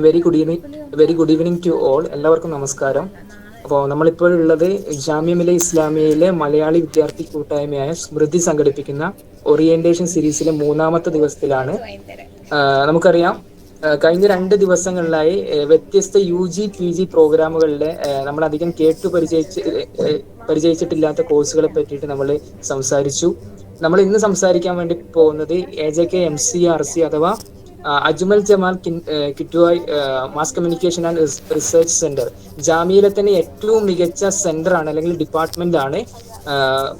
Very good evening to all. എല്ലാവർക്കും നമസ്കാരം. അപ്പോൾ നമ്മളിപ്പോഴുള്ളത് ജാമിയ മിലിയ ഇസ്ലാമിയയിലെ മലയാളി വിദ്യാർത്ഥി കൂട്ടായ്മയായ സ്മൃതി സംഘടിപ്പിക്കുന്ന ഓറിയന്റേഷൻ സീരീസിലെ മൂന്നാമത്തെ ദിവസത്തിലാണ്. നമുക്കറിയാം, കഴിഞ്ഞ 2 ദിവസങ്ങളിലായി വ്യത്യസ്ത UG PG പ്രോഗ്രാമുകളിലെ നമ്മളധികം പരിചയിച്ചിട്ടില്ലാത്ത കോഴ്സുകളെ പറ്റിയിട്ട് നമ്മൾ സംസാരിച്ചു. നമ്മൾ ഇന്ന് സംസാരിക്കാൻ വേണ്ടി പോകുന്നത് AJK MCRC അഥവാ Ajmal Jamal Kidwai mass communication and research center, ജാമിയയിലെ തന്നെ ഏറ്റവും മികച്ച സെന്റർ ആണ്, അല്ലെങ്കിൽ ഡിപ്പാർട്ട്മെന്റ് ആണ്.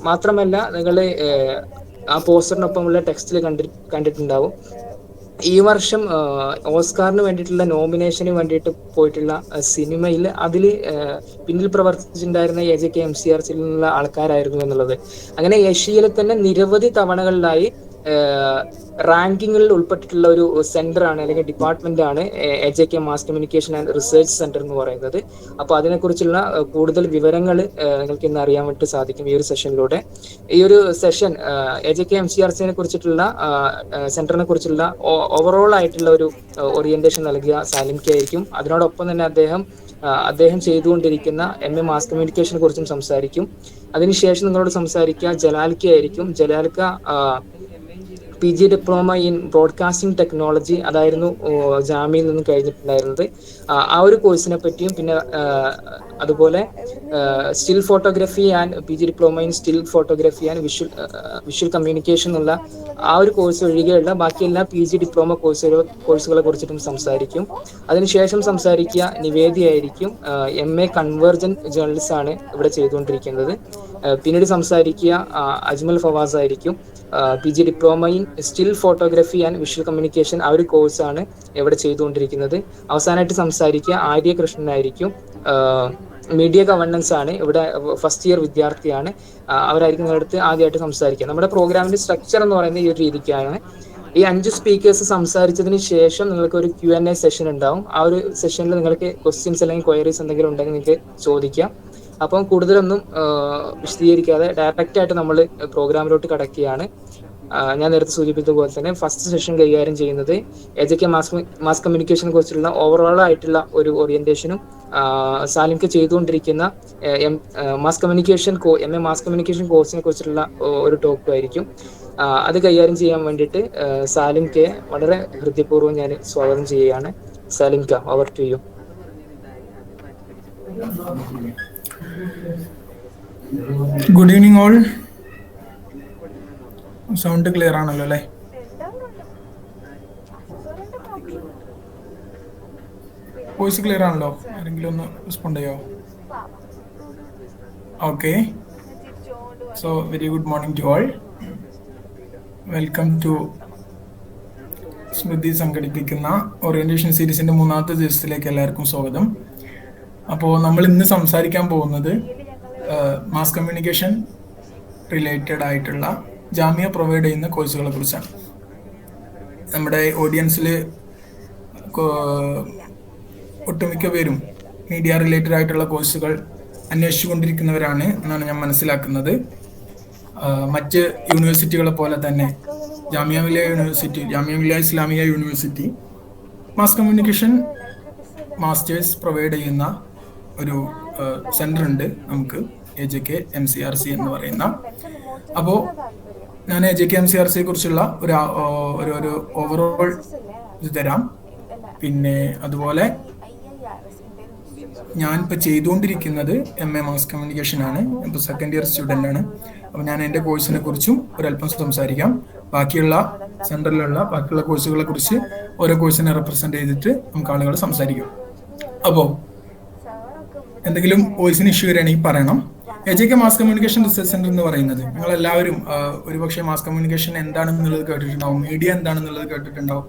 മാത്രമല്ല, നിങ്ങൾ ആ പോസ്റ്ററിനൊപ്പമുള്ള ടെക്സ്റ്റിൽ കണ്ടിട്ടുണ്ടാവും. ഈ വർഷം ഓസ്കാറിന് വേണ്ടിയിട്ടുള്ള നോമിനേഷന് വേണ്ടിയിട്ട് പോയിട്ടുള്ള സിനിമയിൽ അതിൽ പിന്നിൽ പ്രവർത്തിച്ചിട്ടുണ്ടായിരുന്ന AJK MCRC നിന്നുള്ള ആൾക്കാരായിരുന്നു എന്നുള്ളത്. അങ്ങനെ ഏഷ്യയിലെ തന്നെ നിരവധി തവണകളിലായി റാങ്കിങ്ങിൽ ഉൾപ്പെട്ടിട്ടുള്ള ഒരു സെന്റർ ആണ്, അല്ലെങ്കിൽ ഡിപ്പാർട്ട്മെന്റ് ആണ് AJK mass communication and research centre എന്ന് പറയുന്നത്. അപ്പോൾ അതിനെക്കുറിച്ചുള്ള കൂടുതൽ വിവരങ്ങൾ നിങ്ങൾക്ക് ഇന്ന് അറിയാൻ വേണ്ടി സാധിക്കും ഈ ഒരു സെഷനിലൂടെ. ഈ ഒരു സെഷൻ AJK MCRC കുറിച്ചിട്ടുള്ള സെന്ററിനെ കുറിച്ചുള്ള ഓവറോൾ ആയിട്ടുള്ള ഒരു ഓറിയന്റേഷൻ നൽകിയ സാലിം കെ ആയിരിക്കും. അതിനോടൊപ്പം തന്നെ അദ്ദേഹം ചെയ്തുകൊണ്ടിരിക്കുന്ന MA മാസ് കമ്മ്യൂണിക്കേഷനെ കുറിച്ചും സംസാരിക്കും. അതിനുശേഷം നിങ്ങളോട് സംസാരിക്കുക ജലാൽക്ക ആയിരിക്കും. ജലാൽക്ക PG diploma in broadcasting technology അതായിരുന്നു ജാമ്യയിൽ നിന്നും കഴിഞ്ഞിട്ടുണ്ടായിരുന്നത്. ആ ഒരു കോഴ്സിനെ പറ്റിയും, പിന്നെ അതുപോലെ still photography and PG diploma in still photography and visual communication എന്നുള്ള ആ ഒരു കോഴ്സ് ഒഴികെയുള്ള ബാക്കി എല്ലാ PG ഡിപ്ലോമ കോഴ്സുകളെ കുറിച്ചിട്ടും സംസാരിക്കും. അതിനുശേഷം സംസാരിക്കുക നിവേദിയായിരിക്കും. MA കൺവേർജൻ ജേർണലിസ്റ്റ് ആണ് ഇവിടെ ചെയ്തുകൊണ്ടിരിക്കുന്നത്. പിന്നീട് സംസാരിക്കുക അജ്മൽ ഫവാസ് ആയിരിക്കും. PG diploma in still photography and visual communication ആ ഒരു കോഴ്സാണ് ഇവിടെ ചെയ്തുകൊണ്ടിരിക്കുന്നത്. അവസാനമായിട്ട് സംസാരിക്കുക ആര്യ കൃഷ്ണനായിരിക്കും. മീഡിയ ഗവർണൻസ് ആണ്, ഇവിടെ ഫസ്റ്റ് ഇയർ വിദ്യാർത്ഥിയാണ്. അവരായിരിക്കും നിങ്ങളടുത്ത് ആദ്യമായിട്ട് സംസാരിക്കുക. നമ്മുടെ പ്രോഗ്രാമിന്റെ സ്ട്രക്ചർ എന്ന് പറയുന്നത് ഈ ഒരു രീതിക്കാണ്. ഈ 5 സ്പീക്കേഴ്സ് സംസാരിച്ചതിന് ശേഷം നിങ്ങൾക്ക് ഒരു Q&A സെഷൻ ഉണ്ടാവും. ആ ഒരു സെഷനിൽ നിങ്ങൾക്ക് ക്വസ്റ്റ്യൻസ് അല്ലെങ്കിൽ ക്വയറീസ് എന്തെങ്കിലും ഉണ്ടെങ്കിൽ നിങ്ങൾക്ക് ചോദിക്കാം. അപ്പം കൂടുതലൊന്നും വിശദീകരിക്കാതെ ഡയറക്റ്റ് ആയിട്ട് നമ്മൾ പ്രോഗ്രാമിലോട്ട് കടക്കുകയാണ്. ഞാൻ നേരത്തെ സൂചിപ്പിച്ചതുപോലെ തന്നെ ഫസ്റ്റ് സെഷൻ കൈകാര്യം ചെയ്യുന്നത് AJK മാസ് കമ്മ്യൂണിക്കേഷനെ കുറിച്ചുള്ള ഓവറോൾ ആയിട്ടുള്ള ഒരു ഓറിയന്റേഷനും സാലിംക്ക് ചെയ്തുകൊണ്ടിരിക്കുന്ന mass communication MA mass communication കോഴ്സിനെ കുറിച്ചുള്ള ഒരു ടോക്കും ആയിരിക്കും. അത് കൈകാര്യം ചെയ്യാൻ വേണ്ടിയിട്ട് സാലിം കെ വളരെ ഹൃദയപൂർവ്വം ഞാൻ സ്വാഗതം ചെയ്യുകയാണ്. സാലിം ക, over to you. Good evening all. Sound clear ആണല്ലോ അല്ലേ? വോയിസ് ക്ലിയർ ആണല്ലോ? ആരെങ്കിലും ഒന്ന് റെസ്പോണ്ട് ചെയ്യോ? Okay. So very good morning to all. Welcome to Smriti സംഘടിപ്പിക്കുന്ന ഓറിയന്റേഷൻ സീരീസിന്റെ 3ാമത്തെ ദിവസത്തിലേക്ക് എല്ലാവർക്കും സ്വാഗതം. അപ്പോൾ നമ്മൾ ഇന്ന് സംസാരിക്കാൻ പോകുന്നത് മാസ് കമ്മ്യൂണിക്കേഷൻ റിലേറ്റഡ് ആയിട്ടുള്ള ജാമിയ പ്രൊവൈഡ് ചെയ്യുന്ന കോഴ്സുകളെ കുറിച്ചാണ്. നമ്മുടെ ഓഡിയൻസിൽ ഒട്ടുമിക്ക പേരും മീഡിയ റിലേറ്റഡ് ആയിട്ടുള്ള കോഴ്സുകൾ അന്വേഷിച്ചുകൊണ്ടിരിക്കുന്നവരാണ് എന്നാണ് ഞാൻ മനസ്സിലാക്കുന്നത്. മറ്റ് യൂണിവേഴ്സിറ്റികളെ പോലെ തന്നെ Jamia Millia Islamia university mass communication masters provide ചെയ്യുന്ന ഒരു സെന്റർ ഉണ്ട് നമുക്ക്, AJK MCRC എന്ന് പറയുന്ന. അപ്പോൾ ഞാൻ AJK MCRC കുറിച്ചുള്ള ഒരു ഓവറോൾ ഇത് തരാം. പിന്നെ അതുപോലെ ഞാൻ ഇപ്പോൾ ചെയ്തുകൊണ്ടിരിക്കുന്നത് MA മാസ് കമ്മ്യൂണിക്കേഷൻ ആണ്. ഇപ്പോൾ സെക്കൻഡ് ഇയർ സ്റ്റുഡൻ്റ് ആണ്. അപ്പോൾ ഞാൻ എൻ്റെ കോഴ്സിനെ കുറിച്ചും ഒരല്പം സംസാരിക്കാം. ബാക്കിയുള്ള സെന്ററിലുള്ള ബാക്കിയുള്ള കോഴ്സുകളെ കുറിച്ച് ഓരോ കോഴ്സിനെ റെപ്രസെന്റ് ചെയ്തിട്ട് നമുക്ക് ആളുകൾ സംസാരിക്കും. അപ്പോൾ എന്തെങ്കിലും വോയിസിന് ഇഷ്യൂ വരികയാണെങ്കിൽ പറയണം. AJK mass communication research centre എന്ന് പറയുന്നത് നിങ്ങളെല്ലാവരും ഒരുപക്ഷെ മാസ് കമ്മ്യൂണിക്കേഷൻ എന്താണെന്നുള്ളത് കേട്ടിട്ടുണ്ടാവും, മീഡിയ എന്താണെന്നുള്ളത് കേട്ടിട്ടുണ്ടാവും.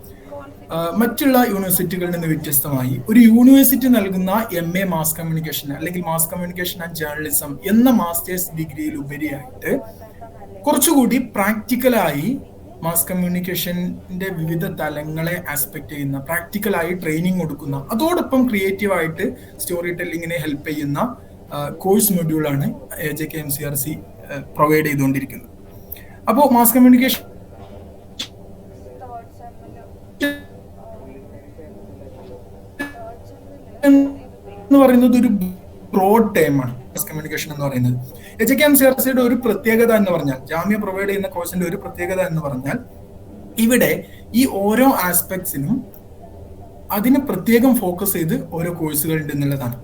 മറ്റുള്ള യൂണിവേഴ്സിറ്റികളിൽ നിന്ന് വ്യത്യസ്തമായി ഒരു യൂണിവേഴ്സിറ്റി നൽകുന്ന MA മാസ് കമ്മ്യൂണിക്കേഷൻ അല്ലെങ്കിൽ മാസ് കമ്മ്യൂണിക്കേഷൻ ആൻഡ് ജേർണലിസം എന്ന മാസ്റ്റേഴ്സ് ഡിഗ്രിയിൽ ഉപരിയായിട്ട് കുറച്ചുകൂടി പ്രാക്ടിക്കലായി മാസ് കമ്മ്യൂണിക്കേഷന്റെ വിവിധ തലങ്ങളെ ആസ്പെക്ട് ചെയ്യുന്ന, പ്രാക്ടിക്കലായി ട്രെയിനിങ് കൊടുക്കുന്ന, അതോടൊപ്പം ക്രിയേറ്റീവായിട്ട് സ്റ്റോറി ടെല്ലിങ്ങിനെ ഹെൽപ്പ് ചെയ്യുന്ന കോഴ്സ് മൊഡ്യൂളാണ് AJK MCRC പ്രൊവൈഡ് ചെയ്തുകൊണ്ടിരിക്കുന്നത്. അപ്പോൾ മാസ് കമ്മ്യൂണിക്കേഷൻ എന്ന് പറയുന്നത് ഒരു ബ്രോഡ് ടേമാണ് മാസ് കമ്മ്യൂണിക്കേഷൻ എന്ന് പറയുന്നത്. HKMCRCയുടെ ഒരു പ്രത്യേകത എന്ന് പറഞ്ഞാൽ, ജാമ്യ പ്രൊവൈഡ് ചെയ്യുന്ന കോഴ്സിന്റെ ഒരു പ്രത്യേകത എന്ന് പറഞ്ഞാൽ, ഇവിടെ ഈ ഓരോ ആസ്പെക്ട്സിനും അതിന് പ്രത്യേകം ഫോക്കസ് ചെയ്ത് ഓരോ കോഴ്സുകൾ ഉണ്ട് എന്നുള്ളതാണ്.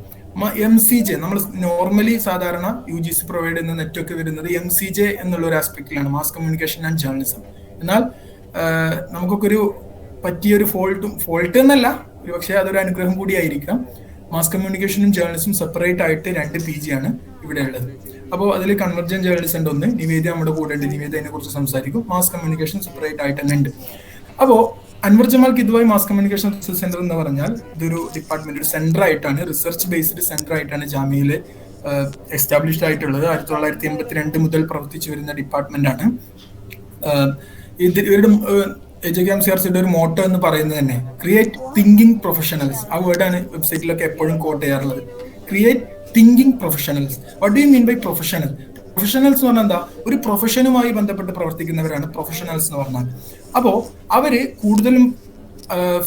MCJ നമ്മൾ നോർമലി സാധാരണ UGC പ്രൊവൈഡ് ചെയ്യുന്ന നെറ്റൊക്കെ വരുന്നത് MCJ എന്നുള്ള ഒരു ആസ്പെക്റ്റിലാണ്, മാസ് കമ്മ്യൂണിക്കേഷൻ ആൻഡ് ജേർണലിസം. എന്നാൽ നമുക്കൊക്കെ ഒരു പറ്റിയൊരു ഫോൾട്ട് എന്നല്ല, ഒരു പക്ഷേ അതൊരു അനുഗ്രഹം കൂടിയായിരിക്കാം, മാസ് കമ്മ്യൂണിക്കേഷനും ജേർണലിസം സെപ്പറേറ്റ് ആയിട്ട് 2 PG ആണ് ഇവിടെ ഉള്ളത്. അപ്പോൾ അതിൽ കൺവർജൻ ജേർണലിസം ഉണ്ട്, ഒന്ന് നിവേദ്യ നമ്മുടെ കൂടെ ഉണ്ട്, നിവേദ്യ അതിനെ കുറിച്ച് സംസാരിക്കും. മാസ് കമ്മ്യൂണിക്കേഷൻ സെപ്പറേറ്റ് ആയിട്ട് തന്നെ ഉണ്ട്. അപ്പോൾ Anwar Jamal Kidwai mass communication research centre എന്ന് പറഞ്ഞാൽ ഇതൊരു ഡിപ്പാർട്ട്മെന്റ്, ഒരു സെന്റർ ആയിട്ടാണ്, റിസർച്ച് ബേസ്ഡ് സെന്റർ ആയിട്ടാണ് ജാമ്യയിൽ എസ്റ്റാബ്ലിഷ്ഡ് ആയിട്ടുള്ളത്. 1982 മുതൽ പ്രവർത്തിച്ചു വരുന്ന ഡിപ്പാർട്ട്മെന്റ് ആണ്. ഇവരുടെ HKMCRCയുടെ ഒരു മോട്ടോ എന്ന് പറയുന്നത് തന്നെ ക്രിയേറ്റ് തിങ്കിങ് പ്രൊഫഷണൽസ്. ആ വേർഡാണ് വെബ്സൈറ്റിലൊക്കെ എപ്പോഴും കോട്ട് ചെയ്യാറുള്ളത്, create thinking professionals. What do you mean by professional? Professionals എന്ന് പറഞ്ഞാൽ എന്താ? ഒരു പ്രൊഫഷനുമായി ബന്ധപ്പെട്ട് പ്രവർത്തിക്കുന്നവരാണ് പ്രൊഫഷണൽസ് എന്ന് പറഞ്ഞാൽ. അപ്പോൾ അവര് കൂടുതലും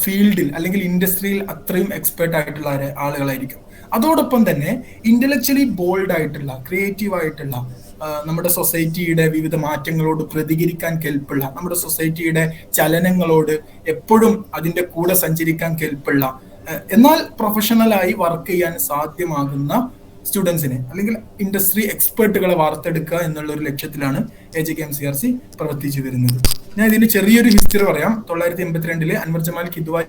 ഫീൽഡിൽ അല്ലെങ്കിൽ ഇൻഡസ്ട്രിയിൽ അത്രയും എക്സ്പേർട്ട് ആയിട്ടുള്ള ആളുകളായിരിക്കും. അതോടൊപ്പം തന്നെ ഇന്റലക്ച്വലി ബോൾഡ് ആയിട്ടുള്ള, ക്രിയേറ്റീവ് ആയിട്ടുള്ള, നമ്മുടെ സൊസൈറ്റിയുടെ വിവിധ മാറ്റങ്ങളോട് പ്രതികരിക്കാൻ കെൽപ്പുള്ള, നമ്മുടെ സൊസൈറ്റിയുടെ ചലനങ്ങളോട് എപ്പോഴും അതിന്റെ കൂടെ സഞ്ചരിക്കാൻ കെൽപ്പുള്ള, എന്നാൽ പ്രൊഫഷണലായി വർക്ക് ചെയ്യാൻ സാധ്യമാകുന്ന സ്റ്റുഡൻസിനെ അല്ലെങ്കിൽ ഇൻഡസ്ട്രി എക്സ്പേർട്ടുകളെ വാർത്തെടുക്കുക എന്നുള്ള ഒരു ലക്ഷ്യത്തിലാണ് HKMCRC പ്രവർത്തിച്ചു വരുന്നത്. ഞാൻ ഇതിന്റെ ചെറിയൊരു ഹിസ്റ്ററി പറയാം. 1982 അൻവർ ജമാൽ കിദ്വായ്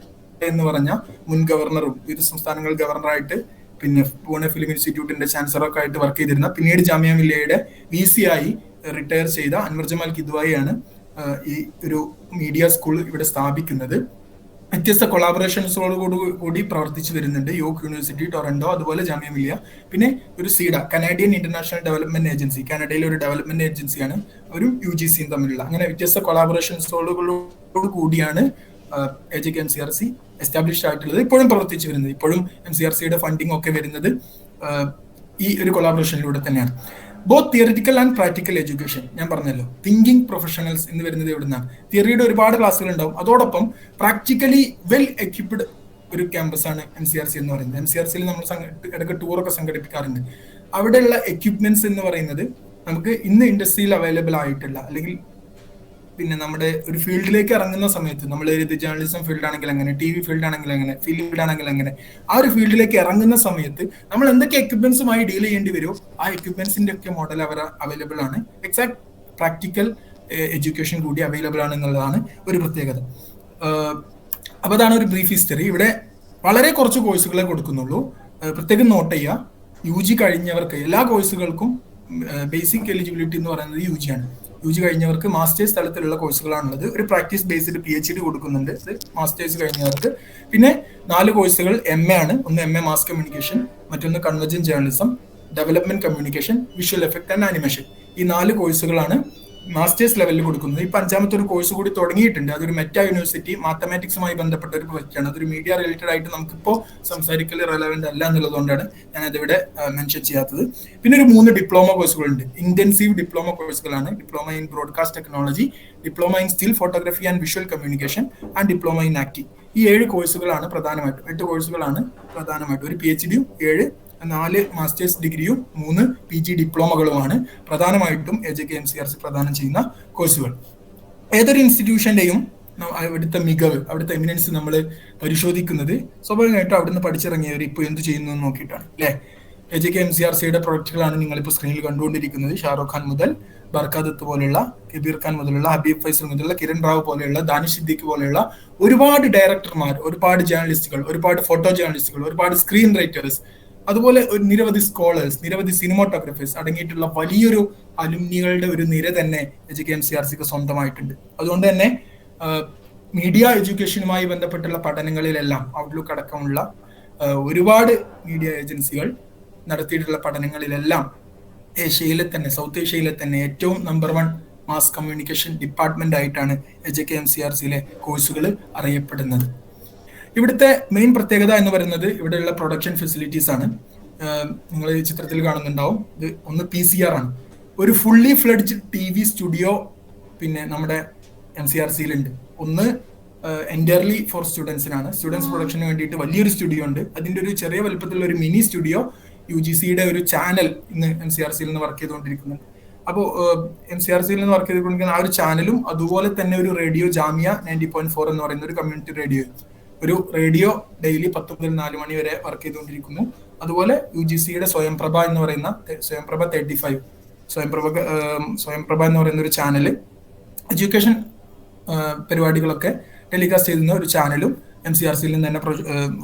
എന്ന് പറഞ്ഞ മുൻ ഗവർണറും വിവിധ സംസ്ഥാനങ്ങൾ ഗവർണറായിട്ട്, പിന്നെ പൂനെ ഫിലിം ഇൻസ്റ്റിറ്റ്യൂട്ടിന്റെ ചാൻസലറൊക്കെ ആയിട്ട് വർക്ക് ചെയ്തിരുന്ന, പിന്നീട് ജാമിയ മില്ലിയയുടെ VC ആയി റിട്ടയർ ചെയ്ത അൻവർ ജമാൽ കിദ്വായി ആണ് ഈ ഒരു മീഡിയ സ്കൂൾ ഇവിടെ സ്ഥാപിക്കുന്നത്. വ്യത്യസ്ത കൊളാബറേഷൻസോട് കൂടി പ്രവർത്തിച്ചു വരുന്നുണ്ട്. യോർക്ക് യൂണിവേഴ്സിറ്റി, ടൊറന്റോ, അതുപോലെ ജാമിയ മില്ലിയ, പിന്നെ ഒരു സീഡ, കനേഡിയൻ ഇന്റർനാഷണൽ ഡെവലപ്മെന്റ് ഏജൻസി, കാനഡയിലെ ഒരു ഡെവലപ്മെന്റ് ഏജൻസിയാണ്, ഒരു UGCയും തമ്മിലുള്ള. അങ്ങനെ വ്യത്യസ്ത കൊളാബറേഷൻസോട് കൂടിയാണ് HKMCRC എസ്റ്റാബ്ലിഷ്ഡ് ആയിട്ടുള്ളത്, ഇപ്പോഴും പ്രവർത്തിച്ചു വരുന്നത്. ഇപ്പോഴും MCRCയുടെ ഫണ്ടിങ് ഒക്കെ വരുന്നത് ഈ ഒരു കൊളാബറേഷനിലൂടെ തന്നെയാണ്. Both theoretical and practical education, ഞാൻ പറഞ്ഞല്ലോ, തിങ്കിങ് പ്രൊഫഷണൽസ് എന്ന് വരുന്നത് എവിടുന്നാണ്? തിയറിയുടെ ഒരുപാട് ക്ലാസ്സുകൾ ഉണ്ടാവും, അതോടൊപ്പം പ്രാക്ടിക്കലി വെൽ എക്യുപ്ഡ് ഒരു ക്യാമ്പസ് ആണ് MCRC എന്ന് പറയുന്നത്. MCRCയിൽ നമ്മൾ ഇടയ്ക്ക് ടൂറൊക്കെ സംഘടിപ്പിക്കാറുണ്ട്. അവിടെയുള്ള എക്യുപ്മെന്റ്സ് എന്ന് പറയുന്നത് നമുക്ക് ഇന്ന് ഇൻഡസ്ട്രിയിൽ അവൈലബിൾ ആയിട്ടുള്ള, അല്ലെങ്കിൽ പിന്നെ നമ്മുടെ ഒരു ഫീൽഡിലേക്ക് ഇറങ്ങുന്ന സമയത്ത്, നമ്മൾ ഇത് ജേർണലിസം ഫീൽഡ് ആണെങ്കിൽ അങ്ങനെ, TV ഫീൽഡ് ആണെങ്കിൽ അങ്ങനെ, ഫീൽഡ് ആണെങ്കിൽ അങ്ങനെ, ആ ഒരു ഫീൽഡിലേക്ക് ഇറങ്ങുന്ന സമയത്ത് നമ്മൾ എന്തൊക്കെ എക്യുപ്മെന്റ്സുമായി ഡീൽ ചെയ്യേണ്ടി വരുമോ ആ എക്യുപ്മെന്റ്സിന്റെ ഒക്കെ മോഡൽ അവൈലബിൾ ആണ്. എക്സാക്ട് പ്രാക്ടിക്കൽ എഡ്യൂക്കേഷൻ കൂടി അവൈലബിൾ ആണ് എന്നുള്ളതാണ് ഒരു പ്രത്യേകത. അപ്പൊ അതാണ് ഒരു ബ്രീഫ് ഹിസ്റ്ററി. ഇവിടെ വളരെ കുറച്ച് കോഴ്സുകളെ കൊടുക്കുന്നുള്ളൂ. പ്രത്യേകം നോട്ട് ചെയ്യുക, UG കഴിഞ്ഞവർക്ക് എല്ലാ കോഴ്സുകൾക്കും ബേസിക് എലിജിബിലിറ്റി എന്ന് പറയുന്നത് UG ആണ്. UG കഴിഞ്ഞവർക്ക് മാസ്റ്റേഴ്സ് തലത്തിലുള്ള കോഴ്സുകളാണുള്ളത്. ഒരു പ്രാക്ടീസ് ബേസ്ഡ് PhD കൊടുക്കുന്നുണ്ട് മാസ്റ്റേഴ്സ് കഴിഞ്ഞവർക്ക്. പിന്നെ 4 കോഴ്സുകൾ MA ആണ്. ഒന്ന് MA മാസ് കമ്മ്യൂണിക്കേഷൻ, മറ്റൊന്ന് കൺവർജൻ journalism, development communication, visual effect and animation. ഈ 4 കോഴ്സുകളാണ് മാസ്റ്റേഴ്സ് ലെവലിൽ കൊടുക്കുന്നത്. ഇപ്പൊ 5ാമത്തെ ഒരു കോഴ്സ് കൂടി തുടങ്ങിയിട്ടുണ്ട്. അതൊരു മെറ്റാ യൂണിവേഴ്സിറ്റി, മാത്തമാറ്റിക്സുമായി ബന്ധപ്പെട്ട ഒരു പ്രൊജക്റ്റാണ്. അതൊരു മീഡിയ റിലേറ്റഡ് ആയിട്ട് നമുക്കിപ്പോൾ സംസാരിക്കൽ റെലവെന്റ് അല്ല എന്നുള്ളതുകൊണ്ടാണ് ഞാൻ അതിവിടെ മെൻഷൻ ചെയ്യാത്തത്. പിന്നെ ഒരു 3 ഡിപ്ലോമ കോഴ്സുകളുണ്ട്. ഇന്റൻസീവ് ഡിപ്ലോമ കോഴ്സുകളാണ്. Diploma in broadcast technology, diploma in still photography and visual communication and diploma in acting. ഈ 7 കോഴ്സുകളാണ് പ്രധാനമായിട്ടും, 8 കോഴ്സുകളാണ് പ്രധാനമായിട്ടും. ഒരു PhDയും 7, 4 മാസ്റ്റേഴ്സ് ഡിഗ്രിയും 3 PG ഡിപ്ലോമകളുമാണ് പ്രധാനമായിട്ടും HKMCRC പ്രദാനം ചെയ്യുന്ന കോഴ്സുകൾ. ഏതൊരു ഇൻസ്റ്റിറ്റ്യൂഷന്റെയും അവിടുത്തെ മികവ്, അവിടുത്തെ എമിനൻസ് നമ്മൾ പരിശോധിക്കുന്നത് സ്വാഭാവികമായിട്ടും അവിടുന്ന് പഠിച്ചിറങ്ങിയവർ ഇപ്പോൾ എന്ത് ചെയ്യുന്നു എന്ന് നോക്കിയിട്ടാണ്, അല്ലേ? HKMCRCയുടെ പ്രൊജക്ടുകളാണ് നിങ്ങളിപ്പോൾ സ്ക്രീനിൽ കണ്ടുകൊണ്ടിരിക്കുന്നത്. ഷാറൂഖ് ഖാൻ മുതൽ ബർക്കാദത്ത് പോലെയുള്ള, കബീർ ഖാൻ മുതലുള്ള, ഹബീബ് ഫൈസൽ മുതലുള്ള, കിരൺ റാവു പോലെയുള്ള, ദാനിഷ് സിദ്ദീഖ് പോലെയുള്ള ഒരുപാട് ഡയറക്ടർമാർ, ഒരുപാട് ജേർണലിസ്റ്റുകൾ, ഒരുപാട് ഫോട്ടോ ജേർണലിസ്റ്റുകൾ, ഒരുപാട് സ്ക്രീൻ റൈറ്റേഴ്സ്, അതുപോലെ ഒരു നിരവധി സ്കോളേഴ്സ്, നിരവധി സിനിമാറ്റോഗ്രാഫേഴ്സ് അടങ്ങിയിട്ടുള്ള വലിയൊരു അലുമിനികളുടെ ഒരു നിര തന്നെ HKMCRCക്ക് സ്വന്തമായിട്ടുണ്ട്. അതുകൊണ്ട് തന്നെ മീഡിയ എഡ്യൂക്കേഷനുമായി ബന്ധപ്പെട്ടുള്ള പഠനങ്ങളിലെല്ലാം ഔട്ട്ലുക്ക് അടക്കമുള്ള ഒരുപാട് മീഡിയ ഏജൻസികൾ നടത്തിയിട്ടുള്ള പഠനങ്ങളിലെല്ലാം ഏഷ്യയിലെ തന്നെ, സൗത്ത് ഏഷ്യയിലെ തന്നെ ഏറ്റവും നമ്പർ 1 മാസ് കമ്മ്യൂണിക്കേഷൻ ഡിപ്പാർട്ട്മെന്റ് ആയിട്ടാണ് HKMCRCയിലെ കോഴ്സുകൾ അറിയപ്പെടുന്നത്. ഇവിടുത്തെ മെയിൻ പ്രത്യേകത എന്ന് പറയുന്നത് ഇവിടെയുള്ള പ്രൊഡക്ഷൻ ഫെസിലിറ്റീസ് ആണ്. നിങ്ങൾ ഈ ചിത്രത്തിൽ കാണുന്നുണ്ടാവും. ഇത് ഒന്ന് PCR ആണ്. ഒരു ഫുള്ളി ഫ്ലെഡ്ജ് TV സ്റ്റുഡിയോ പിന്നെ നമ്മുടെ MCRCയിലുണ്ട്. ഒന്ന് എൻറ്റയർലി ഫോർ സ്റ്റുഡൻസിനാണ്. സ്റ്റുഡൻസ് പ്രൊഡക്ഷന് വേണ്ടിയിട്ട് വലിയൊരു സ്റ്റുഡിയോ ഉണ്ട്. അതിന്റെ ഒരു ചെറിയ വലുപ്പത്തിലുള്ള ഒരു മിനി സ്റ്റുഡിയോ UGCയുടെ ഒരു ചാനൽ ഇന്ന് MCRCയിൽ നിന്ന് വർക്ക് ചെയ്തുകൊണ്ടിരിക്കുന്നുണ്ട്. അപ്പോൾ MCRCയിൽ നിന്ന് വർക്ക് ചെയ്തുകൊണ്ടിരിക്കുന്ന ആ ഒരു ചാനലും അതുപോലെ തന്നെ ഒരു റേഡിയോ ജാമിയ 90.4 എന്ന് പറയുന്ന ഒരു കമ്മ്യൂണിറ്റി റേഡിയോ, ഒരു റേഡിയോ ഡെയിലി 10 മുതൽ 4 മണി വരെ വർക്ക് ചെയ്തുകൊണ്ടിരിക്കുന്നു. അതുപോലെ UGCയുടെ സ്വയംപ്രഭ എന്ന് പറയുന്ന സ്വയംപ്രഭ 35 സ്വയംപ്രഭ എന്ന് പറയുന്ന ഒരു ചാനല് എഡ്യൂക്കേഷൻ പരിപാടികളൊക്കെ ടെലികാസ്റ്റ് ചെയ്യുന്ന ഒരു ചാനലും MCRCയിൽ നിന്ന് തന്നെ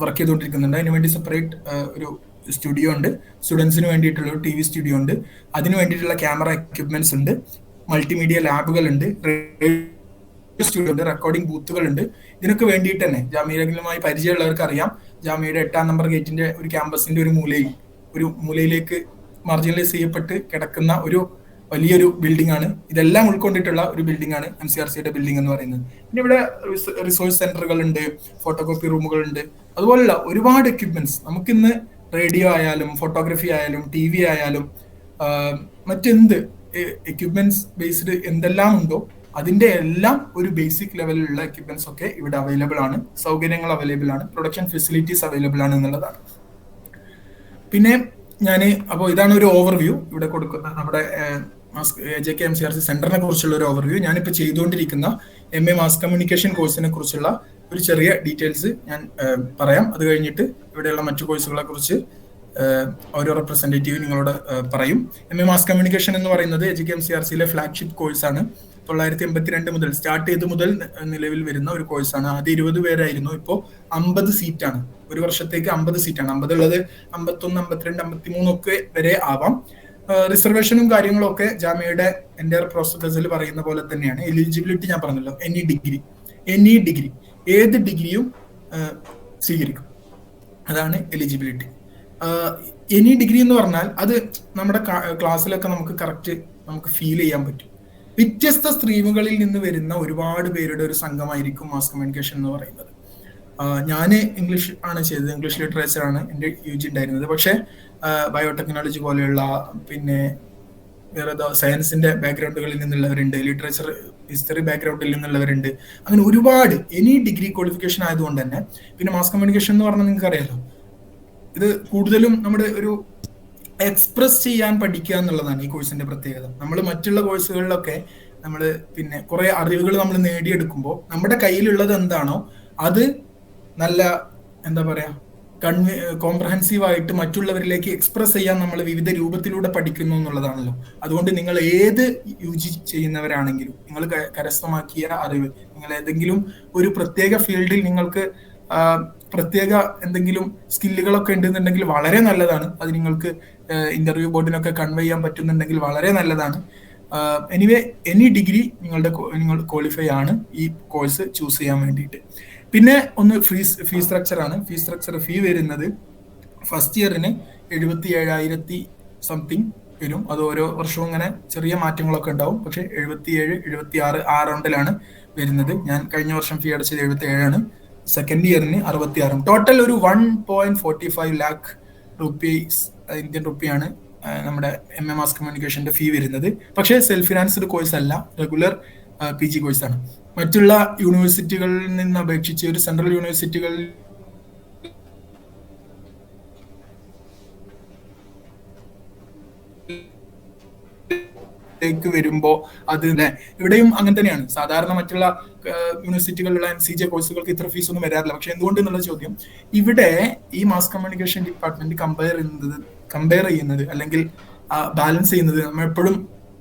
വർക്ക് ചെയ്തുകൊണ്ടിരിക്കുന്നുണ്ട്. അതിനുവേണ്ടി സെപ്പറേറ്റ് ഒരു സ്റ്റുഡിയോ ഉണ്ട്. സ്റ്റുഡൻസിന് വേണ്ടിയിട്ടുള്ള ഒരു TV സ്റ്റുഡിയോ ഉണ്ട്. അതിന് വേണ്ടിയിട്ടുള്ള ക്യാമറ എക്യുപ്മെന്റ്സ് ഉണ്ട്. മൾട്ടിമീഡിയ ലാബുകൾ ഉണ്ട്. സ്റ്റുഡിയോ ഉണ്ട്. റെക്കോർഡിംഗ് ബൂത്തുകൾ ഉണ്ട്. ഇതിനൊക്കെ വേണ്ടിയിട്ട് തന്നെ ജാമ്യമായി പരിചയമുള്ളവർക്ക് അറിയാം, ജാമ്യയുടെ 8ാം നമ്പർ ഗേറ്റിന്റെ ഒരു ക്യാമ്പസിന്റെ ഒരു മൂലയിലേക്ക് മാർജിനലൈസ് ചെയ്യപ്പെട്ട് കിടക്കുന്ന ഒരു വലിയൊരു ബിൽഡിംഗ് ആണ്. ഇതെല്ലാം ഉൾക്കൊണ്ടിട്ടുള്ള ഒരു ബിൽഡിംഗ് ആണ് MCRCയുടെ ബിൽഡിംഗ് എന്ന് പറയുന്നത്. പിന്നെ ഇവിടെ റിസോഴ്സ് സെന്ററുകൾ ഉണ്ട്, ഫോട്ടോകോപ്പി റൂമുകൾ ഉണ്ട്, അതുപോലുള്ള ഒരുപാട് എക്യുപ്മെന്റ്സ്. നമുക്കിന്ന് റേഡിയോ ആയാലും ഫോട്ടോഗ്രാഫി ആയാലും TV ആയാലും മറ്റെന്ത് എക്യുപ്മെന്റ്സ് ബേസ്ഡ് എന്തെല്ലാം ഉണ്ടോ അതിന്റെ എല്ലാം ഒരു ബേസിക് ലെവലിലുള്ള എക്യുപ്മെന്റ്സ് ഒക്കെ ഇവിടെ അവൈലബിൾ ആണ്. സൗകര്യങ്ങൾ അവൈലബിൾ ആണ്. പ്രൊഡക്ഷൻ ഫെസിലിറ്റീസ് അവൈലബിൾ ആണ് എന്നുള്ളതാണ്. പിന്നെ അപ്പോൾ ഇതാണ് ഒരു ഓവർവ്യൂ ഇവിടെ കൊടുക്കുന്ന നമ്മുടെ AJK MCRC സെന്ററിനെ കുറിച്ചുള്ള ഒരു ഓവർവ്യൂ. ഞാനിപ്പോൾ ചെയ്തുകൊണ്ടിരിക്കുന്ന MA മാസ് കമ്മ്യൂണിക്കേഷൻ കോഴ്സിനെ കുറിച്ചുള്ള ഒരു ചെറിയ ഡീറ്റെയിൽസ് ഞാൻ പറയാം. അത് കഴിഞ്ഞിട്ട് ഇവിടെയുള്ള മറ്റു കോഴ്സുകളെ കുറിച്ച് ഓരോ റെപ്രസെന്റേറ്റീവ് നിങ്ങളോട് പറയും. MA മാസ് കമ്മ്യൂണിക്കേഷൻ എന്ന് പറയുന്നത് AJK MCRCയിലെ ഫ്ലാഗ്ഷിപ്പ് കോഴ്സാണ്. 1982 മുതൽ സ്റ്റാർട്ട് ചെയ്ത് മുതൽ നിലവിൽ വരുന്ന ഒരു കോഴ്സാണ്. ആദ്യം 20 പേരായിരുന്നു, ഇപ്പോൾ 50 സീറ്റാണ്. ഒരു വർഷത്തേക്ക് 50 സീറ്റാണ്. 50 ഉള്ളത് 51, 52, 53 ഒക്കെ വരെ ആവാം. റിസർവേഷനും കാര്യങ്ങളും ഒക്കെ ജാമ്യയുടെ എൻറ്റയർ പ്രോസസ്സിൽ പറയുന്ന പോലെ തന്നെയാണ്. എലിജിബിലിറ്റി ഞാൻ പറഞ്ഞല്ലോ, എനി ഡിഗ്രി ഏത് ഡിഗ്രിയും സ്വീകരിക്കും, അതാണ് എലിജിബിലിറ്റി. എനി ഡിഗ്രി എന്ന് പറഞ്ഞാൽ അത് നമ്മുടെ ക്ലാസ്സിലൊക്കെ നമുക്ക് ഫീൽ ചെയ്യാൻ പറ്റും. വ്യത്യസ്ത സ്ട്രീമുകളിൽ നിന്ന് വരുന്ന ഒരുപാട് പേരുടെ ഒരു സംഘമായിരിക്കും മാസ് കമ്മ്യൂണിക്കേഷൻ എന്ന് പറയുന്നത്. ഞാൻ ഇംഗ്ലീഷ് ആണ് ചെയ്തത്, ഇംഗ്ലീഷ് ലിറ്ററേച്ചർ ആണ് എൻ്റെ UG ഉണ്ടായിരുന്നത്. പക്ഷേ ബയോടെക്നോളജി പോലെയുള്ള പിന്നെ വേറെ സയൻസിന്റെ ബാക്ക്ഗ്രൗണ്ടുകളിൽ നിന്നുള്ളവരുണ്ട്, ലിറ്ററേച്ചർ ഹിസ്റ്ററി ബാക്ക്ഗ്രൗണ്ടിൽ നിന്നുള്ളവരുണ്ട്. അങ്ങനെ ഒരുപാട് എനി ഡിഗ്രി ക്വാളിഫിക്കേഷൻ ആയതുകൊണ്ട് തന്നെ പിന്നെ മാസ് കമ്മ്യൂണിക്കേഷൻ എന്ന് പറഞ്ഞാൽ നിങ്ങൾക്ക് അറിയാലോ, ഇത് കൂടുതലും നമ്മുടെ ഒരു എക്സ്പ്രസ് ചെയ്യാൻ പഠിക്കുക എന്നുള്ളതാണ് ഈ കോഴ്സിന്റെ പ്രത്യേകത. നമ്മൾ മറ്റുള്ള കോഴ്സുകളിലൊക്കെ നമ്മൾ പിന്നെ കുറെ അറിവുകൾ നമ്മൾ നേടിയെടുക്കുമ്പോൾ നമ്മുടെ കയ്യിലുള്ളത് എന്താണോ അത് നല്ല എന്താ പറയാ കോംപ്രഹെൻസീവ് ആയിട്ട് മറ്റുള്ളവരിലേക്ക് എക്സ്പ്രസ് ചെയ്യാൻ നമ്മൾ വിവിധ രൂപത്തിലൂടെ പഠിക്കുന്നു എന്നുള്ളതാണല്ലോ. അതുകൊണ്ട് നിങ്ങൾ ഏത് UG ചെയ്യുന്നവരാണെങ്കിലും നിങ്ങൾ കരസ്ഥമാക്കിയ അറിവ്, നിങ്ങൾ ഏതെങ്കിലും ഒരു പ്രത്യേക ഫീൽഡിൽ നിങ്ങൾക്ക് പ്രത്യേക എന്തെങ്കിലും സ്കില്ലുകളൊക്കെ ഉണ്ടെന്നുണ്ടെങ്കിൽ വളരെ നല്ലതാണ്. അത് നിങ്ങൾക്ക് ഇന്റർവ്യൂ ബോർഡിനൊക്കെ കൺവേ ചെയ്യാൻ പറ്റുന്നുണ്ടെങ്കിൽ വളരെ നല്ലതാണ്. എനിവേ എനി ഡിഗ്രി നിങ്ങൾ ക്വാളിഫൈ ആണ് ഈ കോഴ്സ് ചൂസ് ചെയ്യാൻ വേണ്ടിയിട്ട്. പിന്നെ ഒന്ന് ഫീസ് സ്ട്രക്ചർ ആണ്. ഫീസ് സ്ട്രക്ചർ ഫീ വരുന്നത് ഫസ്റ്റ് ഇയറിന് 77,000 സംതിങ് വരും. അത് ഓരോ വർഷവും ഇങ്ങനെ ചെറിയ മാറ്റങ്ങളൊക്കെ ഉണ്ടാവും. പക്ഷെ 77, 76 ആ റൗണ്ടിലാണ് വരുന്നത്. ഞാൻ കഴിഞ്ഞ വർഷം ഫീ അടച്ചത് 77 ആണ്. സെക്കൻഡ് ഇയറിന് 66. ടോട്ടൽ ഒരു 1.45 lakh റുപ്പീസ് ഇന്ത്യൻ റുപ്പിയാണ് നമ്മുടെ MA മാസ് കമ്മ്യൂണിക്കേഷന്റെ ഫീ വരുന്നത്. പക്ഷേ സെൽഫ് ഫിനാൻസ്ഡ് കോഴ്സ് അല്ല, റെഗുലർ PG കോഴ്സാണ്. മറ്റുള്ള യൂണിവേഴ്സിറ്റികളിൽ നിന്ന് അപേക്ഷിച്ച് ഒരു സെൻട്രൽ യൂണിവേഴ്സിറ്റികളിൽ വരുമ്പോ അത് ഇവിടെയും അങ്ങനെ തന്നെയാണ്. സാധാരണ മറ്റുള്ള യൂണിവേഴ്സിറ്റികളിലുള്ള NCJ കോഴ്സുകൾക്ക് ഇത്ര ഫീസ് ഒന്നും വരാറില്ല. പക്ഷെ എന്തുകൊണ്ട് എന്നുള്ള ചോദ്യം, ഇവിടെ ഈ മാസ് കമ്മ്യൂണിക്കേഷൻ ഡിപ്പാർട്ട്മെന്റ് കമ്പയർ ചെയ്യുന്നത് അല്ലെങ്കിൽ ബാലൻസ് ചെയ്യുന്നത് നമ്മൾ എപ്പോഴും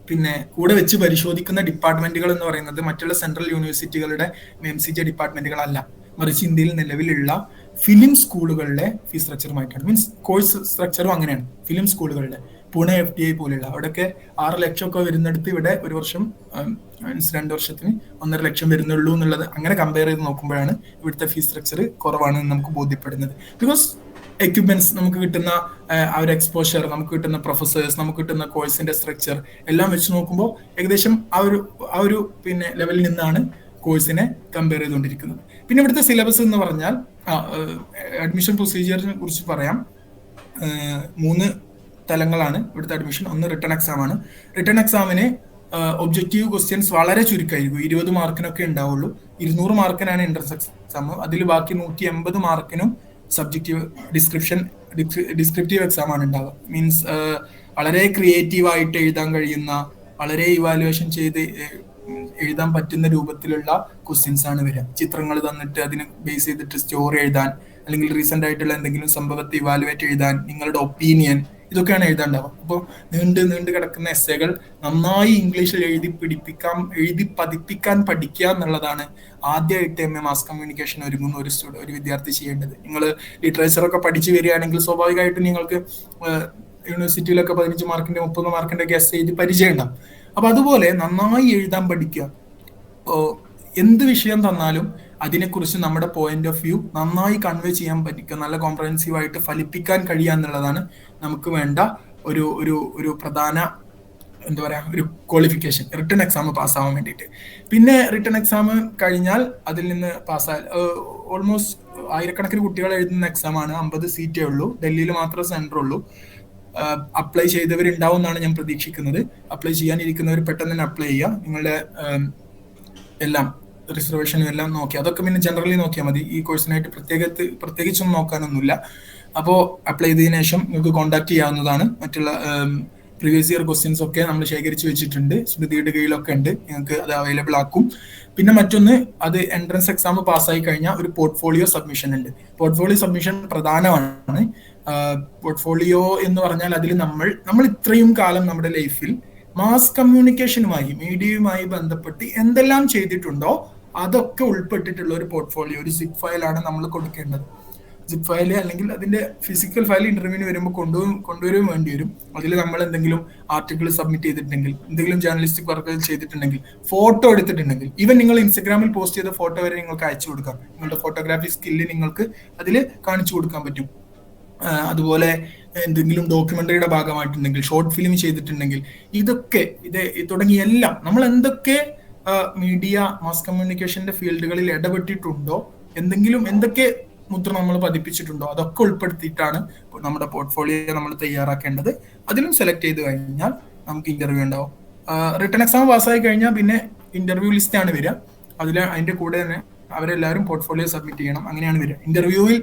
പിന്നെ കൂടെ വെച്ച് പരിശോധിക്കുന്ന ഡിപ്പാർട്ട്മെന്റുകൾ എന്ന് പറയുന്നത് മറ്റുള്ള സെൻട്രൽ യൂണിവേഴ്സിറ്റികളുടെ MCJ ഡിപ്പാർട്ട്മെന്റുകളല്ല, മറിച്ച് ഇന്ത്യയിൽ നിലവിലുള്ള ഫിലിം സ്കൂളുകളിലെ ഫീസ് സ്ട്രക്ചറുമായിട്ടാണ്. മീൻസ് കോഴ്സ് സ്ട്രക്ചറും അങ്ങനെയാണ്. ഫിലിം സ്കൂളുകളുടെ പൂനെ FTI പോലെയുള്ള അവിടെയൊക്കെ 6 ലക്ഷമൊക്കെ വരുന്നിടത്ത് ഇവിടെ ഒരു വർഷം 2 വർഷത്തിന് 1.5 ലക്ഷം വരുന്നുള്ളൂ എന്നുള്ളത് അങ്ങനെ കമ്പയർ ചെയ്ത് നോക്കുമ്പോഴാണ് ഇവിടുത്തെ ഫീസ് സ്ട്രക്ചർ കുറവാണെന്ന് നമുക്ക് ബോധ്യപ്പെടുന്നത്. ബിക്കോസ് എക്യുപ്മെന്റ്സ് നമുക്ക് കിട്ടുന്ന ആ ഒരു എക്സ്പോഷർ, നമുക്ക് കിട്ടുന്ന പ്രൊഫസേഴ്സ്, നമുക്ക് കിട്ടുന്ന കോഴ്സിന്റെ സ്ട്രക്ചർ എല്ലാം വെച്ച് നോക്കുമ്പോൾ ഏകദേശം ആ ഒരു പിന്നെ ലെവലിൽ നിന്നാണ് കോഴ്സിനെ കമ്പയർ ചെയ്തുകൊണ്ടിരിക്കുന്നത്. പിന്നെ ഇവിടുത്തെ സിലബസ് എന്ന് പറഞ്ഞാൽ അഡ്മിഷൻ പ്രൊസീജിയറിനെ കുറിച്ച് പറയാം. 3 തലങ്ങളാണ് ഇവിടുത്തെ അഡ്മിഷൻ. ഒന്ന് റിട്ടൺ എക്സാം ആണ്. റിട്ടൺ എക്സാമിന് ഒബ്ജക്റ്റീവ് ക്വസ്റ്റ്യൻസ് വളരെ ചുരുക്കമായിരിക്കും. 20 മാർക്കിനൊക്കെ ഉണ്ടാവുള്ളൂ. 200 മാർക്കിനാണ് എൻട്രൻസ് എക്സാം. അതിൽ ബാക്കി 180 മാർക്കിനും സബ്ജക്റ്റീവ് ഡിസ്ക്രിപ്റ്റീവ് എക്സാം ആണ് ഉണ്ടാവുക. മീൻസ് വളരെ ക്രിയേറ്റീവ് ആയിട്ട് എഴുതാൻ കഴിയുന്ന, വളരെ ഇവാലുവേഷൻ ചെയ്ത് എഴുതാൻ പറ്റുന്ന രൂപത്തിലുള്ള ക്വസ്റ്റ്യൻസ് ആണ് വരിക. ചിത്രങ്ങൾ തന്നിട്ട് അതിന് ബേസ് ചെയ്തിട്ട് സ്റ്റോറി എഴുതാൻ, അല്ലെങ്കിൽ റീസെന്റ് ആയിട്ടുള്ള എന്തെങ്കിലും സംഭവത്തെ ഇവാലുവേറ്റ് എഴുതാൻ, നിങ്ങളുടെ ഒപ്പീനിയൻ, ഇതൊക്കെയാണ് എഴുതാണ്ടാവുക. അപ്പോൾ നീണ്ട് കിടക്കുന്ന എസ്സേകൾ നന്നായി ഇംഗ്ലീഷിൽ എഴുതി പതിപ്പിക്കാൻ പഠിക്കുക എന്നുള്ളതാണ് ആദ്യമായിട്ട് MA മാസ് കമ്മ്യൂണിക്കേഷൻ ഒരുങ്ങുന്ന ഒരു വിദ്യാർത്ഥി ചെയ്യേണ്ടത്. നിങ്ങൾ ലിറ്ററേച്ചറൊക്കെ പഠിച്ചു വരികയാണെങ്കിൽ സ്വാഭാവികമായിട്ടും നിങ്ങൾക്ക് യൂണിവേഴ്സിറ്റിയിലൊക്കെ 15 മാർക്കിന്റെ 30 മാർക്കിന്റെ ഒക്കെ എസ്സേ എഴുതി പരിചയം ഉണ്ടാവും. അപ്പൊ അതുപോലെ നന്നായി എഴുതാൻ പഠിക്കുക. എന്ത് വിഷയം തന്നാലും അതിനെക്കുറിച്ച് നമ്മുടെ പോയിന്റ് ഓഫ് വ്യൂ നന്നായി കൺവേ ചെയ്യാൻ പറ്റുക, നല്ല കോംപ്രഹെൻസീവ് ആയിട്ട് ഫലിപ്പിക്കാൻ കഴിയുക എന്നുള്ളതാണ് നമുക്ക് വേണ്ട ഒരു പ്രധാന എന്താ പറയാ ഒരു ക്വാളിഫിക്കേഷൻ റിട്ടൺ എക്സാം പാസ്സാവാൻ വേണ്ടിയിട്ട്. പിന്നെ റിട്ടൺ എക്സാം കഴിഞ്ഞാൽ അതിൽ നിന്ന് പാസ്സായാൽ ഓൾമോസ്റ്റ് ആയിരക്കണക്കിന് കുട്ടികൾ എഴുതുന്ന എക്സാമാണ്. 50 സീറ്റേ ഉള്ളൂ. ഡൽഹിയിൽ മാത്രമേ സെന്റർ ഉള്ളൂ. അപ്ലൈ ചെയ്തവരുണ്ടാവും എന്നാണ് ഞാൻ പ്രതീക്ഷിക്കുന്നത്. അപ്ലൈ ചെയ്യാനിരിക്കുന്നവർ പെട്ടെന്ന് തന്നെ അപ്ലൈ ചെയ്യുക. നിങ്ങളുടെ എല്ലാം റിസർവേഷനും എല്ലാം നോക്കി, അതൊക്കെ പിന്നെ ജനറലി നോക്കിയാൽ മതി. ഈ കോഴ്സിനായിട്ട് പ്രത്യേകിച്ചൊന്നും നോക്കാനൊന്നുമില്ല. അപ്പോൾ അപ്ലൈ ചെയ്തതിനു ശേഷം നിങ്ങൾക്ക് കോൺടാക്ട് ചെയ്യാവുന്നതാണ്. മറ്റുള്ള പ്രീവിയസ് ഇയർ ക്വസ്റ്റ്യൻസ് ഒക്കെ നമ്മൾ ശേഖരിച്ച് വെച്ചിട്ടുണ്ട്, സ്മൃതിയുടെ കീഴിലൊക്കെ ഉണ്ട്, നിങ്ങൾക്ക് അത് അവൈലബിൾ ആക്കും. പിന്നെ മറ്റൊന്ന്, അത് എൻട്രൻസ് എക്സാം പാസ്സായി കഴിഞ്ഞാൽ ഒരു പോർട്ട്ഫോളിയോ സബ്മിഷൻ ഉണ്ട്. പോർട്ട്ഫോളിയോ സബ്മിഷൻ പ്രധാനമാണ്. പോർട്ട്ഫോളിയോ എന്ന് പറഞ്ഞാൽ അതിൽ നമ്മൾ ഇത്രയും കാലം നമ്മുടെ ലൈഫിൽ മാസ് കമ്മ്യൂണിക്കേഷനുമായി, മീഡിയയുമായി ബന്ധപ്പെട്ട് എന്തെല്ലാം ചെയ്തിട്ടുണ്ടോ അതൊക്കെ ഉൾപ്പെട്ടിട്ടുള്ള ഒരു പോർട്ട്ഫോളിയോ, ഒരു സിപ്പ് ഫയലാണ് നമ്മൾ കൊടുക്കേണ്ടത്. സിപ്പ് ഫയൽ അല്ലെങ്കിൽ അതിന്റെ ഫിസിക്കൽ ഫയൽ ഇന്റർവ്യൂവിന് വരുമ്പോൾ കൊണ്ടുവരും വേണ്ടി വരും. അതിൽ നമ്മൾ എന്തെങ്കിലും ആർട്ടിക്കിൾ സബ്മിറ്റ് ചെയ്തിട്ടുണ്ടെങ്കിൽ, എന്തെങ്കിലും ജേർണലിസ്റ്റിക് വർക്കുകൾ ചെയ്തിട്ടുണ്ടെങ്കിൽ, ഫോട്ടോ എടുത്തിട്ടുണ്ടെങ്കിൽ, ഈവൻ നിങ്ങൾ ഇൻസ്റ്റഗ്രാമിൽ പോസ്റ്റ് ചെയ്ത ഫോട്ടോ വരെ നിങ്ങൾക്ക് അയച്ചു കൊടുക്കാം. നിങ്ങളുടെ ഫോട്ടോഗ്രാഫി സ്കില്ല് നിങ്ങൾക്ക് അതിൽ കാണിച്ചു കൊടുക്കാൻ പറ്റും. അതുപോലെ എന്തെങ്കിലും ഡോക്യുമെന്ററിയുടെ ഭാഗമായിട്ടുണ്ടെങ്കിൽ, ഷോർട്ട് ഫിലിം ചെയ്തിട്ടുണ്ടെങ്കിൽ, ഇതൊക്കെ തുടങ്ങിയ എല്ലാം നമ്മൾ എന്തൊക്കെ മീഡിയ മാസ് കമ്മ്യൂണിക്കേഷന്റെ ഫീൽഡുകളിൽ ഇടപെട്ടിട്ടുണ്ടോ, എന്തൊക്കെ മുദ്ര നമ്മൾ പതിപ്പിച്ചിട്ടുണ്ടോ അതൊക്കെ ഉൾപ്പെടുത്തിയിട്ടാണ് നമ്മുടെ പോർട്ട്ഫോളിയോ നമ്മൾ തയ്യാറാക്കേണ്ടത്. അതിലും സെലക്ട് ചെയ്ത് കഴിഞ്ഞാൽ നമുക്ക് ഇന്റർവ്യൂ ഉണ്ടാവും. റിട്ടൺ എക്സാം പാസ്സായി കഴിഞ്ഞാൽ പിന്നെ ഇന്റർവ്യൂ ലിസ്റ്റ് ആണ് വരിക. അതിന്റെ കൂടെ തന്നെ അവരെല്ലാവരും പോർട്ട്ഫോളിയോ സബ്മിറ്റ് ചെയ്യണം. അങ്ങനെയാണ് വരിക. ഇന്റർവ്യൂവിൽ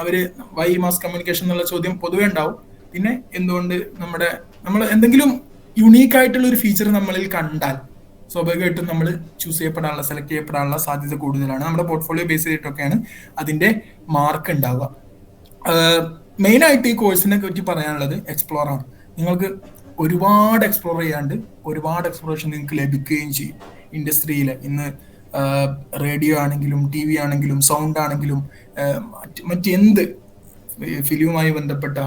അവര് വൈ മാസ് കമ്മ്യൂണിക്കേഷൻ എന്നുള്ള ചോദ്യം പൊതുവെ ഉണ്ടാവും. പിന്നെ എന്തുകൊണ്ട് നമ്മൾ എന്തെങ്കിലും യുണീക്ക് ആയിട്ടുള്ള ഒരു ഫീച്ചർ നമ്മളിൽ കണ്ടാൽ സ്വാഭാവികമായിട്ടും നമ്മൾ സെലക്ട് ചെയ്യപ്പെടാനുള്ള സാധ്യത കൂടുതലാണ്. നമ്മുടെ പോർട്ട്ഫോളിയോ ബേസ് ചെയ്തിട്ടൊക്കെയാണ് അതിന്റെ മാർക്ക് ഉണ്ടാവുക. മെയിൻ ആയിട്ട് ഈ കോഴ്സിനെ പറ്റി പറയാനുള്ളത് എക്സ്പ്ലോർ ആണ്. നിങ്ങൾക്ക് ഒരുപാട് എക്സ്പ്ലോർ ചെയ്യാണ്ട് ഒരുപാട് എക്സ്പ്ലോറേഷൻ നിങ്ങൾക്ക് ലഭിക്കുകയും ചെയ്യും. ഇൻഡസ്ട്രിയിലെ ഇന്ന് റേഡിയോ ആണെങ്കിലും TV ആണെങ്കിലും സൗണ്ട് ആണെങ്കിലും മറ്റെന്ത് ഫിലിമുമായി ബന്ധപ്പെട്ട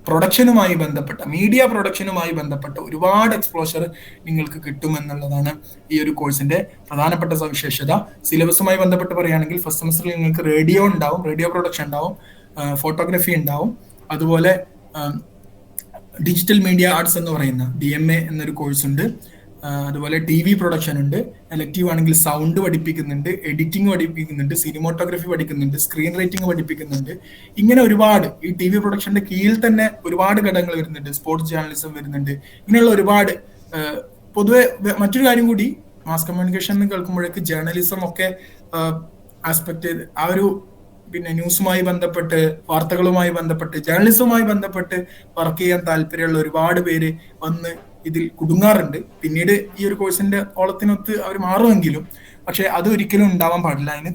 പ്രൊഡക്ഷനുമായി ബന്ധപ്പെട്ട മീഡിയ പ്രൊഡക്ഷനുമായി ബന്ധപ്പെട്ട ഒരുപാട് എക്സ്പ്ലോഷർ നിങ്ങൾക്ക് കിട്ടുമെന്നുള്ളതാണ് ഈ ഒരു കോഴ്സിന്റെ പ്രധാനപ്പെട്ട സവിശേഷത. സിലബസുമായി ബന്ധപ്പെട്ട് പറയുകയാണെങ്കിൽ ഫസ്റ്റ് സെമസ്റ്ററിൽ നിങ്ങൾക്ക് റേഡിയോ ഉണ്ടാവും, റേഡിയോ പ്രൊഡക്ഷൻ ഉണ്ടാവും, ഫോട്ടോഗ്രാഫി ഉണ്ടാവും, അതുപോലെ ഡിജിറ്റൽ മീഡിയ ആർട്സ് എന്ന് പറയുന്ന DMA എന്നൊരു കോഴ്സ് ഉണ്ട്, അതുപോലെ TV പ്രൊഡക്ഷൻ ഉണ്ട്, എലക്റ്റീവ് ആണെങ്കിൽ സൗണ്ട് പഠിപ്പിക്കുന്നുണ്ട്, എഡിറ്റിംഗ് പഠിപ്പിക്കുന്നുണ്ട്, സിനിമോട്ടോഗ്രഫി പഠിക്കുന്നുണ്ട്, സ്ക്രീൻ റൈറ്റിംഗ് പഠിപ്പിക്കുന്നുണ്ട്. ഇങ്ങനെ ഒരുപാട് ഈ TV പ്രൊഡക്ഷന്റെ കീഴിൽ തന്നെ ഒരുപാട് ഘടകങ്ങൾ വരുന്നുണ്ട്. സ്പോർട്സ് ജേർണലിസം വരുന്നുണ്ട്. ഇങ്ങനെയുള്ള ഒരുപാട് പൊതുവെ മറ്റൊരു കാര്യം കൂടി, മാസ് കമ്മ്യൂണിക്കേഷൻ എന്ന് കേൾക്കുമ്പോഴേക്ക് ജേർണലിസം ഒക്കെ ആസ്പെക്ട് ആ ഒരു പിന്നെ ന്യൂസുമായി ബന്ധപ്പെട്ട്, വാർത്തകളുമായി ബന്ധപ്പെട്ട്, ജേർണലിസവുമായി ബന്ധപ്പെട്ട് വർക്ക് ചെയ്യാൻ താല്പര്യമുള്ള ഒരുപാട് പേര് വന്ന് ഇതിൽ കുടുങ്ങാറുണ്ട്. പിന്നീട് ഈ ഒരു കോഴ്സിന്റെ ഓളത്തിനൊത്ത് അവർ മാറുമെങ്കിലും പക്ഷെ അത് ഒരിക്കലും ഉണ്ടാവാൻ പാടില്ല. അതിന്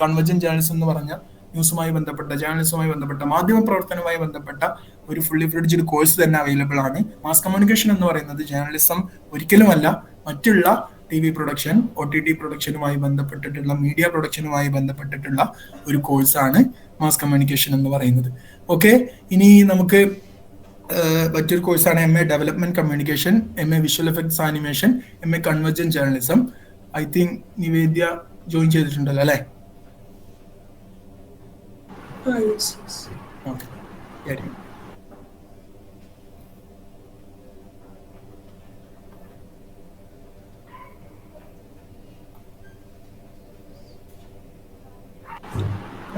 കൺവെർജന്റ് ജേർണലിസം എന്ന് പറഞ്ഞ ന്യൂസുമായി ബന്ധപ്പെട്ട, ജേർണലിസവുമായി ബന്ധപ്പെട്ട, മാധ്യമ പ്രവർത്തനവുമായി ബന്ധപ്പെട്ട ഒരു ഫുള്ളി ഫ്ലെഡ്ജ്ഡ് കോഴ്സ് തന്നെ അവൈലബിൾ ആണ്. മാസ് കമ്മ്യൂണിക്കേഷൻ എന്ന് പറയുന്നത് ജേർണലിസം ഒരിക്കലുമല്ല, മറ്റുള്ള TV പ്രൊഡക്ഷൻ, OTT പ്രൊഡക്ഷനുമായി ബന്ധപ്പെട്ടിട്ടുള്ള, മീഡിയ പ്രൊഡക്ഷനുമായി ബന്ധപ്പെട്ടിട്ടുള്ള ഒരു കോഴ്സാണ് മാസ് കമ്മ്യൂണിക്കേഷൻ എന്ന് പറയുന്നത്. ഓക്കെ, ഇനി നമുക്ക് മറ്റൊരു കോഴ്സാണ് MA development communication, MA visual effects animation, MA convergent journalism. I think Nivedya join ചെയ്തിട്ടുണ്ടല്ലോ അല്ലേ? ഓക്കെ,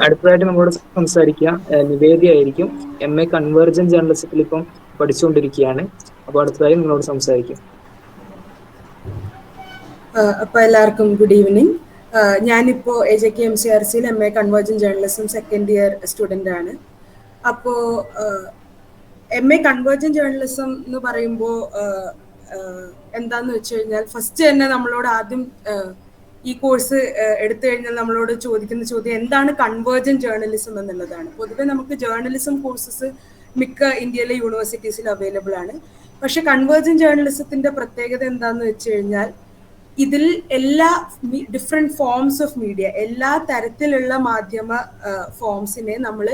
അടുത്തതായിട്ട് നമ്മളോട് സംസാരിക്കുക നിവേദ്യ ആയിരിക്കും. MA കൺവേർജന്റ് ജേർണലിസത്തിൽ ഇപ്പം പഠിച്ചുകൊണ്ടിരിക്കുകയാണ്. അപ്പോൾ അടുത്തതായി നിങ്ങളോട് സംസാരിക്കും. അപ്പോൾ എല്ലാവർക്കും ഗുഡ് ഈവനിങ്. ഞാനിപ്പോൾ AJK MCRC MA convergent journalism second year student ആണ്. അപ്പോൾ MA കൺവേർജൻ ജേർണലിസം എന്ന് പറയുമ്പോൾ എന്താന്ന് വെച്ച് കഴിഞ്ഞാൽ ഫസ്റ്റ് തന്നെ നമ്മളോട് ആദ്യം ഈ കോഴ്സ് എടുത്തു കഴിഞ്ഞാൽ നമ്മളോട് ചോദിക്കുന്ന ചോദ്യം എന്താണ് കൺവേർജൻ ജേർണലിസം എന്നുള്ളതാണ്. പൊതുവെ നമുക്ക് ജേർണലിസം കോഴ്സസ് മിക്ക ഇന്ത്യയിലെ യൂണിവേഴ്സിറ്റീസിൽ അവൈലബിൾ ആണ്. പക്ഷെ കൺവേർജൻ ജേർണലിസത്തിന്റെ പ്രത്യേകത എന്താന്ന് വെച്ച് കഴിഞ്ഞാൽ ഇതിൽ എല്ലാ ഡിഫറെന്റ് ഫോംസ് ഓഫ് മീഡിയ, എല്ലാ തരത്തിലുള്ള മാധ്യമ ഫോംസിനെ നമ്മൾ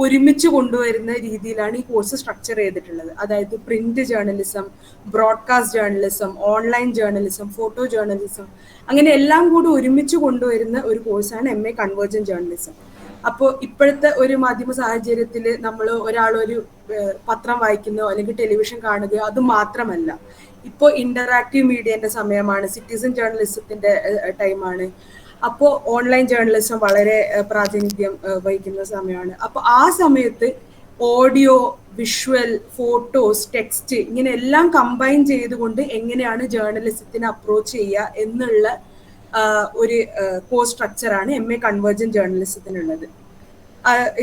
ഒരുമിച്ച് കൊണ്ടുവരുന്ന രീതിയിലാണ് ഈ കോഴ്സ് സ്ട്രക്ചർ ചെയ്തിട്ടുള്ളത്. അതായത് print journalism, broadcast journalism, online journalism, photo journalism, അങ്ങനെ എല്ലാം കൂടി ഒരുമിച്ച് കൊണ്ടുവരുന്ന ഒരു കോഴ്സാണ് MA കൺവേർജൻ ജേർണലിസം. അപ്പോൾ ഇപ്പോഴത്തെ ഒരു മാധ്യമ സാഹചര്യത്തിൽ നമ്മൾ ഒരാളൊരു പത്രം വായിക്കുന്നോ അല്ലെങ്കിൽ ടെലിവിഷൻ കാണുകയോ അത് മാത്രമല്ല. ഇപ്പോൾ ഇന്ററാക്റ്റീവ് മീഡിയന്റെ സമയമാണ്, സിറ്റിസൺ ജേർണലിസത്തിന്റെ ടൈമാണ്. അപ്പോൾ ഓൺലൈൻ ജേർണലിസം വളരെ പ്രാതിനിധ്യം വഹിക്കുന്ന സമയമാണ്. അപ്പോൾ ആ സമയത്ത് ഓഡിയോ, വിഷ്വൽ, ഫോട്ടോസ്, ടെക്സ്റ്റ് ഇങ്ങനെ എല്ലാം കമ്പൈൻ ചെയ്തുകൊണ്ട് എങ്ങനെയാണ് ജേർണലിസത്തിനെ അപ്രോച്ച് ചെയ്യുക എന്നുള്ള ഒരു കോഴ്സ് സ്ട്രക്ചറാണ് MA കൺവേർജൻ ജേർണലിസത്തിനുള്ളത്.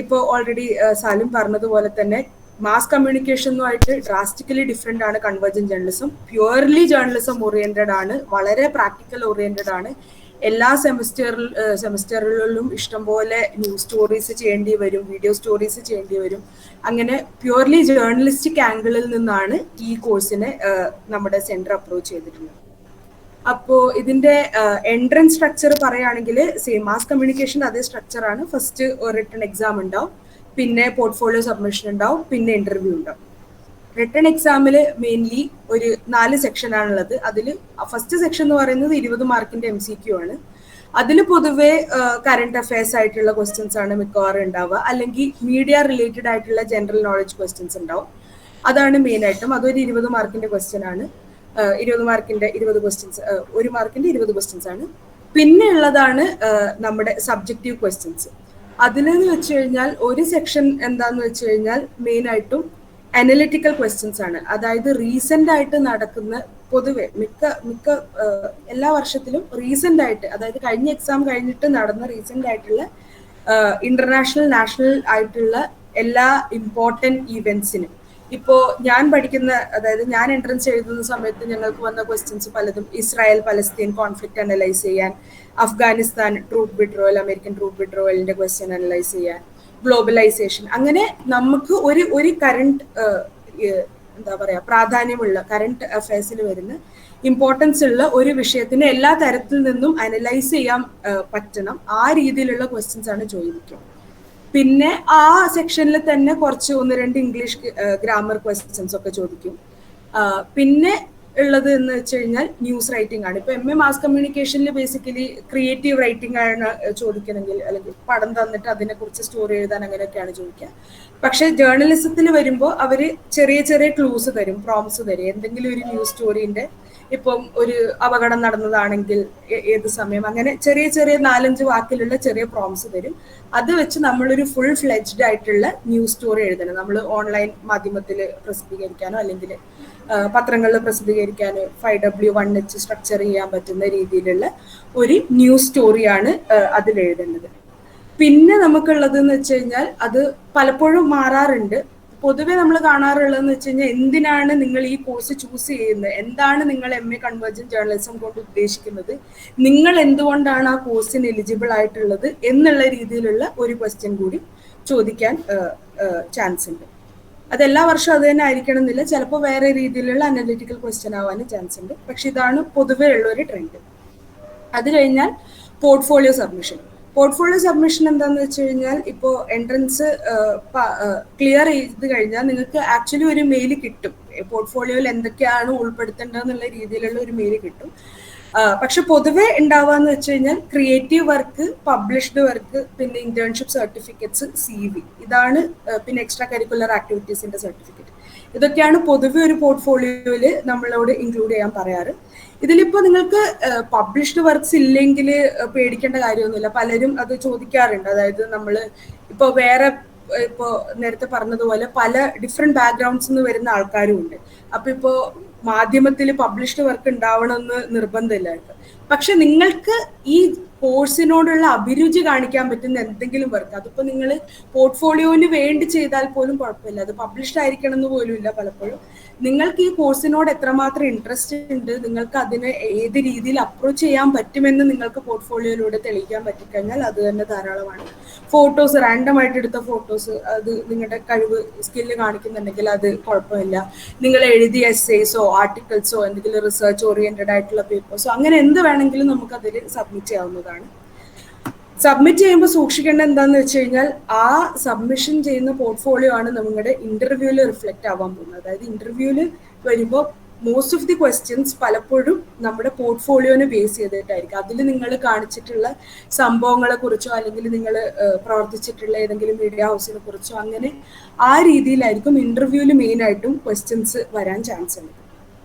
ഇപ്പോൾ ഓൾറെഡി സാലിം പറഞ്ഞതുപോലെ തന്നെ മാസ് കമ്മ്യൂണിക്കേഷനുമായിട്ട് ഡ്രാസ്റ്റിക്കലി ഡിഫറെൻ്റ് ആണ് convergent journalism. Purely journalism oriented ആണ്, വളരെ പ്രാക്ടിക്കൽ ഓറിയന്റഡ് ആണ്. എല്ലാ സെമിസ്റ്ററുകളിലും ഇഷ്ടംപോലെ ന്യൂസ് സ്റ്റോറീസ് ചെയ്യേണ്ടി വരും, വീഡിയോ സ്റ്റോറീസ് ചെയ്യേണ്ടി വരും. അങ്ങനെ പ്യുവർലി ജേർണലിസ്റ്റിക് ആംഗിളിൽ നിന്നാണ് ഈ കോഴ്സിനെ നമ്മുടെ സെന്റർ അപ്രോച്ച് ചെയ്തിട്ടുള്ളത്. അപ്പോൾ ഇതിന്റെ എൻട്രൻസ് സ്ട്രക്ചർ പറയുകയാണെങ്കിൽ സെയിം മാസ് കമ്മ്യൂണിക്കേഷൻ അതേ സ്ട്രക്ചറാണ്. ഫസ്റ്റ് റിട്ടൺ എക്സാം ഉണ്ടാവും, പിന്നെ പോർട്ട്ഫോളിയോ സബ്മിഷൻ ഉണ്ടാവും, പിന്നെ ഇന്റർവ്യൂ ഉണ്ടാവും. റിട്ടൺ എക്സാമിൽ മെയിൻലി ഒരു 4 സെക്ഷനാണുള്ളത്. അതിൽ ഫസ്റ്റ് സെക്ഷൻ എന്ന് പറയുന്നത് 20 മാർക്കിന്റെ MCQ ആണ്. അതിൽ പൊതുവെ കറണ്ട് അഫയേഴ്സ് ആയിട്ടുള്ള ക്വസ്റ്റ്യൻസ് ആണ് മിക്കവാറും ഉണ്ടാവുക, അല്ലെങ്കിൽ മീഡിയ റിലേറ്റഡ് ആയിട്ടുള്ള ജനറൽ നോളജ് ക്വസ്റ്റ്യൻസ് ഉണ്ടാവും. അതാണ് മെയിൻ ആയിട്ടും. അതൊരു 20 മാർക്കിന്റെ ക്വസ്റ്റ്യൻ ആണ്. 20 മാർക്കിന്റെ 20 ക്വസ്റ്റ്യൻസ്, 1 മാർക്കിന്റെ 20 ക്വസ്റ്റ്യൻസ് ആണ്. പിന്നെ ഉള്ളതാണ് നമ്മുടെ സബ്ജക്റ്റീവ് ക്വസ്റ്റ്യൻസ്. അതിലെന്ന് വെച്ച് കഴിഞ്ഞാൽ ഒരു സെക്ഷൻ എന്താന്ന് വെച്ച് കഴിഞ്ഞാൽ മെയിൻ ആയിട്ടും അനലിറ്റിക്കൽ ക്വസ്റ്റ്യൻസ് ആണ്. അതായത് റീസെന്റ് ആയിട്ട് നടക്കുന്ന, പൊതുവെ മിക്ക എല്ലാ വർഷത്തിലും റീസെന്റ് ആയിട്ട്, അതായത് കഴിഞ്ഞ എക്സാം കഴിഞ്ഞിട്ട് നടന്ന റീസെന്റ് ആയിട്ടുള്ള ഇന്റർനാഷണൽ, നാഷണൽ ആയിട്ടുള്ള എല്ലാ ഇമ്പോർട്ടൻറ്റ് ഈവെന്റ്സിനും. ഇപ്പോൾ ഞാൻ പഠിക്കുന്ന, അതായത് ഞാൻ എൻട്രൻസ് എഴുതുന്ന സമയത്ത് ഞങ്ങൾക്ക് വന്ന ക്വസ്റ്റ്യൻസ് പലതും ഇസ്രായേൽ പലസ്തീൻ കോൺഫ്ലിക്റ്റ് അനലൈസ് ചെയ്യാൻ, Afghanistan troop withdrawal, American troop വിഡ്രോവലിന്റെ ക്വസ്റ്റ്യൻ അനലൈസ് ചെയ്യാൻ, ഗ്ലോബലൈസേഷൻ, അങ്ങനെ നമുക്ക് ഒരു കറണ്ട് എന്താ പറയാ പ്രാധാന്യമുള്ള കറണ്ട് അഫയേഴ്സിൽ വരുന്ന ഇമ്പോർട്ടൻസ് ഉള്ള ഒരു വിഷയത്തിന് എല്ലാ തരത്തിൽ നിന്നും അനലൈസ് ചെയ്യാൻ പറ്റണം. ആ രീതിയിലുള്ള ക്വസ്റ്റ്യൻസ് ആണ് ചോദിക്കുക. പിന്നെ ആ സെക്ഷനിൽ തന്നെ കുറച്ച് 1-2 ഇംഗ്ലീഷ് ഗ്രാമർ ക്വസ്റ്റ്യൻസ് ഒക്കെ ചോദിക്കും. പിന്നെ ഉള്ളത് എന്ന് വെച്ച് കഴിഞ്ഞാൽ ന്യൂസ് റൈറ്റിംഗ് ആണ്. ഇപ്പൊ MA മാസ് കമ്മ്യൂണിക്കേഷനിൽ ബേസിക്കലി ക്രിയേറ്റീവ് റൈറ്റിംഗ് ആണ് ചോദിക്കണമെങ്കിൽ, അല്ലെങ്കിൽ പടം തന്നിട്ട് അതിനെക്കുറിച്ച് സ്റ്റോറി എഴുതാൻ അങ്ങനെയൊക്കെയാണ് ചോദിക്കുക. പക്ഷെ ജേർണലിസത്തിൽ വരുമ്പോൾ അവര് ചെറിയ ചെറിയ ക്ലൂസ് തരും, പ്രോംസ് തരും. എന്തെങ്കിലും ഒരു ന്യൂസ് സ്റ്റോറിന്റെ, ഇപ്പം ഒരു അപകടം നടന്നതാണെങ്കിൽ ഏത് സമയം, അങ്ങനെ ചെറിയ ചെറിയ 4-5 വാക്കിലുള്ള ചെറിയ പ്രോംസ് തരും. അത് വെച്ച് നമ്മളൊരു ഫുൾ ഫ്ലെഡ്ജ്ഡ് ആയിട്ടുള്ള ന്യൂസ് സ്റ്റോറി എഴുതണം. നമ്മൾ ഓൺലൈൻ മാധ്യമത്തിൽ പ്രസിദ്ധീകരിക്കാനോ അല്ലെങ്കിൽ പത്രങ്ങളിൽ പ്രസിദ്ധീകരിക്കാനോ 5W1H സ്ട്രക്ചർ ചെയ്യാൻ പറ്റുന്ന രീതിയിലുള്ള ഒരു ന്യൂസ് സ്റ്റോറിയാണ് അതിൽ എഴുതേണ്ടത്. പിന്നെ നമുക്കുള്ളതെന്ന് വെച്ച് കഴിഞ്ഞാൽ അത് പലപ്പോഴും മാറാറുണ്ട്. പൊതുവെ നമ്മൾ കാണാറുള്ളതെന്ന് വെച്ച് കഴിഞ്ഞാൽ എന്തിനാണ് നിങ്ങൾ ഈ കോഴ്സ് ചൂസ് ചെയ്യുന്നത്, എന്താണ് നിങ്ങൾ MA കൺവേർജൻ ജേർണലിസം കൊണ്ട് ഉദ്ദേശിക്കുന്നത്, നിങ്ങൾ എന്തുകൊണ്ടാണ് ആ കോഴ്സിന് എലിജിബിൾ ആയിട്ടുള്ളത് എന്നുള്ള രീതിയിലുള്ള ഒരു ക്വസ്റ്റ്യൻ കൂടി ചോദിക്കാൻ ചാൻസ് ഉണ്ട്. അത് എല്ലാ വർഷവും അത് തന്നെ ആയിരിക്കണം എന്നില്ല, ചിലപ്പോൾ വേറെ രീതിയിലുള്ള അനലിറ്റിക്കൽ ക്വസ്റ്റ്യൻ ആവാനും ചാൻസ് ഉണ്ട്. പക്ഷെ ഇതാണ് പൊതുവെ ഉള്ള ഒരു ട്രെൻഡ്. അത് കഴിഞ്ഞാൽ പോർട്ട്ഫോളിയോ സബ്മിഷൻ. പോർട്ട്ഫോളിയോ സബ്മിഷൻ എന്താണെന്ന് വെച്ച് കഴിഞ്ഞാൽ, ഇപ്പോൾ എൻട്രൻസ് ക്ലിയർ ചെയ്ത് കഴിഞ്ഞാൽ നിങ്ങൾക്ക് ആക്ച്വലി ഒരു മെയിൽ കിട്ടും. പോർട്ട്ഫോളിയോയിൽ എന്തൊക്കെയാണ് ഉൾപ്പെടുത്തേണ്ടതെന്നുള്ള രീതിയിലുള്ള ഒരു മെയിൽ കിട്ടും. പക്ഷെ പൊതുവെ ഉണ്ടാവാന്ന് വെച്ച് കഴിഞ്ഞാൽ ക്രിയേറ്റീവ് വർക്ക്, പബ്ലിഷ്ഡ് വർക്ക്, പിന്നെ ഇന്റേൺഷിപ്പ് സർട്ടിഫിക്കറ്റ്സ്, CV, ഇതാണ്. പിന്നെ എക്സ്ട്രാ കരിക്കുലർ ആക്ടിവിറ്റീസിന്റെ സർട്ടിഫിക്കറ്റ്, ഇതൊക്കെയാണ് പൊതുവെ ഒരു പോർട്ട്ഫോളിയോയിൽ നമ്മളോട് ഇൻക്ലൂഡ് ചെയ്യാൻ പറയാറ്. ഇതിലിപ്പോൾ നിങ്ങൾക്ക് പബ്ലിഷ്ഡ് വർക്ക്സ് ഇല്ലെങ്കിൽ പേടിക്കേണ്ട കാര്യമൊന്നുമില്ല. പലരും അത് ചോദിക്കാറുണ്ട്. അതായത് നമ്മൾ ഇപ്പോൾ വേറെ, ഇപ്പോൾ നേരത്തെ പറഞ്ഞതുപോലെ പല ഡിഫറെന്റ് ബാക്ക്ഗ്രൗണ്ട്സിൽ നിന്ന് വരുന്ന ആൾക്കാരും ഉണ്ട്. അപ്പൊ ഇപ്പോൾ മാധ്യമത്തിൽ പബ്ലിഷ്ഡ് വർക്ക് ഉണ്ടാവണമെന്ന് നിർബന്ധമില്ലായിരുന്നു. പക്ഷെ നിങ്ങൾക്ക് ഈ കോഴ്സിനോടുള്ള അഭിരുചി കാണിക്കാൻ പറ്റുന്ന എന്തെങ്കിലും വർക്ക്, അതിപ്പോൾ നിങ്ങൾ പോർട്ട്ഫോളിയോന് വേണ്ടി ചെയ്താൽ പോലും കുഴപ്പമില്ല, അത് പബ്ലിഷ്ഡ് ആയിരിക്കണം എന്ന് പോലും ഇല്ല. പലപ്പോഴും നിങ്ങൾക്ക് ഈ കോഴ്സിനോട് എത്രമാത്രം ഇൻട്രസ്റ്റ് ഉണ്ട്, നിങ്ങൾക്ക് അതിനെ ഏത് രീതിയിൽ അപ്രോച്ച് ചെയ്യാൻ പറ്റുമെന്ന് നിങ്ങൾക്ക് പോർട്ട്ഫോളിയോയിലൂടെ തെളിയിക്കാൻ പറ്റിക്കഴിഞ്ഞാൽ അത് തന്നെ ധാരാളമാണ്. ഫോട്ടോസ്, റാൻഡമായിട്ട് എടുത്ത ഫോട്ടോസ്, അത് നിങ്ങളുടെ കഴിവ് സ്കില്ല് കാണിക്കുന്നുണ്ടെങ്കിൽ അത് കുഴപ്പമില്ല. നിങ്ങൾ എഴുതിയ എസ്സേസോ ആർട്ടിക്കിൾസോ എന്തെങ്കിലും റിസർച്ച് ഓറിയന്റഡ് ആയിട്ടുള്ള പേപ്പേഴ്സോ അങ്ങനെ എന്ത് വേണമെങ്കിലും നമുക്ക് അതിൽ സബ്മിറ്റ് ചെയ്യാവുന്നതാണ്. സബ്മിറ്റ് ചെയ്യുമ്പോൾ സൂക്ഷിക്കേണ്ട എന്താണെന്ന് വെച്ച് കഴിഞ്ഞാൽ ആ സബ്മിഷൻ ചെയ്യുന്ന പോർട്ട്ഫോളിയോ ആണ് നമ്മുടെ ഇന്റർവ്യൂവിൽ റിഫ്ലക്റ്റ് ആവാൻ പോകുന്നത്. അതായത് ഇന്റർവ്യൂവിൽ വരുമ്പോൾ മോസ്റ്റ് ഓഫ് ദി ക്വസ്റ്റ്യൻസ് പലപ്പോഴും നമ്മുടെ പോർട്ട്ഫോളിയോനെ ബേസ് ചെയ്തിട്ടായിരിക്കും. അതിൽ നിങ്ങൾ കാണിച്ചിട്ടുള്ള സംഭവങ്ങളെ കുറിച്ചോ അല്ലെങ്കിൽ നിങ്ങൾ പ്രവർത്തിച്ചിട്ടുള്ള ഏതെങ്കിലും മീഡിയ ഹൗസിനെ കുറിച്ചോ അങ്ങനെ ആ രീതിയിലായിരിക്കും ഇന്റർവ്യൂവിൽ മെയിൻ ആയിട്ടും ക്വസ്റ്റ്യൻസ് വരാൻ ചാൻസ് ഉണ്ട്.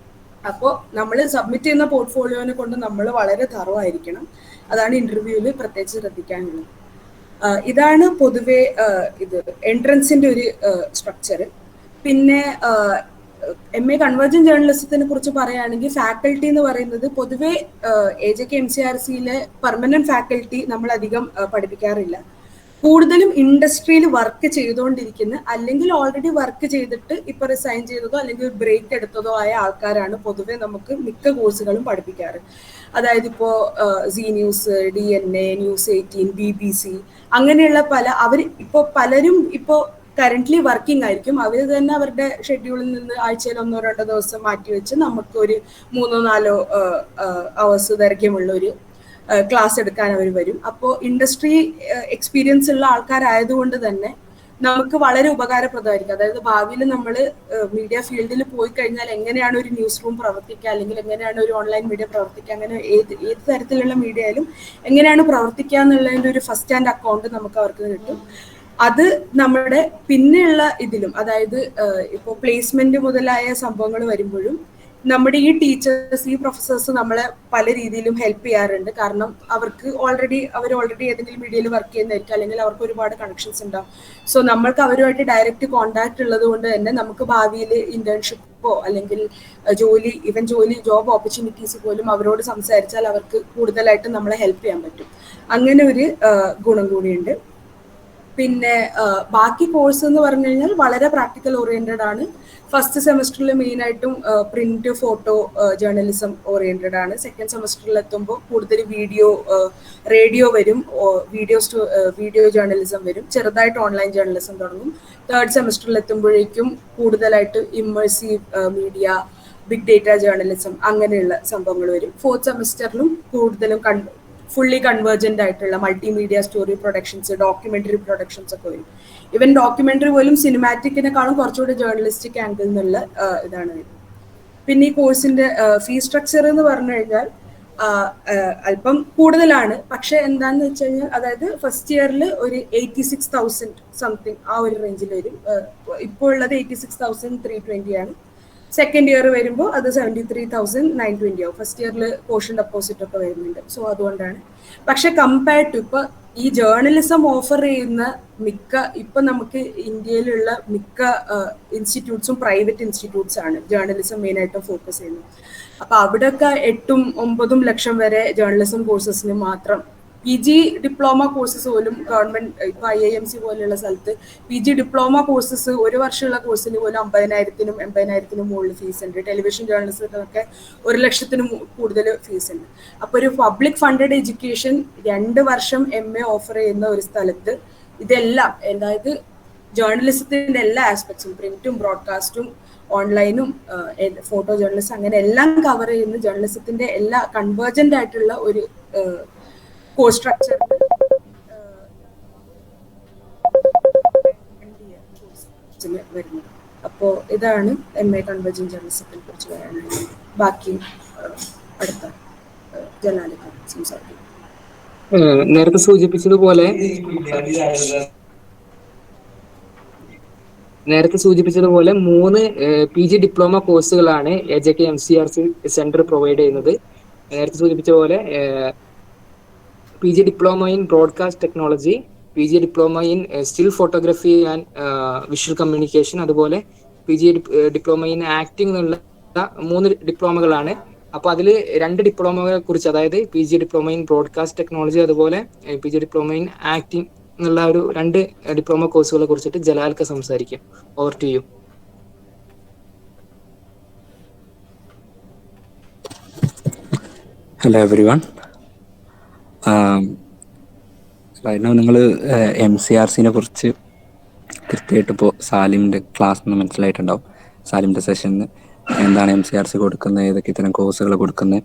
അപ്പോൾ നമ്മൾ സബ്മിറ്റ് ചെയ്യുന്ന പോർട്ട്ഫോളിയോനെ കൊണ്ട് നമ്മൾ വളരെ തറവായിരിക്കണം. അതാണ് ഇന്റർവ്യൂവിൽ പ്രത്യേകിച്ച് ശ്രദ്ധിക്കാനുള്ളത്. ഇതാണ് പൊതുവെ ഇത് എൻട്രൻസിന്റെ ഒരു സ്ട്രക്ചർ. പിന്നെ MA കൺവേർജന്റ് ജേർണലിസത്തിനെ കുറിച്ച് പറയുകയാണെങ്കിൽ ഫാക്കൽറ്റി എന്ന് പറയുന്നത് പൊതുവെ AJK MCRCയിലെ പെർമനന്റ് ഫാക്കൽറ്റി നമ്മളധികം പഠിപ്പിക്കാറില്ല. കൂടുതലും ഇൻഡസ്ട്രിയിൽ വർക്ക് ചെയ്തുകൊണ്ടിരിക്കുന്ന അല്ലെങ്കിൽ ഓൾറെഡി വർക്ക് ചെയ്തിട്ട് ഇപ്പൊ റിസൈൻ ചെയ്തതോ അല്ലെങ്കിൽ ബ്രേക്ക് എടുത്തതോ ആയ ആൾക്കാരാണ് പൊതുവെ നമുക്ക് മിക്ക കോഴ്സുകളും പഠിപ്പിക്കാറ്. അതായത് ഇപ്പോ C news, DNA, News 18, BBC അങ്ങനെയുള്ള അവർ ഇപ്പോൾ പലരും ഇപ്പോൾ കറന്റ്ലി വർക്കിംഗ് ആയിരിക്കും. അവർ തന്നെ അവരുടെ ഷെഡ്യൂളിൽ നിന്ന് ആഴ്ചയിൽ 1-2 ദിവസം മാറ്റിവെച്ച് നമുക്ക് ഒരു 3-4 അവേഴ്സ് ദൈർഘ്യമുള്ള ഒരു ക്ലാസ് എടുക്കാൻ അവർ വരും. അപ്പോൾ ഇൻഡസ്ട്രി എക്സ്പീരിയൻസ് ഉള്ള ആൾക്കാരായതുകൊണ്ട് തന്നെ നമുക്ക് വളരെ ഉപകാരപ്രദമായിരിക്കും. അതായത് ഭാവിയിൽ നമ്മൾ മീഡിയ ഫീൽഡിൽ പോയി കഴിഞ്ഞാൽ എങ്ങനെയാണ് ഒരു ന്യൂസ് റൂം പ്രവർത്തിക്കുക, അല്ലെങ്കിൽ എങ്ങനെയാണ് ഒരു ഓൺലൈൻ മീഡിയ പ്രവർത്തിക്കുക, അങ്ങനെ ഏത് തരത്തിലുള്ള മീഡിയയിലും എങ്ങനെയാണ് പ്രവർത്തിക്കുക എന്നുള്ളതിൻ്റെ ഒരു ഫസ്റ്റ് ഹാൻഡ് അക്കൗണ്ട് നമുക്ക് അവർക്ക് കിട്ടും. അത് നമ്മുടെ പിന്നെയുള്ള ഇതിലും, അതായത് ഇപ്പോൾ പ്ലേസ്മെന്റ് മുതലായ സംഭവങ്ങൾ വരുമ്പോഴും നമ്മുടെ ഈ ടീച്ചേഴ്സ്, ഈ പ്രൊഫസേഴ്സ് നമ്മളെ പല രീതിയിലും ഹെൽപ്പ് ചെയ്യാറുണ്ട്. കാരണം അവർ ഓൾറെഡി ഏതെങ്കിലും മീഡിയയിൽ വർക്ക് ചെയ്യുന്നതായിരിക്കും, അല്ലെങ്കിൽ അവർക്ക് ഒരുപാട് കണക്ഷൻസ് ഉണ്ടാവും. സോ നമ്മൾക്ക് അവരുമായിട്ട് ഡയറക്റ്റ് കോണ്ടാക്ട് ഉള്ളത് കൊണ്ട് തന്നെ നമുക്ക് ഭാവിയിൽ ഇന്റേൺഷിപ്പോ അല്ലെങ്കിൽ ജോബ് ഓപ്പർച്യൂണിറ്റീസ് പോലും അവരോട് സംസാരിച്ചാൽ അവർക്ക് കൂടുതലായിട്ട് നമ്മളെ ഹെൽപ്പ് ചെയ്യാൻ പറ്റും. അങ്ങനെ ഒരു ഗുണം കൂടിയുണ്ട്. പിന്നെ ബാക്കി കോഴ്സ് എന്ന് പറഞ്ഞു കഴിഞ്ഞാൽ വളരെ പ്രാക്ടിക്കൽ ഓറിയന്റഡ് ആണ്. ഫസ്റ്റ് സെമസ്റ്ററിൽ മെയിൻ ആയിട്ടും പ്രിന്റ്, ഫോട്ടോ ജേർണലിസം ഓറിയന്റഡ് ആണ്. സെക്കൻഡ് സെമസ്റ്ററിൽ എത്തുമ്പോൾ കൂടുതൽ റേഡിയോ വരും, വീഡിയോ ജേർണലിസം വരും, ചെറുതായിട്ട് ഓൺലൈൻ ജേർണലിസം തുടങ്ങും. തേർഡ് സെമസ്റ്ററിൽ എത്തുമ്പോഴേക്കും കൂടുതലായിട്ട് immersive media, big data journalism അങ്ങനെയുള്ള സംഭവങ്ങൾ വരും. ഫോർത്ത് സെമസ്റ്ററിലും കൂടുതലും ഫുള്ളി കൺവേർജന്റ് ആയിട്ടുള്ള multimedia story productions, documentary productions ഒക്കെ വരും. ഈവൻ ഡോക്യുമെന്ററി പോലും സിനിമാറ്റിക്കിനെക്കാളും കുറച്ചുകൂടി ജേർണലിസ്റ്റിക് ആംഗിൾ എന്നുള്ള ഇതാണ് വരുന്നത്. പിന്നെ ഈ കോഴ്സിന്റെ ഫീ സ്ട്രക്ചർ എന്ന് പറഞ്ഞു കഴിഞ്ഞാൽ അല്പം കൂടുതലാണ്. പക്ഷെ എന്താന്ന് വെച്ച് കഴിഞ്ഞാൽ, അതായത് ഫസ്റ്റ് ഇയറിൽ ഒരു 86,000 സംതിങ് ആ ഒരു റേഞ്ചിൽ വരും. ഇപ്പോൾ ഉള്ളത് 86,320 ആണ്. സെക്കൻഡ് ഇയർ വരുമ്പോൾ അത് 73,920 ആവും. ഫസ്റ്റ് ഇയറിൽ പോർഷൻ ഡെപ്പോസിറ്റ് ഒക്കെ വരുന്നുണ്ട്. സോ അതുകൊണ്ടാണ്. പക്ഷെ കമ്പയർഡ് ടു ഇപ്പൊ ഈ ജേർണലിസം ഓഫർ ചെയ്യുന്ന ഇപ്പൊ നമുക്ക് ഇന്ത്യയിലുള്ള മിക്ക ഇൻസ്റ്റിറ്റ്യൂട്ട്സും പ്രൈവറ്റ് ഇൻസ്റ്റിറ്റ്യൂട്ട്സ് ആണ് ജേർണലിസം മെയിൻ ആയിട്ട് ഫോക്കസ് ചെയ്യുന്നത്. അപ്പൊ അവിടെയൊക്കെ 8-9 ലക്ഷം വരെ ജേർണലിസം കോഴ്സസിന് മാത്രം. PG ഡിപ്ലോമ കോഴ്സസ് പോലും ഗവൺമെന്റ് ഇപ്പൊ IIMC പോലെയുള്ള സ്ഥലത്ത് PG ഡിപ്ലോമ കോഴ്സസ് ഒരു വർഷമുള്ള കോഴ്സിന് പോലും 50,000-നും 80,000-നും മുകളിൽ ഫീസ് ഉണ്ട്. ടെലിവിഷൻ ജേർണലിസത്തിനൊക്കെ 1 ലക്ഷത്തിന് കൂടുതൽ ഫീസ് ഉണ്ട്. അപ്പൊ ഒരു പബ്ലിക് ഫണ്ടഡ് എഡ്യൂക്കേഷൻ 2 വർഷം MA ഓഫർ ചെയ്യുന്ന ഒരു സ്ഥലത്ത് ഇതെല്ലാം, അതായത് ജേർണലിസത്തിന്റെ എല്ലാ ആസ്പെക്ട്സും, പ്രിന്റും ബ്രോഡ്കാസ്റ്റും ഓൺലൈനും ഫോട്ടോ ജേർണലിസം അങ്ങനെ എല്ലാം കവർ ചെയ്യുന്ന ജേർണലിസത്തിന്റെ എല്ലാ കൺവേർജന്റ് ആയിട്ടുള്ള ഒരു കോഴ്സ് സ്ട്രക്ചർ വരുന്നത്. അപ്പോൾ ഇതാണ് MA കൺവേർജന്റ് ജേർണലിസത്തിനെ കുറിച്ച് പറയാനുള്ളത്. ബാക്കി അടുത്ത ജലാലിക സംസാരിക്കും. നേരത്തെ സൂചിപ്പിച്ചതുപോലെ 3 PG ഡിപ്ലോമ കോഴ്സുകളാണ് AJK MCRC സെന്റർ പ്രൊവൈഡ് ചെയ്യുന്നത്. നേരത്തെ സൂചിപ്പിച്ച പോലെ PG diploma in broadcast technology, PG diploma in still photography and visual communication, അതുപോലെ PG ഡിപ്ലോമ ഇൻ ആക്ടിംഗ് എന്നുള്ള 3 ഡിപ്ലോമകളാണ്. അപ്പോൾ അതിൽ 2 ഡിപ്ലോമകളെ കുറിച്ച്, അതായത് PG diploma in broadcast technology, അതുപോലെ PG ഡിപ്ലോമ ഇൻ ആക്ടിംഗ് എന്നുള്ള ഒരു 2 ഡിപ്ലോമ കോഴ്സുകളെ കുറിച്ചിട്ട് ജലാൽക്ക സംസാരിക്കും. Over to you. Hello everyone. നിങ്ങൾ MCRCനെ കുറിച്ച് കൃത്യമായിട്ട് ഇപ്പോൾ സാലിമിൻ്റെ ക്ലാസ്സിൽ നിന്ന് മനസ്സിലായിട്ടുണ്ടാവും. സാലിമിൻ്റെ സെഷനിൽ എന്താണ് MCRC കൊടുക്കുന്നത്, ഏതൊക്കെ ഇത്തരം കോഴ്സുകൾ കൊടുക്കുന്നത്.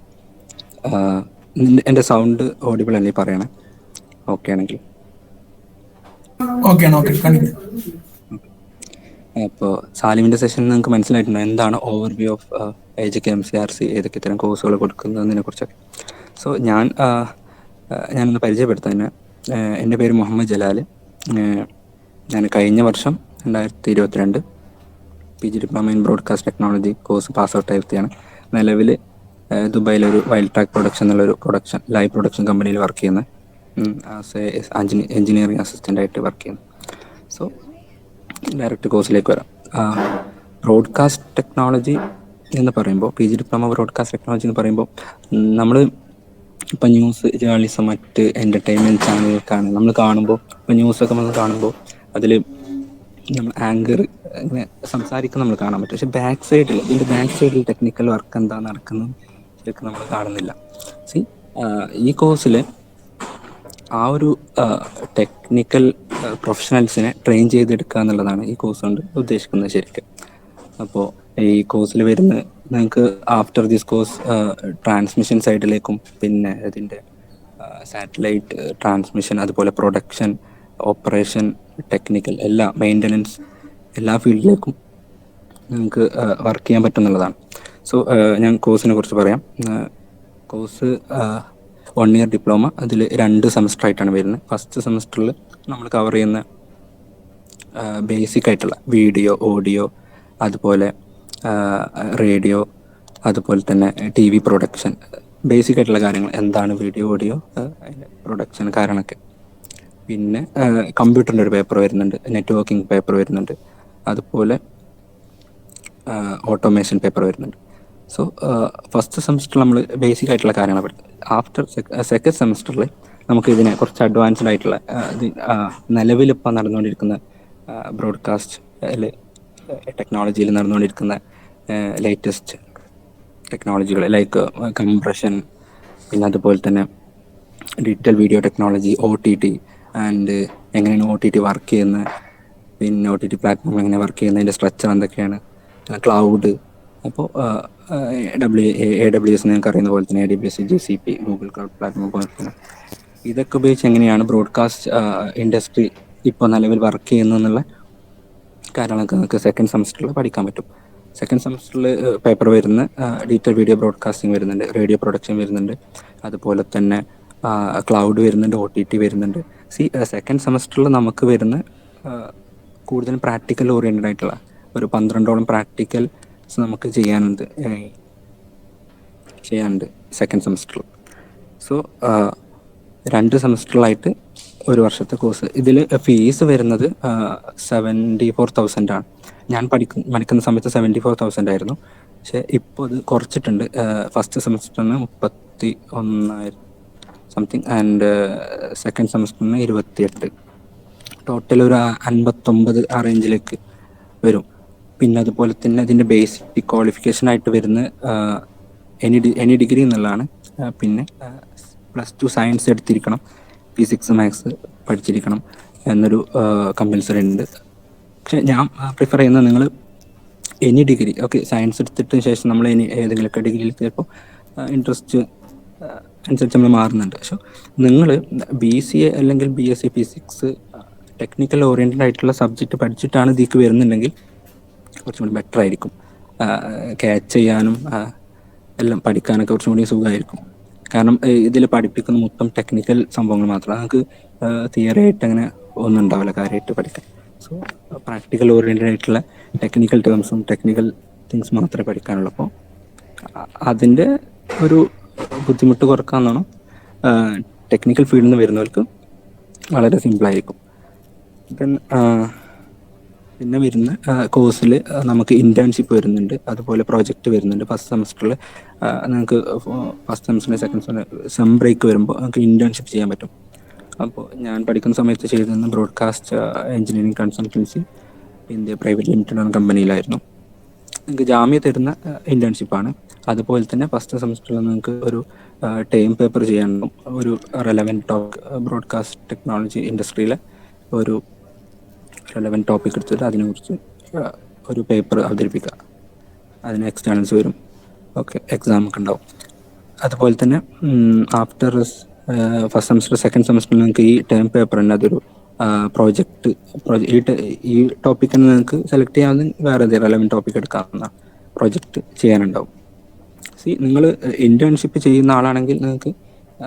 എൻ്റെ സൗണ്ട് ഓഡിബിൾ അല്ലേ പറയണേ? ഓക്കെ ആണെങ്കിൽ അപ്പോൾ സാലിമിൻ്റെ സെഷനിൽ നിങ്ങൾക്ക് മനസ്സിലായിട്ടുണ്ടോ എന്താണ് ഓവർവ്യൂ ഓഫ് AJK MCRC, ഏതൊക്കെ ഇത്തരം കോഴ്സുകൾ കൊടുക്കുന്നതിനെ കുറിച്ചൊക്കെ. സോ ഞാനൊന്ന് പരിചയപ്പെടുത്താൻ തന്നെ. എൻ്റെ പേര് മുഹമ്മദ് ജലാൽ. ഞാൻ കഴിഞ്ഞ വർഷം 2022 PG diploma in broadcast technology course pass out ആയ വ്യക്തിയാണ്. നിലവിൽ ദുബായിലൊരു വൈൽഡ് ട്രാക്ക് പ്രൊഡക്ഷൻ എന്നുള്ളൊരു ലൈവ് പ്രൊഡക്ഷൻ കമ്പനിയിൽ വർക്ക് ചെയ്യുന്നത്, ആസ് എ എഞ്ചിനീയറിംഗ് അസിസ്റ്റൻ്റ് ആയിട്ട് വർക്ക് ചെയ്യുന്നത്. സോ ഡയറക്റ്റ് കോഴ്സിലേക്ക് വരാം. ബ്രോഡ്കാസ്റ്റ് ടെക്നോളജി എന്ന് പറയുമ്പോൾ, PG ഡിപ്ലോമ ബ്രോഡ്കാസ്റ്റ് ടെക്നോളജി എന്ന് പറയുമ്പോൾ, നമ്മൾ ഇപ്പം ന്യൂസ് ജേർണലിസം, മറ്റ് എൻ്റർടൈൻമെൻറ്റ് ചാനലുകൾക്കാണ് നമ്മൾ കാണുമ്പോൾ, ഇപ്പം ന്യൂസൊക്കെ നമ്മൾ കാണുമ്പോൾ അതിൽ നമ്മൾ ആങ്കർ ഇങ്ങനെ സംസാരിക്കുന്ന നമ്മൾ കാണാൻ പറ്റും. പക്ഷേ ഇതിൻ്റെ ബാക്ക് സൈഡിൽ ടെക്നിക്കൽ വർക്ക് എന്താ നടക്കുന്നത് ശരിക്കും നമ്മൾ കാണുന്നില്ല. ഈ കോഴ്സിൽ ആ ഒരു ടെക്നിക്കൽ പ്രൊഫഷണൽസിനെ ട്രെയിൻ ചെയ്തെടുക്കുക എന്നുള്ളതാണ് ഈ കോഴ്സ് കൊണ്ട് ഉദ്ദേശിക്കുന്നത് ശരിക്കും. അപ്പോൾ ഈ കോഴ്സിൽ വരുന്ന നിങ്ങൾക്ക് ആഫ്റ്റർ ദിസ് കോഴ്സ് ട്രാൻസ്മിഷൻ സൈഡിലേക്കും, പിന്നെ ഇതിൻ്റെ സാറ്റലൈറ്റ് ട്രാൻസ്മിഷൻ, അതുപോലെ പ്രൊഡക്ഷൻ, ഓപ്പറേഷൻ, ടെക്നിക്കൽ, എല്ലാ മെയിൻ്റനൻസ്, എല്ലാ ഫീൽഡിലേക്കും നിങ്ങൾക്ക് വർക്ക് ചെയ്യാൻ പറ്റുന്നുള്ളതാണ്. സോ ഞാൻ കോഴ്സിനെ കുറിച്ച് പറയാം. കോഴ്സ് 1 ഇയർ ഡിപ്ലോമ, അതിൽ 2 സെമസ്റ്റർ ആയിട്ടാണ് വരുന്നത്. ഫസ്റ്റ് സെമസ്റ്ററിൽ നമ്മൾ കവർ ചെയ്യുന്ന ബേസിക് ആയിട്ടുള്ള വീഡിയോ, ഓഡിയോ, അതുപോലെ റേഡിയോ, അതുപോലെ തന്നെ TV പ്രൊഡക്ഷൻ, ബേസിക് ആയിട്ടുള്ള കാര്യങ്ങൾ, എന്താണ് വീഡിയോ, ഓഡിയോ, അതിൻ്റെ പ്രൊഡക്ഷൻ കാര്യങ്ങളൊക്കെ. പിന്നെ കമ്പ്യൂട്ടറിൻ്റെ ഒരു പേപ്പർ വരുന്നുണ്ട്, നെറ്റ്വർക്കിംഗ് പേപ്പർ വരുന്നുണ്ട്, അതുപോലെ ഓട്ടോമേഷൻ പേപ്പർ വരുന്നുണ്ട്. സോ ഫസ്റ്റ് സെമസ്റ്ററിൽ നമ്മൾ ബേസിക് ആയിട്ടുള്ള കാര്യങ്ങൾ പഠിക്കും. ആഫ്റ്റർ സെക്കൻഡ് സെമസ്റ്ററിൽ നമുക്ക് ഇതിനെ കുറച്ച് അഡ്വാൻസ്ഡ് ആയിട്ടുള്ള നിലവിലിപ്പോൾ നടന്നുകൊണ്ടിരിക്കുന്ന ബ്രോഡ്കാസ്റ്റ് ടെക്നോളജിയിൽ നടന്നുകൊണ്ടിരിക്കുന്ന ലേറ്റസ്റ്റ് ടെക്നോളജികൾ, ലൈക്ക് കംപ്രഷൻ, പിന്നെ അതുപോലെ തന്നെ digital video technology, OTT, and എങ്ങനെയാണ് OTT വർക്ക് ചെയ്യുന്നത്, പിന്നെ OTT പ്ലാറ്റ്ഫോം എങ്ങനെ വർക്ക് ചെയ്യുന്നതിൻ്റെ സ്ട്രക്ചർ എന്തൊക്കെയാണ്, ക്ലൗഡ്. അപ്പോൾ AWS നിങ്ങൾക്ക് അറിയുന്ന പോലെ തന്നെ AWS, GCP, Google cloud platform പോലെ തന്നെ ഇതൊക്കെ ഉപയോഗിച്ച് എങ്ങനെയാണ് ബ്രോഡ്കാസ്റ്റ് ഇൻഡസ്ട്രി ഇപ്പോൾ നിലവിൽ വർക്ക് ചെയ്യുന്നതെന്നുള്ള കാര്യങ്ങളൊക്കെ നിങ്ങൾക്ക് സെക്കൻഡ് സെമസ്റ്ററിൽ പഠിക്കാൻ പറ്റും. സെക്കൻഡ് സെമസ്റ്ററിൽ പേപ്പർ വരുന്ന ഡിജിറ്റൽ വീഡിയോ ബ്രോഡ്കാസ്റ്റിംഗ് വരുന്നുണ്ട്, റേഡിയോ പ്രൊഡക്ഷൻ വരുന്നുണ്ട്, അതുപോലെ തന്നെ ക്ലൗഡ് വരുന്നുണ്ട്, OTT വരുന്നുണ്ട്. സെക്കൻഡ് സെമസ്റ്ററിൽ നമുക്ക് വരുന്ന കൂടുതലും പ്രാക്ടിക്കൽ ഓറിയൻറ്റഡ് ആയിട്ടുള്ള ഒരു 12ഓളം പ്രാക്ടിക്കൽസ് നമുക്ക് ചെയ്യാനുണ്ട് സെക്കൻഡ് സെമസ്റ്ററിൽ. സോ 2 സെമസ്റ്ററിലായിട്ട് 1 വർഷത്തെ കോഴ്സ്. ഇതിൽ ഫീസ് വരുന്നത് 74,000 ആണ്. ഞാൻ പഠിക്കുന്ന സമയത്ത് 74,000 ആയിരുന്നു. പക്ഷേ ഇപ്പോൾ അത് കുറച്ചിട്ടുണ്ട്. ഫസ്റ്റ് സെമസ്റ്ററിന് 31,000 സംതിങ്, ആൻഡ് സെക്കൻഡ് സെമസ്റ്ററിന് 28. ടോട്ടൽ ഒരു 59 ആ റേഞ്ചിലേക്ക് വരും. പിന്നെ അതുപോലെ തന്നെ ഇതിൻ്റെ ബേസിക് ക്വാളിഫിക്കേഷൻ ആയിട്ട് വരുന്ന എനി ഡിഗ്രി എന്നുള്ളതാണ്. പിന്നെ +2 സയൻസ് എടുത്തിരിക്കണം, ഫിസിക്സ് മാത്സ് പഠിച്ചിരിക്കണം എന്നൊരു കമ്പൽസറി ഉണ്ട്. പക്ഷേ ഞാൻ പ്രിഫർ ചെയ്യുന്നത് നിങ്ങൾ എനി ഡിഗ്രി, ഓക്കെ, സയൻസ് എടുത്തിട്ട് ശേഷം നമ്മൾ ഏതെങ്കിലുമൊക്കെ ഡിഗ്രിയിൽ ചിലപ്പോൾ ഇൻട്രസ്റ്റ് അനുസരിച്ച് നമ്മൾ മാറുന്നുണ്ട്. പക്ഷേ നിങ്ങൾ BCA അല്ലെങ്കിൽ BSc ഫിസിക്സ് ടെക്നിക്കൽ ഓറിയൻറ്റഡ് ആയിട്ടുള്ള സബ്ജക്റ്റ് പഠിച്ചിട്ടാണ് ഇതിലേക്ക് വരുന്നുണ്ടെങ്കിൽ കുറച്ചും കൂടി ബെറ്റർ ആയിരിക്കും. ക്യാച്ച് ചെയ്യാനും എല്ലാം പഠിക്കാനൊക്കെ കുറച്ചും കൂടി സുഖമായിരിക്കും. കാരണം ഇതിൽ പഠിപ്പിക്കുന്ന മൊത്തം ടെക്നിക്കൽ സംഭവങ്ങൾ മാത്രമാണ്, നമുക്ക് തിയറി ആയിട്ട് അങ്ങനെ ഒന്നും ഉണ്ടാവില്ല കാര്യമായിട്ട് പഠിക്കാൻ. സോ പ്രാക്ടിക്കൽ ഓറിയൻറ്റഡ് ആയിട്ടുള്ള ടെക്നിക്കൽ ടേംസും ടെക്നിക്കൽ തിങ്സ് മാത്രമേ പഠിക്കാനുള്ളൂ. അപ്പോൾ അതിൻ്റെ ഒരു ബുദ്ധിമുട്ട് കുറക്കാമെന്നാണ്. ടെക്നിക്കൽ ഫീൽഡിൽ നിന്ന് വരുന്നവർക്ക് വളരെ സിമ്പിളായിരിക്കും. ദെൻ പിന്നെ വരുന്ന കോഴ്സിൽ നമുക്ക് ഇൻറ്റേൺഷിപ്പ് വരുന്നുണ്ട്, അതുപോലെ പ്രോജക്റ്റ് വരുന്നുണ്ട്. ഫസ്റ്റ് സെമസ്റ്ററിൽ നിങ്ങൾക്ക് ഫസ്റ്റ് സെമസ്റ്ററിൽ സെക്കൻഡ് സെമസ്റ്റർ സെം ബ്രേക്ക് വരുമ്പോൾ നമുക്ക് ഇൻറ്റേൺഷിപ്പ് ചെയ്യാൻ പറ്റും. അപ്പോൾ ഞാൻ പഠിക്കുന്ന സമയത്ത് ചെയ്തിരുന്ന broadcast engineering consultancy India private limited എന്ന കമ്പനിയിലായിരുന്നു. നിങ്ങൾക്ക് ജാമ്യ തരുന്ന ഇൻറ്റേൺഷിപ്പാണ്. അതുപോലെ തന്നെ ഫസ്റ്റ് സെമസ്റ്ററിൽ നിങ്ങൾക്ക് ഒരു ടൈം പേപ്പർ ചെയ്യാനുണ്ടാവും. ഒരു റെലവൻറ്റ് ബ്രോഡ്കാസ്റ്റ് ടെക്നോളജി ഇൻഡസ്ട്രിയിലെ ഒരു റെലവൻറ്റ് ടോപ്പിക് എടുത്തിട്ട് അതിനെക്കുറിച്ച് ഒരു പേപ്പർ അവതരിപ്പിക്കുക. അതിന് എക്സ്റ്റേണൽസ് വരും. ഓക്കെ, എക്സാം ഒക്കെ ഉണ്ടാവും. അതുപോലെ തന്നെ ആഫ്റ്റർ ഫസ്റ്റ് സെമസ്റ്റർ സെക്കൻഡ് സെമസ്റ്ററിൽ നിങ്ങൾക്ക് ഈ ടേം പേപ്പർ തന്നെ അതൊരു പ്രോജക്റ്റ് ഈ ടോപ്പിക് തന്നെ നിങ്ങൾക്ക് സെലക്ട് ചെയ്യാവുന്ന വേറെ ഏതെങ്കിലും റെലവൻറ്റ് ടോപ്പിക് എടുക്കാവുന്ന പ്രോജക്റ്റ് ചെയ്യാനുണ്ടാവും. നിങ്ങൾ ഇൻറ്റേൺഷിപ്പ് ചെയ്യുന്ന ആളാണെങ്കിൽ നിങ്ങൾക്ക്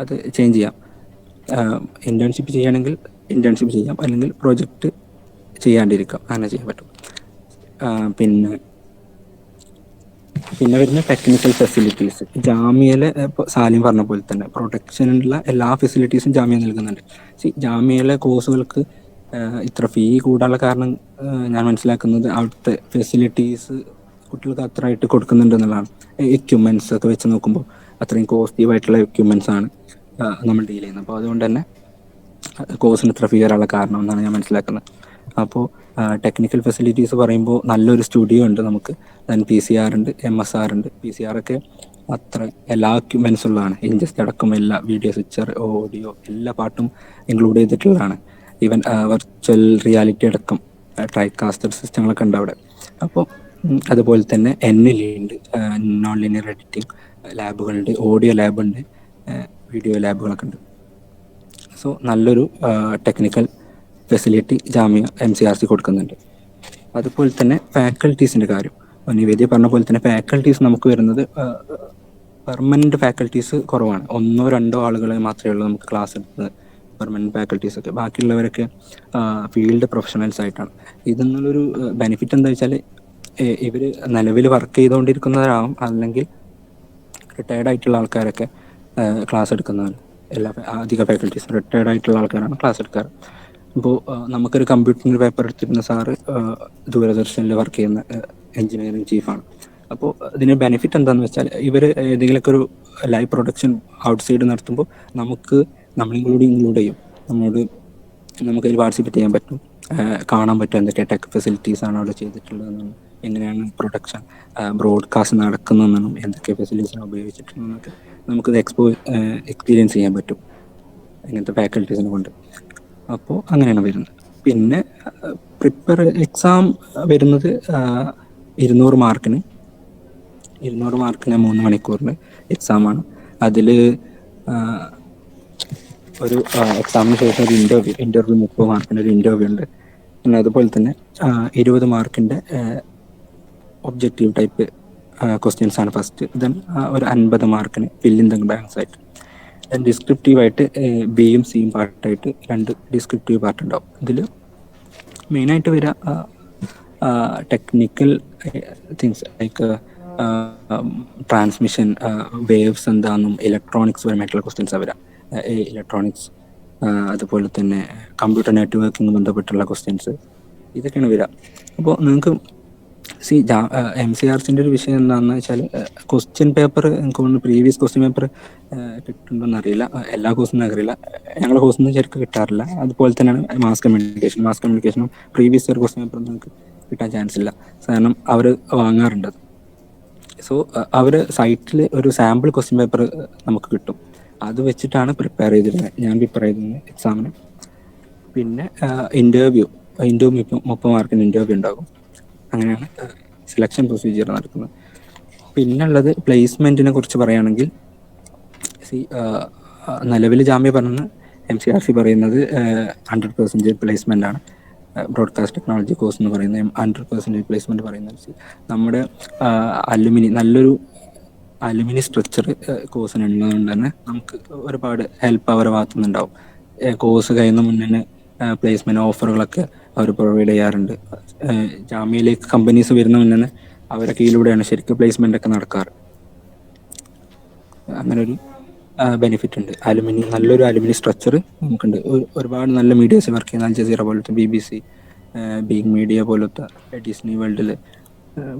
അത് ചേഞ്ച് ചെയ്യാം. ഇൻറ്റേൺഷിപ്പ് ചെയ്യുകയാണെങ്കിൽ ഇൻറ്റേൺഷിപ്പ് ചെയ്യാം, അല്ലെങ്കിൽ പ്രോജക്റ്റ് ചെയ്യാണ്ടിരിക്കാം, അങ്ങനെ ചെയ്യാൻ പറ്റും. പിന്നെ വരുന്ന ടെക്നിക്കൽ ഫെസിലിറ്റീസ് ജാമ്യയിലെ ഇപ്പോൾ സാലിം പറഞ്ഞ പോലെ തന്നെ പ്രൊട്ടക്ഷനുള്ള എല്ലാ ഫെസിലിറ്റീസും ജാമ്യ നൽകുന്നുണ്ട്. ജാമ്യയിലെ കോഴ്സുകൾക്ക് ഇത്ര ഫീ കൂടാനുള്ള കാരണം ഞാൻ മനസ്സിലാക്കുന്നത് അവിടുത്തെ ഫെസിലിറ്റീസ് കുട്ടികൾക്ക് അത്രയായിട്ട് കൊടുക്കുന്നുണ്ട് എന്നുള്ളതാണ്. എക്യുപ്മെൻറ്റ്സ് ഒക്കെ വെച്ച് നോക്കുമ്പോൾ അത്രയും കോസ്റ്റീവായിട്ടുള്ള എക്യുപ്മെൻറ്റ്സ് ആണ് നമ്മൾ ഡീൽ ചെയ്യുന്നത്. അപ്പോൾ അതുകൊണ്ട് തന്നെ കോഴ്സിന് ഇത്ര ഫീ വരാനുള്ള കാരണം എന്നാണ് ഞാൻ മനസ്സിലാക്കുന്നത്. അപ്പോൾ ടെക്നിക്കൽ ഫെസിലിറ്റീസ് പറയുമ്പോൾ നല്ലൊരു സ്റ്റുഡിയോ ഉണ്ട് നമുക്ക്, ദെൻ PCR ഉണ്ട്, MSR ഉണ്ട്. PCR ഒക്കെ അത്ര എല്ലാ എക്യുപ്മെൻറ്റ്സ് ഉള്ളതാണ്. ഇൻജസ്റ്റ് അടക്കം എല്ലാ വീഡിയോ സ്വിച്ചർ, ഓഡിയോ എല്ലാ പാട്ടും ഇൻക്ലൂഡ് ചെയ്തിട്ടുള്ളതാണ്. ഈവൻ വെർച്വൽ റിയാലിറ്റി അടക്കം ട്രൈകാസ്റ്റർ സിസ്റ്റങ്ങളൊക്കെ ഉണ്ട് അവിടെ. അപ്പോൾ അതുപോലെ തന്നെ NLE ഉണ്ട്, നോൺ ലീനിയർ എഡിറ്റിംഗ് ലാബുകളുണ്ട്, ഓഡിയോ ലാബുണ്ട്, വീഡിയോ ലാബുകളൊക്കെ ഉണ്ട്. സോ നല്ലൊരു ടെക്നിക്കൽ ഫെസിലിറ്റി ജാമ്യ MCRC കൊടുക്കുന്നുണ്ട്. അതുപോലെ തന്നെ ഫാക്കൽറ്റീസിൻ്റെ കാര്യം നിവേദ്യ പറഞ്ഞ പോലെ തന്നെ ഫാക്കൽറ്റീസ് നമുക്ക് വരുന്നത് പെർമനൻറ്റ് ഫാക്കൽറ്റീസ് കുറവാണ്. 1-2 ആളുകളെ മാത്രമേ ഉള്ളൂ നമുക്ക് ക്ലാസ് എടുക്കുന്നത് പെർമനൻറ്റ് ഫാക്കൽറ്റീസൊക്കെ. ബാക്കിയുള്ളവരൊക്കെ ഫീൽഡ് പ്രൊഫഷണൽസ് ആയിട്ടാണ്. ഇതിന്നുള്ളൊരു ബെനിഫിറ്റ് എന്താ വെച്ചാൽ ഇവർ നിലവിൽ വർക്ക് ചെയ്തുകൊണ്ടിരിക്കുന്നവരാകും, അല്ലെങ്കിൽ റിട്ടയർഡ് ആയിട്ടുള്ള ആൾക്കാരൊക്കെ ക്ലാസ് എടുക്കുന്നതാണ്. അധിക ഫാക്കൽറ്റീസ് റിട്ടയർഡ് ആയിട്ടുള്ള ആൾക്കാരാണ് ക്ലാസ് എടുക്കാറ്. ഇപ്പോൾ നമുക്കൊരു കമ്പ്യൂട്ടറിൻ്റെ പേപ്പർ എടുത്തിരുന്ന സാറ് ദൂരദർശനിൽ വർക്ക് ചെയ്യുന്ന എഞ്ചിനീയറിംഗ് ചീഫാണ്. അപ്പോൾ ഇതിന് ബെനിഫിറ്റ് എന്താണെന്ന് വെച്ചാൽ ഇവർ ഏതെങ്കിലുമൊക്കെ ഒരു ലൈവ് പ്രൊഡക്ഷൻ ഔട്ട്സൈഡ് നടത്തുമ്പോൾ നമ്മളെയും കൂടി ഇൻക്ലൂഡ് ചെയ്യും. നമുക്കതിൽ പാർട്ടിസിപ്പേറ്റ് ചെയ്യാൻ പറ്റും, കാണാൻ പറ്റും എന്തൊക്കെ ടെക് ഫെസിലിറ്റീസാണ് അവിടെ ചെയ്തിട്ടുള്ളതെന്നും എങ്ങനെയാണ് പ്രൊഡക്ഷൻ ബ്രോഡ്കാസ്റ്റ് നടക്കുന്നതെന്നും എന്തൊക്കെ ഫെസിലിറ്റീസാണ് ഉപയോഗിച്ചിട്ടുള്ളതെന്നൊക്കെ നമുക്കത് എക്സ്പീരിയൻസ് ചെയ്യാൻ പറ്റും ഇങ്ങനത്തെ ഫാക്കൽറ്റീസിനെ കൊണ്ട്. അപ്പോൾ അങ്ങനെയാണ് വരുന്നത്. പിന്നെ എക്സാം വരുന്നത് 200 മാർക്കിന് 3 മണിക്കൂറിന് എക്സാമാണ്. അതിൽ ഒരു എക്സാമിന് ശേഷം ഒരു ഇൻ്റർവ്യൂ 30 മാർക്കിൻ്റെ ഒരു ഇൻ്റർവ്യൂ ഉണ്ട്. പിന്നെ അതുപോലെ തന്നെ 20 മാർക്കിൻ്റെ ഒബ്ജക്റ്റീവ് ടൈപ്പ് ക്വസ്റ്റ്യൻസ് ആണ് ഫസ്റ്റ്. ദെൻ ഒരു 50 മാർക്കിന് ഫിൽ ഇൻ ദ ബ്ലാങ്ക്സ് ആയിട്ട്. ദെൻ ഡിസ്ക്രിപ്റ്റീവായിട്ട് Bയും Cയും പാർട്ടായിട്ട് 2 ഡിസ്ക്രിപ്റ്റീവ് പാർട്ട് ഉണ്ടാവും. ഇതിൽ മെയിനായിട്ട് വരിക technical things like transmission, waves എന്താണെന്നും ഇലക്ട്രോണിക്സ് പരമായിട്ടുള്ള ക്വസ്റ്റ്യൻസ് വരാം. ഇലക്ട്രോണിക്സ്, അതുപോലെ തന്നെ കമ്പ്യൂട്ടർ നെറ്റ്വർക്കിംഗ് ബന്ധപ്പെട്ടുള്ള ക്വസ്റ്റ്യൻസ്, ഇതൊക്കെയാണ് വരിക. അപ്പോൾ നിങ്ങൾക്ക് MCRCൻ്റെ ഒരു വിഷയം എന്താണെന്ന് വെച്ചാൽ ക്വസ്റ്റ്യൻ പേപ്പർ എനിക്ക് തോന്നുന്നു പ്രീവിയസ് ക്വസ്റ്റ്യൻ പേപ്പർ കിട്ടുന്നുണ്ടോയെന്ന് അറിയില്ല, എല്ലാ കോഴ്സിനും അറിയില്ല. ഞങ്ങളുടെ കോഴ്സിൽ നിന്ന് ശരിക്കും കിട്ടാറില്ല. അതുപോലെ തന്നെയാണ് മാസ് കമ്മ്യൂണിക്കേഷനും പ്രീവിയസ് ഇയർ ക്വസ്റ്റ്യൻ പേപ്പർ നിങ്ങൾക്ക് കിട്ടാൻ ചാൻസ് ഇല്ല, കാരണം അവർ വാങ്ങാറുണ്ട്. സോ അവർ സൈറ്റിൽ ഒരു സാമ്പിൾ ക്വസ്റ്റ്യൻ പേപ്പർ നമുക്ക് കിട്ടും, അത് വെച്ചിട്ടാണ് പ്രിപ്പയർ ചെയ്തിരുന്നത്. ഞാൻ പ്രിപ്പയർ ചെയ്തിരുന്നത് എക്സാമിന്. പിന്നെ ഇൻ്റർവ്യൂ 30 മാർക്കിന് ഇൻ്റർവ്യൂ ഉണ്ടാകും. അങ്ങനെയാണ് സെലക്ഷൻ പ്രൊസീജിയർ നടക്കുന്നത്. പിന്നുള്ളത് പ്ലേസ്മെൻറ്റിനെ കുറിച്ച് പറയുകയാണെങ്കിൽ നിലവിൽ ജാമ്യ പറഞ്ഞ MCRC പറയുന്നത് 100% പ്ലേസ്മെൻ്റ് ആണ്. ബ്രോഡ്കാസ്റ്റ് ടെക്നോളജി കോഴ്സ് എന്ന് പറയുന്നത് 100% പ്ലേസ്മെൻറ്റ് പറയുന്നത്. നമ്മുടെ നല്ലൊരു അലുമിനി സ്ട്രക്ചർ കോഴ്സിനുള്ളതുകൊണ്ട് തന്നെ നമുക്ക് ഒരുപാട് ഹെൽപ്പ് അവരുടെ ഭാഗത്തു നിന്നുണ്ടാവും. കോഴ്സ് കഴിയുന്ന മുന്നേ പ്ലേസ്മെൻറ്റ് ഓഫറുകളൊക്കെ അവർ പ്രൊവൈഡ് ചെയ്യാറുണ്ട്. ജാമ്യയിലേക്ക് കമ്പനീസ് വരുന്ന മുന്നേ അവരുടെ കീഴിലൂടെയാണ് ശരിക്കും പ്ലേസ്മെൻ്റ് ഒക്കെ നടക്കാറ്. അങ്ങനൊരു ബെനിഫിറ്റ് ഉണ്ട്. നല്ലൊരു അലുമിനി സ്ട്രക്ചർ നമുക്കുണ്ട്. ഒരുപാട് നല്ല മീഡിയസ് വർക്ക് ചെയ്യുന്ന അൽ ജസീറ പോലത്തെ BBC, ബീങ് മീഡിയ പോലത്തെ ഡിസ്നി വേൾഡിൽ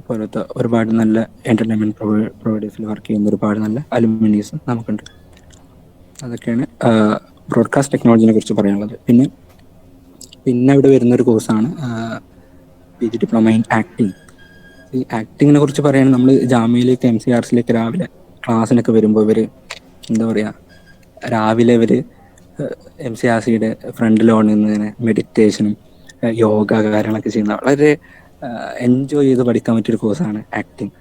പോലത്തെ ഒരുപാട് നല്ല എൻ്റർടൈൻമെൻറ്റ് പ്രൊവൈഡേഴ്സിൽ വർക്ക് ചെയ്യുന്ന ഒരുപാട് നല്ല അലുമിനീസ് നമുക്കുണ്ട്. അതൊക്കെയാണ് ബ്രോഡ്കാസ്റ്റ് ടെക്നോളജിനെ കുറിച്ച് പറയാനുള്ളത്. പിന്നെ ഇവിടെ വരുന്നൊരു കോഴ്സാണ് PG ഡിപ്ലോമ ഇൻ ആക്ടിങ്. ഈ ആക്ടിങ്ങിനെ കുറിച്ച് പറയുകയാണെങ്കിൽ നമ്മൾ ജാമ്യയിലേക്ക് MCRCയിലേക്ക് രാവിലെ ക്ലാസ്സിനൊക്കെ വരുമ്പോൾ ഇവർ എന്താ പറയുക, രാവിലെ ഇവർ MCRCയുടെ ഫ്രണ്ടിലോട്ട് നിന്ന് ഇങ്ങനെ മെഡിറ്റേഷനും യോഗ കാര്യങ്ങളൊക്കെ ചെയ്യുന്ന വളരെ എൻജോയ് ചെയ്ത് പഠിക്കാൻ പറ്റിയൊരു കോഴ്സാണ് ആക്ടിങ്.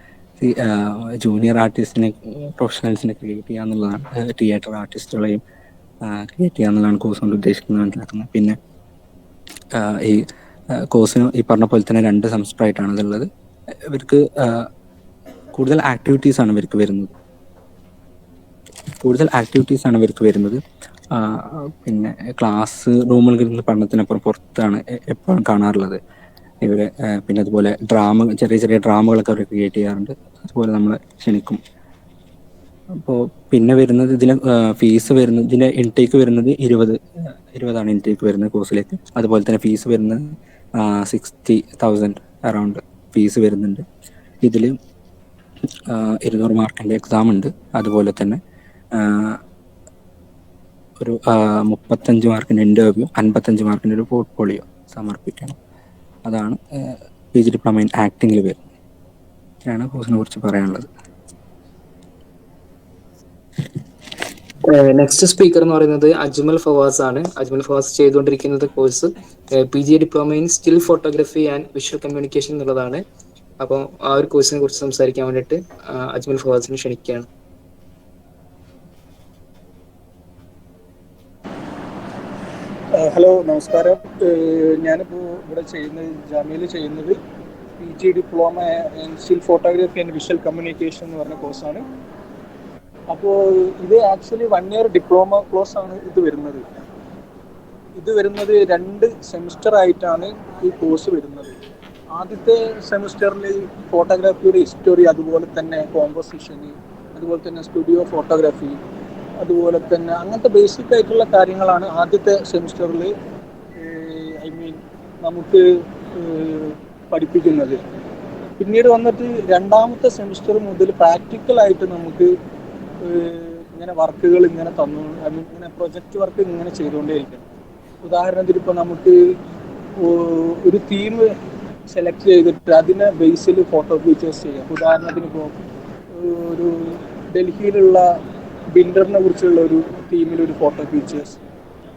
ജൂനിയർ ആർട്ടിസ്റ്റിനെ പ്രൊഫഷണൽസിനെ ക്രിയേറ്റ് ചെയ്യുക എന്നുള്ളതാണ്, തിയേറ്റർ ആർട്ടിസ്റ്റുകളെയും ക്രിയേറ്റ് ചെയ്യുക എന്നുള്ളതാണ് കോഴ്സ് കൊണ്ട് ഉദ്ദേശിക്കുന്നത് മനസ്സിലാക്കുന്നത്. പിന്നെ ഈ കോഴ്സിന് ഈ പറഞ്ഞ പോലെ തന്നെ 2 സെമസ്റ്ററായിട്ടാണ് ഇതുള്ളത്. ഇവർക്ക് കൂടുതൽ ആക്ടിവിറ്റീസാണ് ഇവർക്ക് വരുന്നത്. പിന്നെ ക്ലാസ് റൂമുകളിൽ ഇരുന്ന് പഠനത്തിനപ്പുറം പുറത്താണ് എപ്പോഴും കാണാറുള്ളത് ഇവരെ. പിന്നെ അതുപോലെ ചെറിയ ചെറിയ ഡ്രാമകളൊക്കെ അവർ ക്രിയേറ്റ് ചെയ്യാറുണ്ട്. അതുപോലെ നമ്മളെ ക്ഷണിക്കും. അപ്പോൾ പിന്നെ വരുന്നത് ഇതിന് ഫീസ് വരുന്നത്, ഇതിൻ്റെ ഇൻടേക്ക് വരുന്നത് 20 ഇൻടേക്ക് വരുന്നത് കോഴ്സിലേക്ക്. അതുപോലെ തന്നെ ഫീസ് വരുന്നത് 60,000 അറൗണ്ട് ഫീസ് വരുന്നുണ്ട്. ഇതിൽ 200 മാർക്കിൻ്റെ എക്സാം ഉണ്ട്. അതുപോലെ തന്നെ ഒരു 35 മാർക്കിൻ്റെ ഇൻ്റർവ്യൂ, 55 മാർക്കിൻ്റെ ഒരു പോർട്ട്ഫോളിയോ സമർപ്പിക്കണം. അതാണ് PG ഡിപ്ലോമ ഇൻ ആക്ടിങ്ങിൽ വരുന്നത്. ഇതാണ് കോഴ്സിനെ കുറിച്ച് പറയാനുള്ളത്. നെക്സ്റ്റ് സ്പീക്കർ എന്ന് പറയുന്നത് അജ്മൽ ഫവാസ് ആണ്. അജ്മൽ ഫവാസ് ചെയ്തുകൊണ്ടിരിക്കുന്നത് course PG diploma in still photography and visual communication എന്നുള്ളതാണ്. അപ്പോൾ ആ ഒരു കോഴ്സിനെ കുറിച്ച് സംസാരിക്കാൻ വേണ്ടിയിട്ട് അജ്മൽ ഫവാസിനെ ക്ഷണിക്കുകയാണ്. ഹലോ, നമസ്കാരം. ഞാനിപ്പോൾ ഇവിടെ ജാമ്യയിൽ ചെയ്യുന്നത് PG diploma in still photography and visual communication എന്ന് പറഞ്ഞ കോഴ്സാണ്. അപ്പോൾ ഇത് ആക്ച്വലി 1 ഇയർ ഡിപ്ലോമ കോഴ്സാണ് ഇത് വരുന്നത്. 2 സെമിസ്റ്റർ ആയിട്ടാണ് ഈ കോഴ്സ് വരുന്നത്. ആദ്യത്തെ സെമിസ്റ്ററിൽ ഫോട്ടോഗ്രാഫിയുടെ ഹിസ്റ്ററി, അതുപോലെ തന്നെ കോമ്പോസിഷന്, അതുപോലെ തന്നെ സ്റ്റുഡിയോ ഫോട്ടോഗ്രാഫി, അതുപോലെ തന്നെ അങ്ങനത്തെ ബേസിക് ആയിട്ടുള്ള കാര്യങ്ങളാണ് ആദ്യത്തെ സെമിസ്റ്ററിൽ നമുക്ക് പഠിപ്പിക്കുന്നത്. പിന്നീട് വന്നിട്ട് 2ാമത്തെ സെമിസ്റ്റർ മുതൽ പ്രാക്ടിക്കലായിട്ട് നമുക്ക് ഇങ്ങനെ വർക്കുകൾ ഇങ്ങനെ ഇങ്ങനെ പ്രൊജക്റ്റ് വർക്ക് ഇങ്ങനെ ചെയ്തുകൊണ്ടേയിരിക്കണം. ഉദാഹരണത്തിന് ഇപ്പോൾ നമുക്ക് ഒരു തീം സെലക്ട് ചെയ്തിട്ട് അതിനെ ബേസിൽ ഫോട്ടോ ഫീച്ചേഴ്സ് ചെയ്യാം. ഉദാഹരണത്തിന് ഇപ്പോൾ ഒരു ഡൽഹിയിലുള്ള ബിൽഡറിനെ കുറിച്ചുള്ള ഒരു തീമിലൊരു ഫോട്ടോ ഫീച്ചേഴ്സ്.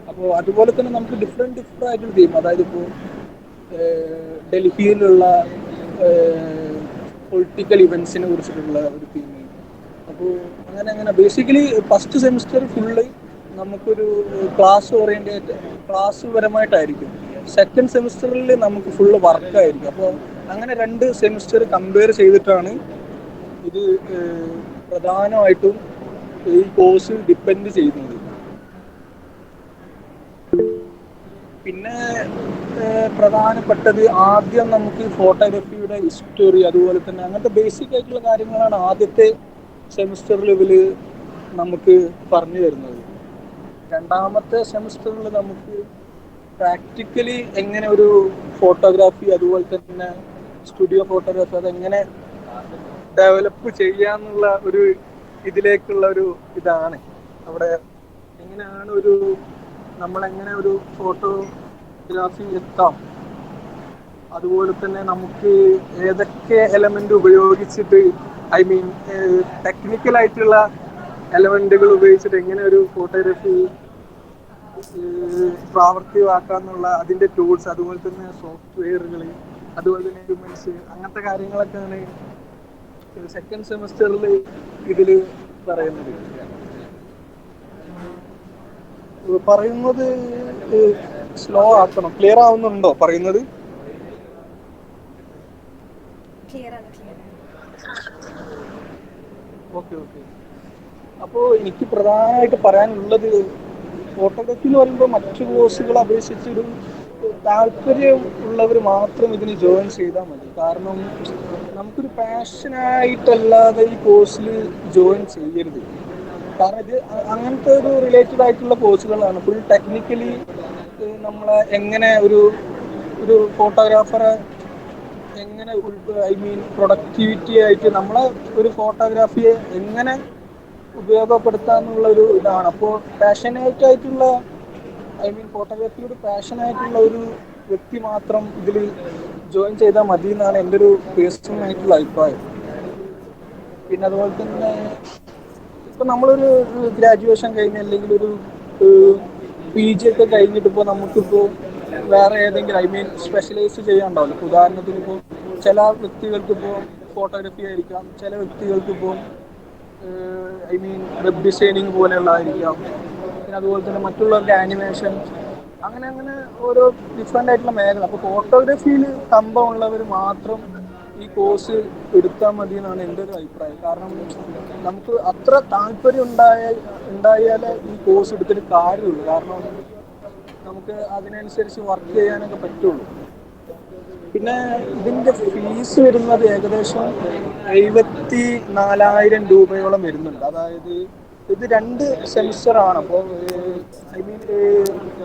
അപ്പോൾ അതുപോലെ തന്നെ നമുക്ക് ഡിഫറെൻ്റ് ആയിട്ടുള്ള തീം, അതായത് ഇപ്പോൾ ഡൽഹിയിലുള്ള പൊളിറ്റിക്കൽ ഇവൻസിനെ കുറിച്ചിട്ടുള്ള ഒരു തീം. അപ്പോൾ അങ്ങനെ ബേസിക്കലി ഫസ്റ്റ് സെമിസ്റ്റർ ഫുള്ള് നമുക്കൊരു ക്ലാസ് പരമായിട്ടായിരിക്കും. സെക്കൻഡ് സെമിസ്റ്ററിൽ നമുക്ക് ഫുള്ള് വർക്കായിരിക്കും. അപ്പോൾ അങ്ങനെ 2 സെമിസ്റ്റർ കമ്പയർ ചെയ്തിട്ടാണ് ഇത് പ്രധാനമായിട്ടും ഈ കോഴ്സ് ഡിപ്പെൻഡ് ചെയ്യുന്നത്. പിന്നെ പ്രധാനപ്പെട്ടത് ആദ്യം നമുക്ക് ഫോട്ടോഗ്രാഫിയുടെ ഹിസ്റ്ററി, അതുപോലെ തന്നെ അങ്ങനത്തെ ബേസിക് ആയിട്ടുള്ള കാര്യങ്ങളാണ് ആദ്യത്തെ സെമിസ്റ്റർ ലെവല് നമുക്ക് പറഞ്ഞു തരുന്നത്. 2ാമത്തെ സെമിസ്റ്ററിൽ നമുക്ക് പ്രാക്ടിക്കലി എങ്ങനെ ഒരു ഫോട്ടോഗ്രാഫി, അതുപോലെ തന്നെ സ്റ്റുഡിയോ ഫോട്ടോഗ്രാഫി അതെങ്ങനെ ഡെവലപ്പ് ചെയ്യാന്നുള്ള ഒരു ഇതിലേക്കുള്ള ഒരു ഇതാണ്. അവിടെ എങ്ങനെയാണ് നമ്മളെങ്ങനെ ഒരു ഫോട്ടോഗ്രാഫി എത്താം, അതുപോലെ തന്നെ നമുക്ക് ഏതൊക്കെ എലമെന്റ് ഉപയോഗിച്ചിട്ട് ടെക്നിക്കലായിട്ടുള്ള എലമെന്റുകൾ ഉപയോഗിച്ചിട്ട് എങ്ങനെ ഒരു ഫോട്ടോഗ്രാഫി പ്രാവർത്തികമാക്കാന്നുള്ള അതിൻ്റെ ടൂൾസ്, അതുപോലെ തന്നെ സോഫ്റ്റ്വെയറുകൾ, അതുപോലെ തന്നെ ഹ്യൂമൻസ്, അങ്ങനത്തെ കാര്യങ്ങളൊക്കെയാണ് സെക്കൻഡ് സെമിസ്റ്ററിൽ ഇതിൽ പറയുന്നത്. സ്ലോ ആക്കണം. ക്ലിയർ ആവുന്നുണ്ടോ പറയുന്നത്? ഓക്കെ. അപ്പോൾ എനിക്ക് പ്രധാനമായിട്ട് പറയാനുള്ളത്, ഫോട്ടോഗ്രാഫി എന്ന് പറയുമ്പോൾ മറ്റു കോഴ്സുകളെ അപേക്ഷിച്ചൊരു താല്പര്യം ഉള്ളവർ മാത്രം ഇതിന് ജോയിൻ ചെയ്താൽ മതി. കാരണം നമുക്കൊരു പാഷനായിട്ടല്ലാതെ ഈ കോഴ്സിൽ ജോയിൻ ചെയ്യരുത്. കാരണം ഇത് അങ്ങനത്തെ ഒരു റിലേറ്റഡ് ആയിട്ടുള്ള കോഴ്സുകളാണ്. ഫുൾ ടെക്നിക്കലി നമ്മളെ എങ്ങനെ ഒരു ഒരു ഫോട്ടോഗ്രാഫറെ എങ്ങനെ പ്രൊഡക്ടിവിറ്റി ആയിട്ട് നമ്മളെ ഒരു ഫോട്ടോഗ്രാഫിയെ എങ്ങനെ ഉപയോഗപ്പെടുത്താന്നുള്ള ഒരു ഇതാണ്. അപ്പോൾ പാഷനേറ്റ് ആയിട്ടുള്ള ഫോട്ടോഗ്രാഫിയോട് പാഷനായിട്ടുള്ള ഒരു വ്യക്തി മാത്രം ഇതിൽ ജോയിൻ ചെയ്താൽ മതി എന്നാണ് എൻ്റെ ഒരു പേഴ്സണൽ ആയിട്ടുള്ള അഭിപ്രായം. പിന്നെ അതുപോലെ തന്നെ ഇപ്പം നമ്മളൊരു ഗ്രാജുവേഷൻ കഴിഞ്ഞ് അല്ലെങ്കിൽ ഒരു PG ഒക്കെ കഴിഞ്ഞിട്ട് ഇപ്പോൾ നമുക്കിപ്പോൾ വേറെ ഏതെങ്കിലും സ്പെഷ്യലൈസ് ചെയ്യാനുണ്ടാവില്ല. ഇപ്പോൾ ഉദാഹരണത്തിന് ഇപ്പോൾ ചില വ്യക്തികൾക്ക് ഇപ്പോൾ ഫോട്ടോഗ്രാഫി ആയിരിക്കാം, ചില വ്യക്തികൾക്ക് ഇപ്പോൾ വെബ് ഡിസൈനിങ് പോലെയുള്ളതായിരിക്കാം, പിന്നെ അതുപോലെ തന്നെ മറ്റുള്ളവർക്ക് ആനിമേഷൻ, അങ്ങനെ അങ്ങനെ ഓരോ ഡിഫറെൻ്റ് ആയിട്ടുള്ള മേഖല. അപ്പോൾ ഫോട്ടോഗ്രാഫിയിൽ കമ്പമുള്ളവർ മാത്രം ഈ കോഴ്സ് എടുത്താൽ മതി എന്നാണ് എൻ്റെ ഒരു അഭിപ്രായം. കാരണം നമുക്ക് അത്ര താല്പര്യം ഉണ്ടായാലേ ഈ കോഴ്സ് എടുത്തിട്ട് കാര്യമുള്ളൂ. കാരണം നമുക്ക് അതിനനുസരിച്ച് വർക്ക് ചെയ്യാനൊക്കെ പറ്റുള്ളൂ. പിന്നെ ഇതിൻ്റെ ഫീസ് വരുന്നത് ഏകദേശം 74,000 രൂപയോളം വരുന്നുണ്ട്. അതായത് ഇത് 2 സെമിസ്റ്ററാണ്. അപ്പോൾ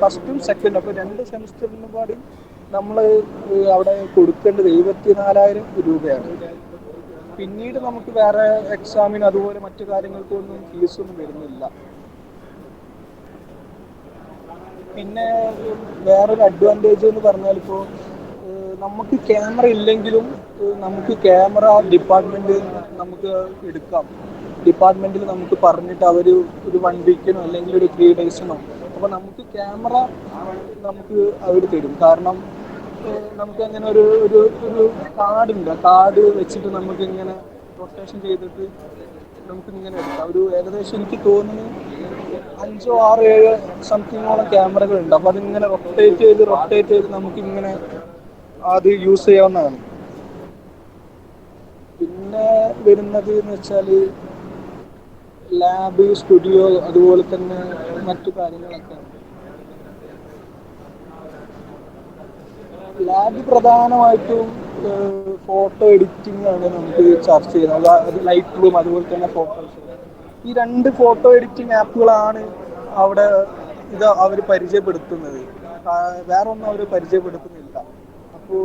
ഫസ്റ്റും സെക്കൻഡും, അപ്പോൾ 2 സെമിസ്റ്ററിനും പാടി നമ്മൾ അവിടെ കൊടുക്കേണ്ടത് 74,000 രൂപയാണ്. പിന്നീട് നമുക്ക് വേറെ എക്സാമിന് അതുപോലെ മറ്റു കാര്യങ്ങൾക്കൊന്നും ഫീസൊന്നും വരുന്നില്ല. പിന്നെ വേറൊരു അഡ്വാൻറ്റേജ് എന്ന് പറഞ്ഞാൽ ഇപ്പോൾ നമുക്ക് ക്യാമറ ഇല്ലെങ്കിലും നമുക്ക് ക്യാമറ ഡിപ്പാർട്ട്മെൻറ്റ് നമുക്ക് എടുക്കാം. ഡിപ്പാർട്ട്മെൻറ്റിൽ നമുക്ക് പറഞ്ഞിട്ട് അവർ ഒരു 1 വീക്കിനോ അല്ലെങ്കിൽ ഒരു 3 ഡേയ്സിനോ അപ്പോൾ നമുക്ക് ക്യാമറ നമുക്ക് അവർ തരും. കാരണം നമുക്ക് അങ്ങനെ ഒരു ഒരു ഒരു കാർഡുണ്ട്. കാർഡ് വെച്ചിട്ട് നമുക്കിങ്ങനെ റൊട്ടേഷൻ ചെയ്തിട്ട് നമുക്കിങ്ങനെ എടുക്കാം. ഒരു ഏകദേശം എനിക്ക് തോന്നുന്നു 5, 6, 7 സംതിങ്ങോളം ക്യാമറകളുണ്ട്. അപ്പോൾ അതിങ്ങനെ റൊട്ടേറ്റ് ചെയ്ത് നമുക്കിങ്ങനെ അത് യൂസ് ചെയ്യാവുന്നതാണ്. പിന്നെ വരുന്നത് എന്ന് വെച്ചാൽ ലാബ്, സ്റ്റുഡിയോ, അതുപോലെ തന്നെ മറ്റു കാര്യങ്ങളൊക്കെ. ലാബ് പ്രധാനമായിട്ടും ഫോട്ടോ എഡിറ്റിംഗ് ആണ് നമുക്ക് ചർച്ച ചെയ്യുന്നത്. അത് ലൈറ്റ് റൂം, അതുപോലെ തന്നെ ഫോട്ടോസ്. ഈ 2 ഫോട്ടോ എഡിറ്റിംഗ് ആപ്പുകളാണ് അവിടെ ഇത് അവർ പരിചയപ്പെടുത്തുന്നത്. വേറെ ഒന്നും അവർ പരിചയപ്പെടുത്തുന്നില്ല. അപ്പോൾ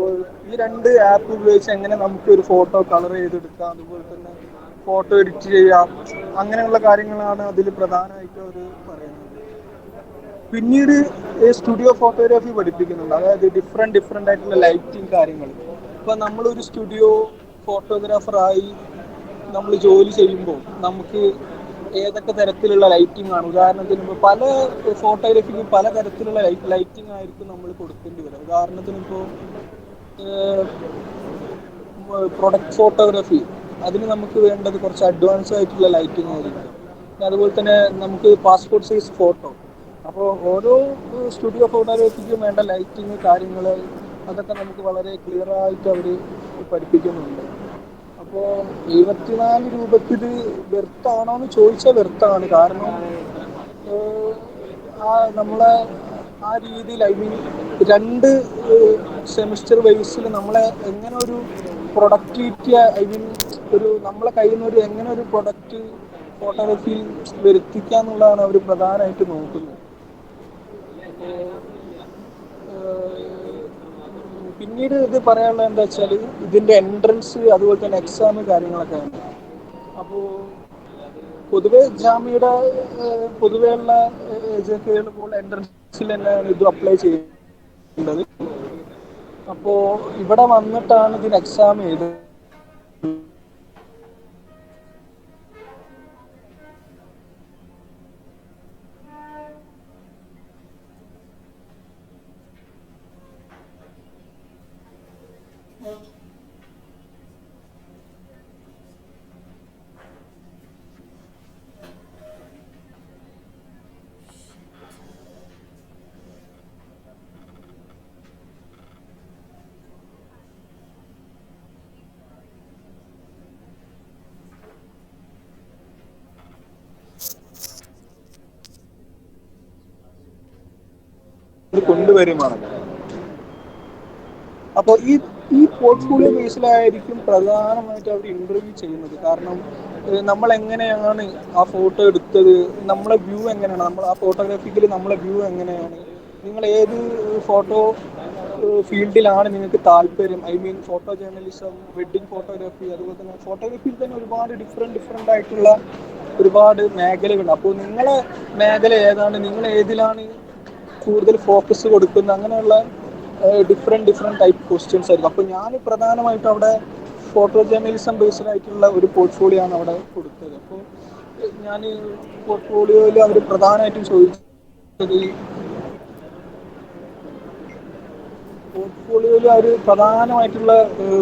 ഈ 2 ആപ്പ് ഉപയോഗിച്ച് എങ്ങനെ നമുക്ക് ഒരു ഫോട്ടോ കളർ ചെയ്തെടുക്കാം, അതുപോലെ തന്നെ ഫോട്ടോ എഡിറ്റ് ചെയ്യാം, അങ്ങനെയുള്ള കാര്യങ്ങളാണ് അതിൽ പ്രധാനമായിട്ടും അവർ പറയുന്നത്. പിന്നീട് സ്റ്റുഡിയോ ഫോട്ടോഗ്രാഫി പഠിപ്പിക്കുന്നുണ്ട്. അതായത് ഡിഫറെൻ്റ് ആയിട്ടുള്ള ലൈറ്റിങ് കാര്യങ്ങൾ. ഇപ്പം നമ്മളൊരു സ്റ്റുഡിയോ ഫോട്ടോഗ്രാഫറായി നമ്മൾ ജോലി ചെയ്യുമ്പോൾ നമുക്ക് ഏതൊക്കെ തരത്തിലുള്ള ലൈറ്റിംഗ് ആണ്, ഉദാഹരണത്തിന് ഇപ്പോൾ പല ഫോട്ടോഗ്രാഫിക്കും പല തരത്തിലുള്ള ലൈറ്റിംഗ് ആയിരിക്കും നമ്മൾ കൊടുക്കേണ്ടി വരിക. ഉദാഹരണത്തിന് ഇപ്പോൾ പ്രൊഡക്റ്റ് ഫോട്ടോഗ്രാഫി, അതിന് നമുക്ക് വേണ്ടത് കുറച്ച് അഡ്വാൻസ് ആയിട്ടുള്ള ലൈറ്റിംഗ് ആയിരിക്കും. പിന്നെ അതുപോലെ തന്നെ നമുക്ക് പാസ്പോർട്ട് സൈസ് ഫോട്ടോ. അപ്പോൾ ഓരോ സ്റ്റുഡിയോ ഫോട്ടോഗ്രാഫിക്കും വേണ്ട ലൈറ്റിങ് കാര്യങ്ങൾ അതൊക്കെ നമുക്ക് വളരെ ക്ലിയർ ആയിട്ട് അവർ പഠിപ്പിക്കുന്നുണ്ട്. അപ്പോൾ 74 രൂപയ്ക്ക് ഇത് വെർത്താണോ എന്ന് ചോദിച്ചാൽ വെർത്താണ്. കാരണം നമ്മളെ ആ രീതിയിൽ 2 സെമിസ്റ്റർ വൈസിൽ നമ്മളെ എങ്ങനെ ഒരു പ്രൊഡക്ടിവിറ്റി ഒരു നമ്മളെ കയ്യിൽ നിന്ന് എങ്ങനെ ഒരു പ്രൊഡക്റ്റ് ഫോട്ടോഗ്രാഫിയിൽ വരുത്തിക്കുക എന്നുള്ളതാണ് അവർ പ്രധാനമായിട്ട് നോക്കുന്നത്. പിന്നീട് ഇത് പറയാനുള്ളത് എന്താ വെച്ചാൽ ഇതിൻ്റെ എൻട്രൻസ്, അതുപോലെ തന്നെ എക്സാം കാര്യങ്ങളൊക്കെ ആണ്. അപ്പോൾ പൊതുവെ ജാമ്യയുടെ പൊതുവെയുള്ള JKL പോലെ എൻട്രൻസിൽ തന്നെയാണ് ഇത് അപ്ലൈ ചെയ്യുന്നത്. അപ്പോൾ ഇവിടെ വന്നിട്ടാണ് ഇതിന് എക്സാം എഴുതുന്നത്. കൊണ്ടുവരുമാണ്. അപ്പോൾ ഈ പോർട്ട്ഫോളിയോ ബേസിലായിരിക്കും പ്രധാനമായിട്ട് അവർ ഇന്റർവ്യൂ ചെയ്യുന്നത്. കാരണം നമ്മൾ എങ്ങനെയാണ് ആ ഫോട്ടോ എടുത്തത്, നമ്മളെ വ്യൂ എങ്ങനെയാണ്, നമ്മൾ ആ ഫോട്ടോഗ്രാഫിക്കലി നമ്മളെ വ്യൂ എങ്ങനെയാണ്, നിങ്ങൾ ഏത് ഫോട്ടോ ഫീൽഡിലാണ് നിങ്ങൾക്ക് താല്പര്യം, I mean photo journalism, wedding photography, അതുപോലെ തന്നെ ഫോട്ടോഗ്രാഫിയിൽ തന്നെ ഒരുപാട് ഡിഫറെൻ്റ് ആയിട്ടുള്ള ഒരുപാട് മേഖലകളുണ്ട്. അപ്പോൾ നിങ്ങളെ മേഖല ഏതാണ്, നിങ്ങൾ ഏതിലാണ് കൂടുതൽ ഫോക്കസ് കൊടുക്കുന്നത്, അങ്ങനെയുള്ള ഡിഫറെൻറ്റ് ടൈപ്പ് ക്വസ്റ്റ്യൻസ് ആയിരിക്കും. അപ്പോൾ ഞാൻ പ്രധാനമായിട്ടും അവിടെ ഫോട്ടോ ജേർണലിസം ബേസ്ഡ് ആയിട്ടുള്ള ഒരു പോർട്ട്ഫോളിയോ ആണ് അവിടെ കൊടുത്തത്. അപ്പോൾ ഞാൻ പോർട്ട്ഫോളിയോയിൽ അവർ പ്രധാനമായിട്ടും ചോദിച്ചത്, പോർട്ട്ഫോളിയോയിൽ അവർ പ്രധാനമായിട്ടുള്ള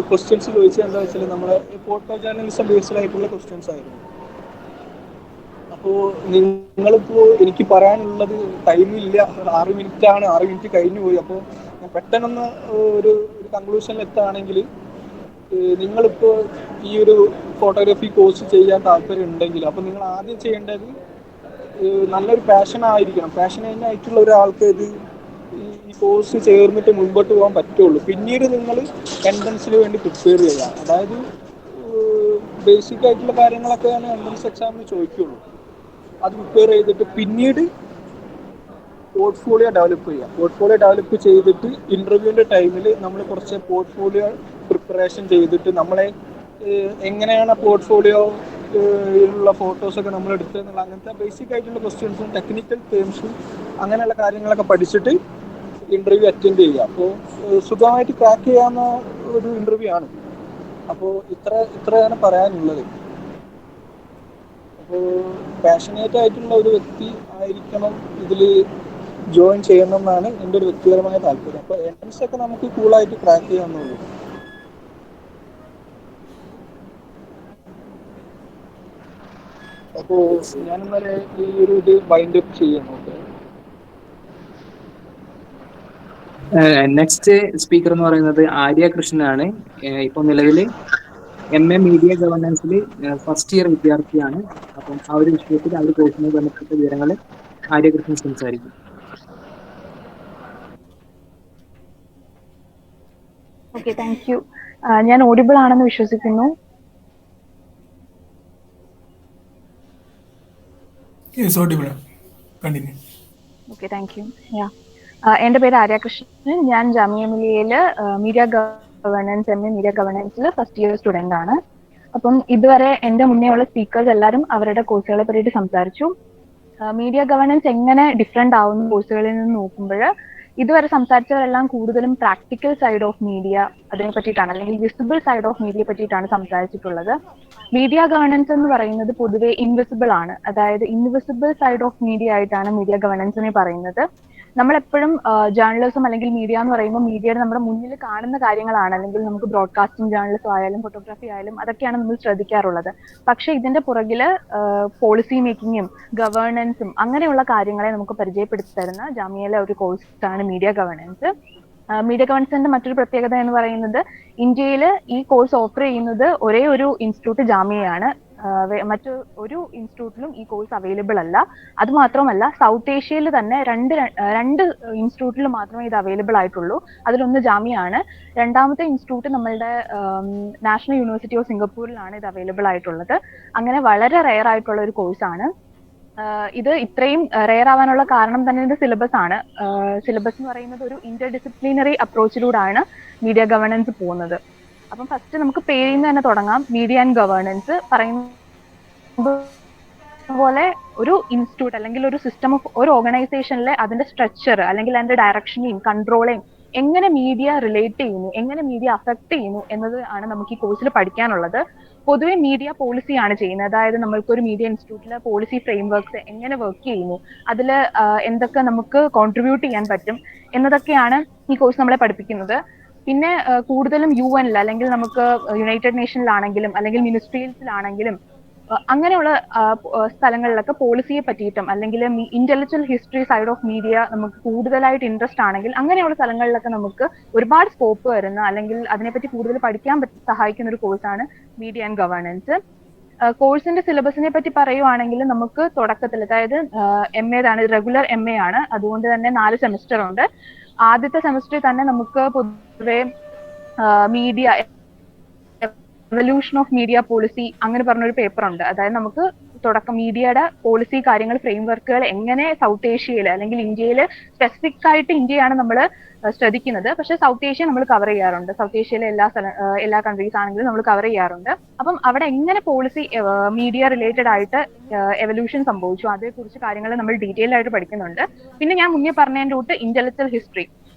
ക്വസ്റ്റ്യൻസ് ചോദിച്ചത് എന്താ വെച്ചാൽ നമ്മളെ ഫോട്ടോ ജേർണലിസം ബേസ്ഡ് ആയിട്ടുള്ള ക്വസ്റ്റ്യൻസ് ആയിരുന്നു. അപ്പോൾ നിങ്ങളിപ്പോൾ എനിക്ക് പറയാനുള്ളത് ടൈമില്ല, 6 മിനിറ്റാണ്, 6 മിനിറ്റ് കഴിഞ്ഞു പോയി. അപ്പോൾ ഞാൻ പെട്ടെന്നൊന്ന് ഒരു കൺക്ലൂഷനിൽ എത്തുകയാണെങ്കിൽ, നിങ്ങളിപ്പോൾ ഈ ഒരു ഫോട്ടോഗ്രാഫി കോഴ്സ് ചെയ്യാൻ താല്പര്യം ഉണ്ടെങ്കിൽ അപ്പോൾ നിങ്ങൾ ആദ്യം ചെയ്യേണ്ടത് നല്ലൊരു പാഷനായിരിക്കണം. പാഷനായിട്ടുള്ള ഒരാൾക്ക് ഇത് ഈ കോഴ്സ് ചേർന്നിട്ട് മുൻപോട്ട് പോകാൻ പറ്റുള്ളൂ. പിന്നീട് നിങ്ങൾ എൻട്രൻസിന് വേണ്ടി പ്രിപ്പയർ ചെയ്യുക. അതായത് ബേസിക് ആയിട്ടുള്ള കാര്യങ്ങളൊക്കെയാണ് എൻട്രൻസ് എക്സാമിന് ചോദിക്കുള്ളൂ. അത് പ്രിപ്പയർ ചെയ്തിട്ട് പിന്നീട് പോർട്ട്ഫോളിയോ ഡെവലപ്പ് ചെയ്യുക. പോർട്ട്ഫോളിയോ ഡെവലപ്പ് ചെയ്തിട്ട് ഇൻ്റർവ്യൂവിൻ്റെ ടൈമിൽ നമ്മൾ കുറച്ച് പോർട്ട്ഫോളിയോ പ്രിപ്പറേഷൻ ചെയ്തിട്ട് നമ്മളെ എങ്ങനെയാണ് പോർട്ട്ഫോളിയോ ഉള്ള ഫോട്ടോസൊക്കെ നമ്മൾ എടുത്തതെന്നുള്ള അങ്ങനത്തെ ബേസിക് ആയിട്ടുള്ള ക്വസ്റ്റ്യൻസും ടെക്നിക്കൽ ടേംസും അങ്ങനെയുള്ള കാര്യങ്ങളൊക്കെ പഠിച്ചിട്ട് ഇൻ്റർവ്യൂ അറ്റൻഡ് ചെയ്യുക. അപ്പോൾ സുഖമായിട്ട് ക്രാക്ക് ചെയ്യാവുന്ന ഒരു ഇൻ്റർവ്യൂ ആണ്. അപ്പോൾ ഇത്രയാണ് പറയാനുള്ളത്. അപ്പോൾ പാഷനേറ്റ് ആയിട്ടുള്ള ഒരു വ്യക്തി ആയിരിക്കണം ഇതിൽ ജോയിൻ ചെയ്യണം എന്നാണ് എൻ്റെ ഒരു വ്യക്തിപരമായ താല്പര്യം. അപ്പോൾ എൻട്രൻസ് ഒക്കെ നമുക്ക് കൂളായിട്ട് ക്രാക്ക് ചെയ്യാവുന്നുള്ളൂ. അപ്പോൾ ഞാനിന്നലെ ഈ ഒരു ഇത് വൈൻഡ് അപ്പ് ചെയ്യാം. ഓക്കെ, നെക്സ്റ്റ് സ്പീക്കർ എന്ന് പറയുന്നത് ആര്യ കൃഷ്ണനാണ്. ഇപ്പൊ നിലവിൽ MA മീഡിയ ഗവർണൻസിൽ ഫസ്റ്റ് ഇയർ വിദ്യാർത്ഥിയാണ്. അപ്പം ആ ഒരു വിഷയത്തിൽ ആ ഒരു കോഴ്സിനെ ബന്ധപ്പെട്ട വിവരങ്ങൾ ആര്യകൃഷ്ണൻ സംസാരിക്കും. Okay, thank you. ഞാൻ ഓഡിബിൾ ആണെന്ന് വിശ്വസിക്കുന്നു. Okay, thank you. എൻ്റെ പേര് ആര്യകൃഷ്ണൻ. ഞാൻ ജാമിയ മിലിയയിൽ മീഡിയ ഗവേണൻസ് MA മീഡിയ ഗവേണൻസിൽ ഫസ്റ്റ് ഇയർ സ്റ്റുഡൻ്റ് ആണ്. അപ്പം ഇതുവരെ എൻ്റെ മുന്നേ ഉള്ള സ്പീക്കേഴ്സ് എല്ലാവരും അവരുടെ കോഴ്സുകളെ പറ്റിയിട്ട് സംസാരിച്ചു. മീഡിയ ഗവേണൻസ് എങ്ങനെ ഡിഫറെൻ്റ് ആവുന്ന കോഴ്സുകളിൽ നിന്ന് നോക്കുമ്പോൾ ഇതുവരെ സംസാരിച്ചവരെല്ലാം കൂടുതലും പ്രാക്ടിക്കൽ സൈഡ് ഓഫ് മീഡിയ അതിനെ പറ്റിയിട്ടാണ്, അല്ലെങ്കിൽ വിസിബിൾ സൈഡ് ഓഫ് മീഡിയയെ പറ്റിയിട്ടാണ് സംസാരിച്ചിട്ടുള്ളത്. മീഡിയ ഗവേണൻസ് എന്ന് പറയുന്നത് പൊതുവെ ഇൻവിസിബിൾ ആണ്. അതായത് ഇൻവിസിബിൾ സൈഡ് ഓഫ് മീഡിയ ആയിട്ടാണ് മീഡിയ ഗവേണൻസിനെ പറയുന്നത്. നമ്മളെപ്പോഴും ജേർണലിസം അല്ലെങ്കിൽ മീഡിയ എന്ന് പറയുമ്പോൾ മീഡിയയുടെ നമ്മുടെ മുന്നിൽ കാണുന്ന കാര്യങ്ങളാണ്, അല്ലെങ്കിൽ നമുക്ക് ബ്രോഡ്കാസ്റ്റിംഗ് ജേർണലിസം ആയാലും ഫോട്ടോഗ്രാഫി ആയാലും അതൊക്കെയാണ് നമ്മൾ ശ്രദ്ധിക്കാറുള്ളത്. പക്ഷെ ഇതിന്റെ പുറകില് പോളിസി മേക്കിങ്ങും ഗവേണൻസും അങ്ങനെയുള്ള കാര്യങ്ങളെ നമുക്ക് പരിചയപ്പെടുത്തി തരുന്ന ജാമിയയിലെ ഒരു കോഴ്സാണ് മീഡിയ ഗവേണൻസ്. മീഡിയ ഗവേണൻസിന്റെ മറ്റൊരു പ്രത്യേകത എന്ന് പറയുന്നത് ഇന്ത്യയിൽ ഈ കോഴ്സ് ഓഫർ ചെയ്യുന്നത് ഒരേ ഒരു ഇൻസ്റ്റിറ്റ്യൂട്ട് ജാമിയയാണ്. മറ്റു ഒരു ഇൻസ്റ്റിറ്റ്യൂട്ടിലും ഈ കോഴ്സ് അവൈലബിൾ അല്ല. അത് മാത്രമല്ല സൗത്ത് ഏഷ്യയിൽ തന്നെ രണ്ട് ഇൻസ്റ്റിറ്റ്യൂട്ടിൽ മാത്രമേ ഇത് അവൈലബിൾ ആയിട്ടുള്ളൂ. അതിലൊന്ന് ജാമിയാണ്, രണ്ടാമത്തെ ഇൻസ്റ്റിറ്റ്യൂട്ട് നമ്മളുടെ നാഷണൽ യൂണിവേഴ്സിറ്റി ഓഫ് സിംഗപ്പൂരിലാണ് ഇത് അവൈലബിൾ ആയിട്ടുള്ളത്. അങ്ങനെ വളരെ റെയർ ആയിട്ടുള്ള ഒരു കോഴ്സാണ്. ഇത് ഇത്രയും റെയർ ആവാനുള്ള കാരണം തന്നെ ഇതിന്റെ സിലബസ് ആണ്. സിലബസ് എന്ന് പറയുന്നത് ഒരു ഇന്റർ ഡിസിപ്ലിനറി അപ്രോച്ചിലൂടെയാണ് മീഡിയ ഗവേണൻസ് പോകുന്നത്. അപ്പം ഫസ്റ്റ് നമുക്ക് പേരിൽ നിന്ന് തന്നെ തുടങ്ങാം. മീഡിയ ആൻഡ് ഗവേണൻസ് പറയുന്നത് പോലെ ഒരു ഇൻസ്റ്റിറ്റ്യൂട്ട് അല്ലെങ്കിൽ ഒരു സിസ്റ്റം ഓഫ് ഒരു ഓർഗനൈസേഷനിലെ അതിന്റെ സ്ട്രക്ചർ അല്ലെങ്കിൽ അതിന്റെ ഡയറക്ഷനെയും കൺട്രോളെയും എങ്ങനെ മീഡിയ റിലേറ്റ് ചെയ്യുന്നു, എങ്ങനെ മീഡിയ അഫക്ട് ചെയ്യുന്നു എന്നത് ആണ് നമുക്ക് ഈ കോഴ്സിൽ പഠിക്കാനുള്ളത്. പൊതുവെ മീഡിയ പോളിസിയാണ് ചെയ്യുന്നത്. അതായത് നമ്മൾക്കൊരു മീഡിയ ഇൻസ്റ്റിറ്റ്യൂട്ടിലെ പോളിസി ഫ്രെയിംവർക്ക്സ് എങ്ങനെ വർക്ക് ചെയ്യുന്നു, അതിൽ എന്തൊക്കെ നമുക്ക് കോൺട്രിബ്യൂട്ട് ചെയ്യാൻ പറ്റും എന്നതൊക്കെയാണ് ഈ കോഴ്സ് നമ്മളെ പഠിപ്പിക്കുന്നത്. പിന്നെ കൂടുതലും UN അല്ലെങ്കിൽ നമുക്ക് യുണൈറ്റഡ് നേഷനിലാണെങ്കിലും അല്ലെങ്കിൽ മിനിസ്ട്രീസിലാണെങ്കിലും അങ്ങനെയുള്ള സ്ഥലങ്ങളിലൊക്കെ പോളിസിയെ പറ്റിയിട്ടും അല്ലെങ്കിൽ intellectual history side of media നമുക്ക് കൂടുതലായിട്ട് ഇൻട്രസ്റ്റ് ആണെങ്കിൽ അങ്ങനെയുള്ള സ്ഥലങ്ങളിലൊക്കെ നമുക്ക് ഒരുപാട് സ്കോപ്പ് വരുന്ന അല്ലെങ്കിൽ അതിനെപ്പറ്റി കൂടുതൽ പഠിക്കാൻ സഹായിക്കുന്ന ഒരു കോഴ്സാണ് മീഡിയ ആൻഡ് ഗവേണൻസ്. കോഴ്സിന്റെ സിലബസിനെ പറ്റി പറയുവാണെങ്കിൽ നമുക്ക് തുടക്കത്തിൽ, അതായത് MA ആണ്, റെഗുലർ MA ആണ്, അതുകൊണ്ട് തന്നെ 4 സെമിസ്റ്റർ ഉണ്ട്. ആദ്യത്തെ സെമിസ്റ്ററിൽ തന്നെ നമുക്ക് പൊതുവെ media evolution of media policy അങ്ങനെ പറഞ്ഞൊരു പേപ്പർ ഉണ്ട്. അതായത് നമുക്ക് തുടക്കം മീഡിയയുടെ പോളിസി കാര്യങ്ങൾ ഫ്രെയിംവർക്കുകൾ എങ്ങനെ സൗത്ത് ഏഷ്യയിൽ അല്ലെങ്കിൽ ഇന്ത്യയിൽ സ്പെസിഫിക് ആയിട്ട് ഇന്ത്യയാണ് നമ്മൾ ശ്രദ്ധിക്കുന്നത്. പക്ഷെ സൗത്ത് ഏഷ്യ നമ്മൾ കവർ ചെയ്യാറുണ്ട്. സൗത്ത് ഏഷ്യയിലെ എല്ലാ കൺട്രീസ് ആണെങ്കിലും നമ്മൾ കവർ ചെയ്യാറുണ്ട്. അപ്പം അവിടെ എങ്ങനെ പോളിസി മീഡിയ റിലേറ്റഡ് ആയിട്ട് എവല്യൂഷൻ സംഭവിച്ചു അതേക്കുറിച്ച് കാര്യങ്ങൾ നമ്മൾ ഡീറ്റെയിൽ ആയിട്ട് പഠിക്കുന്നുണ്ട്. പിന്നെ ഞാൻ മുന്നേ പറഞ്ഞതിന്റെ കൂട്ട് ഇന്റലക്ച്വൽ ഹിസ്റ്ററി,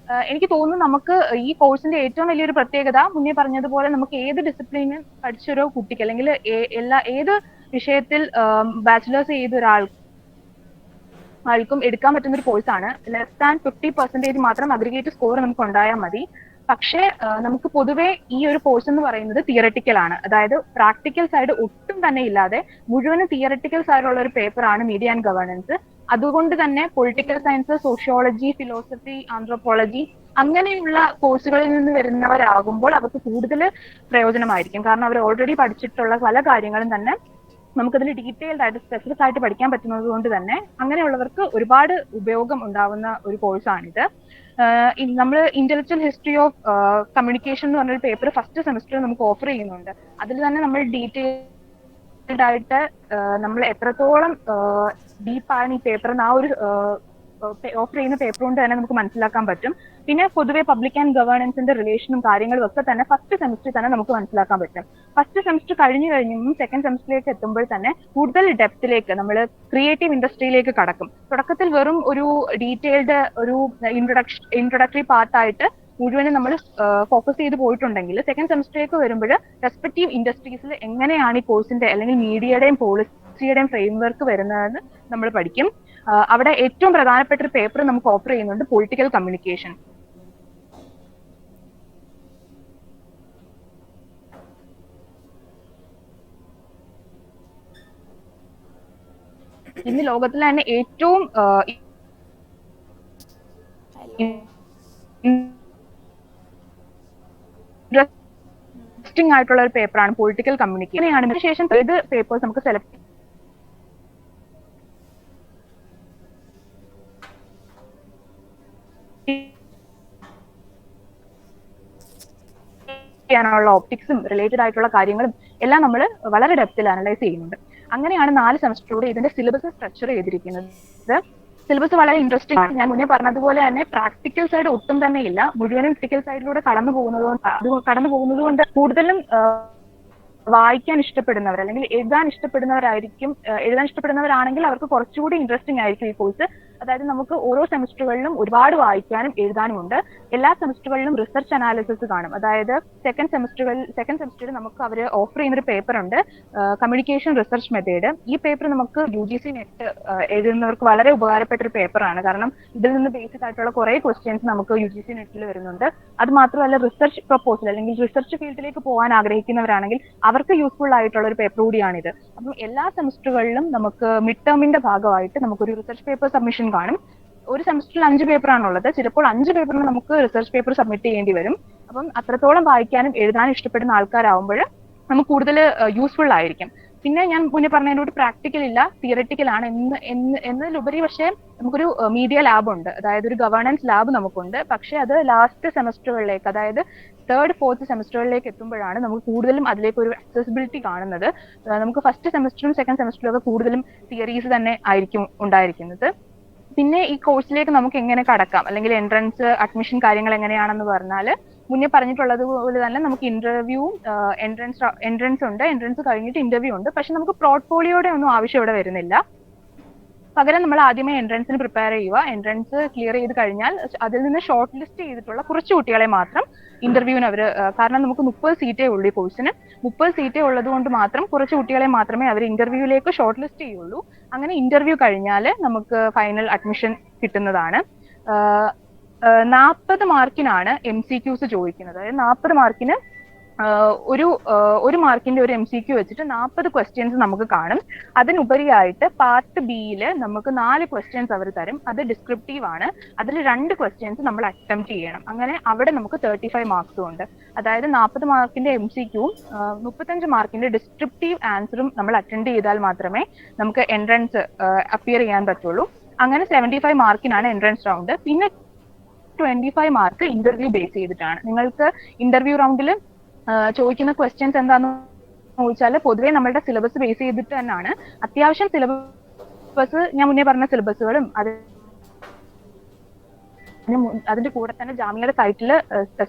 എനിക്ക് തോന്നുന്നു നമുക്ക് ഈ കോഴ്സിന്റെ ഏറ്റവും വലിയൊരു പ്രത്യേകത മുന്നേ പറഞ്ഞതുപോലെ നമുക്ക് ഏത് ഡിസിപ്ലിനും പഠിച്ചൊരു കുട്ടിക്ക് അല്ലെങ്കിൽ ഏത് വിഷയത്തിൽ ബാച്ചിലേഴ്സ് ചെയ്ത ഒരാൾക്കും എടുക്കാൻ പറ്റുന്ന ഒരു കോഴ്സാണ്. ലെസ് ദാൻ 50% മാത്രം അഗ്രിഗേറ്റ് സ്കോർ നമുക്ക് ഉണ്ടായാൽ മതി. പക്ഷേ നമുക്ക് പൊതുവെ ഈ ഒരു കോഴ്സ് എന്ന് പറയുന്നത് തിയറട്ടിക്കൽ ആണ്. അതായത് പ്രാക്ടിക്കൽ സൈഡ് ഒട്ടും തന്നെ ഇല്ലാതെ മുഴുവനും തിയറട്ടിക്കൽ സൈഡുള്ള ഒരു പേപ്പറാണ് മീഡിയ ആൻഡ് ഗവേണൻസ്. അതുകൊണ്ട് തന്നെ political science, sociology, philosophy, anthropology അങ്ങനെയുള്ള കോഴ്സുകളിൽ നിന്ന് വരുന്നവരാകുമ്പോൾ അവർക്ക് കൂടുതൽ പ്രയോജനമായിരിക്കും. കാരണം അവർ ഓൾറെഡി പഠിച്ചിട്ടുള്ള പല കാര്യങ്ങളും തന്നെ നമുക്കതിൽ ഡീറ്റെയിൽഡ് ആയിട്ട് സ്പെസിഫിക് ആയിട്ട് പഠിക്കാൻ പറ്റുന്നത് കൊണ്ട് തന്നെ അങ്ങനെയുള്ളവർക്ക് ഒരുപാട് ഉപയോഗം ഉണ്ടാവുന്ന ഒരു കോഴ്സാണിത്. നമ്മൾ ഇന്റലക്ച്വൽ ഹിസ്റ്ററി ഓഫ് കമ്മ്യൂണിക്കേഷൻ എന്ന് പറഞ്ഞൊരു പേപ്പർ ഫസ്റ്റ് സെമിസ്റ്ററിൽ നമുക്ക് ഓഫർ ചെയ്യുന്നുണ്ട്. അതിൽ തന്നെ നമ്മൾ ഡീറ്റെയിൽഡ് ആയിട്ട് നമ്മൾ എത്രത്തോളം ഡീപ്പാണ് ഈ പേപ്പർ എന്ന് ആ ഒരു ഓഫർ ചെയ്യുന്ന പേപ്പർ കൊണ്ട് തന്നെ നമുക്ക് മനസ്സിലാക്കാൻ പറ്റും. പിന്നെ പൊതുവെ പബ്ലിക് ആൻഡ് ഗവേണൻസിന്റെ റിലേഷനും കാര്യങ്ങളും ഒക്കെ തന്നെ ഫസ്റ്റ് സെമിസ്റ്ററിൽ തന്നെ നമുക്ക് മനസ്സിലാക്കാൻ പറ്റും. ഫസ്റ്റ് സെമിസ്റ്റർ കഴിഞ്ഞും സെക്കൻഡ് സെമിസ്റ്ററിലേക്ക് എത്തുമ്പോൾ തന്നെ കൂടുതൽ ഡെപ്തിലേക്ക് നമ്മൾ ക്രിയേറ്റീവ് ഇൻഡസ്ട്രിയിലേക്ക് കടക്കും. തുടക്കത്തിൽ വെറും ഒരു ഡീറ്റെയിൽഡ് ഒരു ഇൻട്രൊഡക്ടറി പാർട്ടായിട്ട് മുഴുവനും നമ്മൾ ഫോക്കസ് ചെയ്ത് പോയിട്ടുണ്ടെങ്കിൽ സെക്കൻഡ് സെമിസ്റ്ററിലേക്ക് വരുമ്പോൾ റെസ്പെക്റ്റീവ് ഇൻഡസ്ട്രീസിൽ എങ്ങനെയാണ് ഈ കോഴ്സിന്റെ അല്ലെങ്കിൽ മീഡിയയുടെയും പോളിസിയുടെയും ഫ്രെയിംവർക്ക് വരുന്നതെന്ന് നമ്മൾ പഠിക്കും. അവിടെ ഏറ്റവും പ്രധാനപ്പെട്ട ഒരു പേപ്പർ നമുക്ക് ഓഫർ ചെയ്യുന്നുണ്ട്, പൊളിറ്റിക്കൽ കമ്മ്യൂണിക്കേഷൻ. ഇന്ന് ലോകത്തിലെ തന്നെ ഏറ്റവും ഇൻട്രസ്റ്റിംഗ് ആയിട്ടുള്ള ഒരു പേപ്പറാണ് പൊളിറ്റിക്കൽ കമ്മ്യൂണിക്കേഷൻ. അതിനുശേഷം ഏത് പേപ്പേഴ്സ് നമുക്ക് സെലക്ട് ചെയ്യാനുള്ള ഓപ്റ്റിക്സും റിലേറ്റഡ് ആയിട്ടുള്ള കാര്യങ്ങളും എല്ലാം നമ്മൾ വളരെ ഡെപ്തിൽ അനലൈസ് ചെയ്യുന്നുണ്ട്. അങ്ങനെയാണ് 4 സെമസ്റ്ററിലൂടെ ഇതിന്റെ സിലബസ് സ്ട്രക്ചർ ചെയ്തിരിക്കുന്നത്. സിലബസ് വളരെ ഇൻട്രസ്റ്റിംഗ് ആണ്. ഞാൻ മുന്നേ പറഞ്ഞതുപോലെ തന്നെ പ്രാക്ടിക്കൽ സൈഡ് ഒട്ടും തന്നെ ഇല്ല. മുഴുവനും പ്രാക്ടിക്കൽ സൈഡിലൂടെ കടന്നു പോകുന്നത് കൊണ്ട് കൂടുതലും വായിക്കാൻ ഇഷ്ടപ്പെടുന്നവർ അല്ലെങ്കിൽ എഴുതാൻ ഇഷ്ടപ്പെടുന്നവരാണെങ്കിൽ അവർക്ക് കുറച്ചുകൂടി ഇൻട്രസ്റ്റിംഗ് ആയിരിക്കും ഈ കോഴ്സ്. അതായത് നമുക്ക് ഓരോ സെമിസ്റ്ററുകളിലും ഒരുപാട് വായിക്കാനും എഴുതാനും ഉണ്ട്. എല്ലാ സെമിസ്റ്ററുകളിലും റിസർച്ച് അനാലിസിസ് കാണും. അതായത് സെക്കൻഡ് സെമിസ്റ്ററിൽ നമുക്ക് അവർ ഓഫർ ചെയ്യുന്നൊരു പേപ്പർ ഉണ്ട്, കമ്മ്യൂണിക്കേഷൻ റിസർച്ച് മെത്തേഡ്. ഈ പേപ്പർ നമുക്ക് UGC നെറ്റ് എഴുതുന്നവർക്ക് വളരെ ഉപകാരപ്പെട്ട ഒരു പേപ്പറാണ്. കാരണം ഇതിൽ നിന്ന് ബേസിക് ആയിട്ടുള്ള കുറെ ക്വസ്റ്റ്യൻസ് നമുക്ക് UGC നെറ്റിൽ വരുന്നുണ്ട്. അത് മാത്രമല്ല റിസർച്ച് പ്രപ്പോസൽ അല്ലെങ്കിൽ റിസർച്ച് ഫീൽഡിലേക്ക് പോകാൻ ആഗ്രഹിക്കുന്നവരാണെങ്കിൽ അവർക്ക് യൂസ്ഫുൾ ആയിട്ടുള്ള ഒരു പേപ്പർ കൂടിയാണിത്. അപ്പം എല്ലാ സെമിസ്റ്ററുകളിലും നമുക്ക് മിഡ് ടേമിന്റെ ഭാഗമായിട്ട് നമുക്കൊരു റിസർച്ച് പേപ്പർ സബ്മിഷൻ കാണും. ഒരു സെമിസ്റ്ററിൽ 5 പേപ്പറാണുള്ളത്. ചിലപ്പോൾ 5 പേപ്പറിന് നമുക്ക് റിസർച്ച് പേപ്പർ സബ്മിറ്റ് ചെയ്യേണ്ടി വരും. അപ്പം അത്രത്തോളം വായിക്കാനും എഴുതാനും ഇഷ്ടപ്പെടുന്ന ആൾക്കാരാവുമ്പോൾ നമുക്ക് കൂടുതൽ യൂസ്ഫുൾ ആയിരിക്കും. പിന്നെ ഞാൻ മുന്നേ പറഞ്ഞതിനോട് പ്രാക്ടിക്കൽ ഇല്ല, തിയറട്ടിക്കൽ ആണ് എന്നതിലുപരി പക്ഷേ നമുക്കൊരു മീഡിയ ലാബ് ഉണ്ട്. അതായത് ഒരു ഗവേണൻസ് ലാബ് നമുക്കുണ്ട്. പക്ഷെ അത് ലാസ്റ്റ് സെമസ്റ്ററുകളിലേക്ക്, അതായത് 3rd, 4th സെമസ്റ്ററുകളിലേക്ക് എത്തുമ്പോഴാണ് നമുക്ക് കൂടുതലും അതിലേക്ക് ഒരു അക്സസിബിലിറ്റി കാണുന്നത്. നമുക്ക് ഫസ്റ്റ് സെമസ്റ്ററും സെക്കൻഡ് സെമസ്റ്ററും ഒക്കെ കൂടുതലും തിയറീസ് തന്നെ ആയിരിക്കും ഉണ്ടായിരിക്കുന്നത്. പിന്നെ ഈ കോഴ്സിലേക്ക് നമുക്ക് എങ്ങനെ കടക്കാം അല്ലെങ്കിൽ എൻട്രൻസ് അഡ്മിഷൻ കാര്യങ്ങൾ എങ്ങനെയാണെന്ന് പറഞ്ഞാൽ മുന്നേ പറഞ്ഞിട്ടുള്ളത് പോലെ തന്നെ നമുക്ക് എൻട്രൻസ് ഉണ്ട്. എൻട്രൻസ് കഴിഞ്ഞിട്ട് ഇന്റർവ്യൂ ഉണ്ട്. പക്ഷെ നമുക്ക് പോർട്ട്ഫോളിയോയുടെ ഒന്നും ആവശ്യം ഇവിടെ വരുന്നില്ല. പകരം നമ്മൾ ആദ്യമേ എൻട്രൻസിന് പ്രിപ്പയർ ചെയ്യുക. എൻട്രൻസ് ക്ലിയർ ചെയ്ത് കഴിഞ്ഞാൽ അതിൽ നിന്ന് ഷോർട്ട് ലിസ്റ്റ് ചെയ്തിട്ടുള്ള കുറച്ച് കുട്ടികളെ മാത്രം ഇന്റർവ്യൂവിന് കാരണം നമുക്ക് 30 സീറ്റേ ഉള്ളൂ ഈ കോഴ്സിന്. 30 സീറ്റേ ഉള്ളത് കൊണ്ട് മാത്രം കുറച്ച് കുട്ടികളെ മാത്രമേ അവർ ഇന്റർവ്യൂവിലേക്ക് ഷോർട്ട് ലിസ്റ്റ് ചെയ്യുള്ളൂ. അങ്ങനെ ഇന്റർവ്യൂ കഴിഞ്ഞാൽ നമുക്ക് ഫൈനൽ അഡ്മിഷൻ കിട്ടുന്നതാണ്. 40 മാർക്കിനാണ് MCQs ചോദിക്കുന്നത്. അതായത് 40 മാർക്കിന് ഒരു മാർക്കിന്റെ ഒരു MCQ വെച്ചിട്ട് 40 ക്വസ്റ്റ്യൻസ് നമുക്ക് കാണും. അതിനുപരിയായിട്ട് പാർട്ട് ബിയിൽ നമുക്ക് 4 ക്വസ്റ്റ്യൻസ് അവർ തരും. അത് ഡിസ്ക്രിപ്റ്റീവ് ആണ്. അതിൽ 2 ക്വസ്റ്റ്യൻസ് നമ്മൾ അറ്റംപ്റ്റ് ചെയ്യണം. അങ്ങനെ അവിടെ നമുക്ക് 35 മാർക്സും ഉണ്ട്. അതായത് 40 മാർക്കിന്റെ MCQവും 35 മാർക്കിന്റെ ഡിസ്ക്രിപ്റ്റീവ് ആൻസറും നമ്മൾ അറ്റൻഡ് ചെയ്താൽ മാത്രമേ നമുക്ക് എൻട്രൻസ് അപ്പിയർ ചെയ്യാൻ പറ്റുള്ളൂ. അങ്ങനെ 75 മാർക്കിനാണ് എൻട്രൻസ് റൗണ്ട്. പിന്നെ 25 മാർക്ക് ഇന്റർവ്യൂ ബേസ് ചെയ്തിട്ടാണ്. നിങ്ങൾക്ക് ഇന്റർവ്യൂ റൗണ്ടിൽ ചോദിക്കുന്ന ക്വസ്റ്റ്യൻസ് എന്താന്ന് ചോദിച്ചാൽ പൊതുവേ നമ്മുടെ സിലബസ് ബേസ് ചെയ്തിട്ട് തന്നെയാണ്. അത്യാവശ്യം സിലബസ് ഞാൻ മുന്നേ പറഞ്ഞ സിലബസുകളും അതിന്റെ കൂടെ തന്നെ ജാമ്യയുടെ സൈറ്റിൽ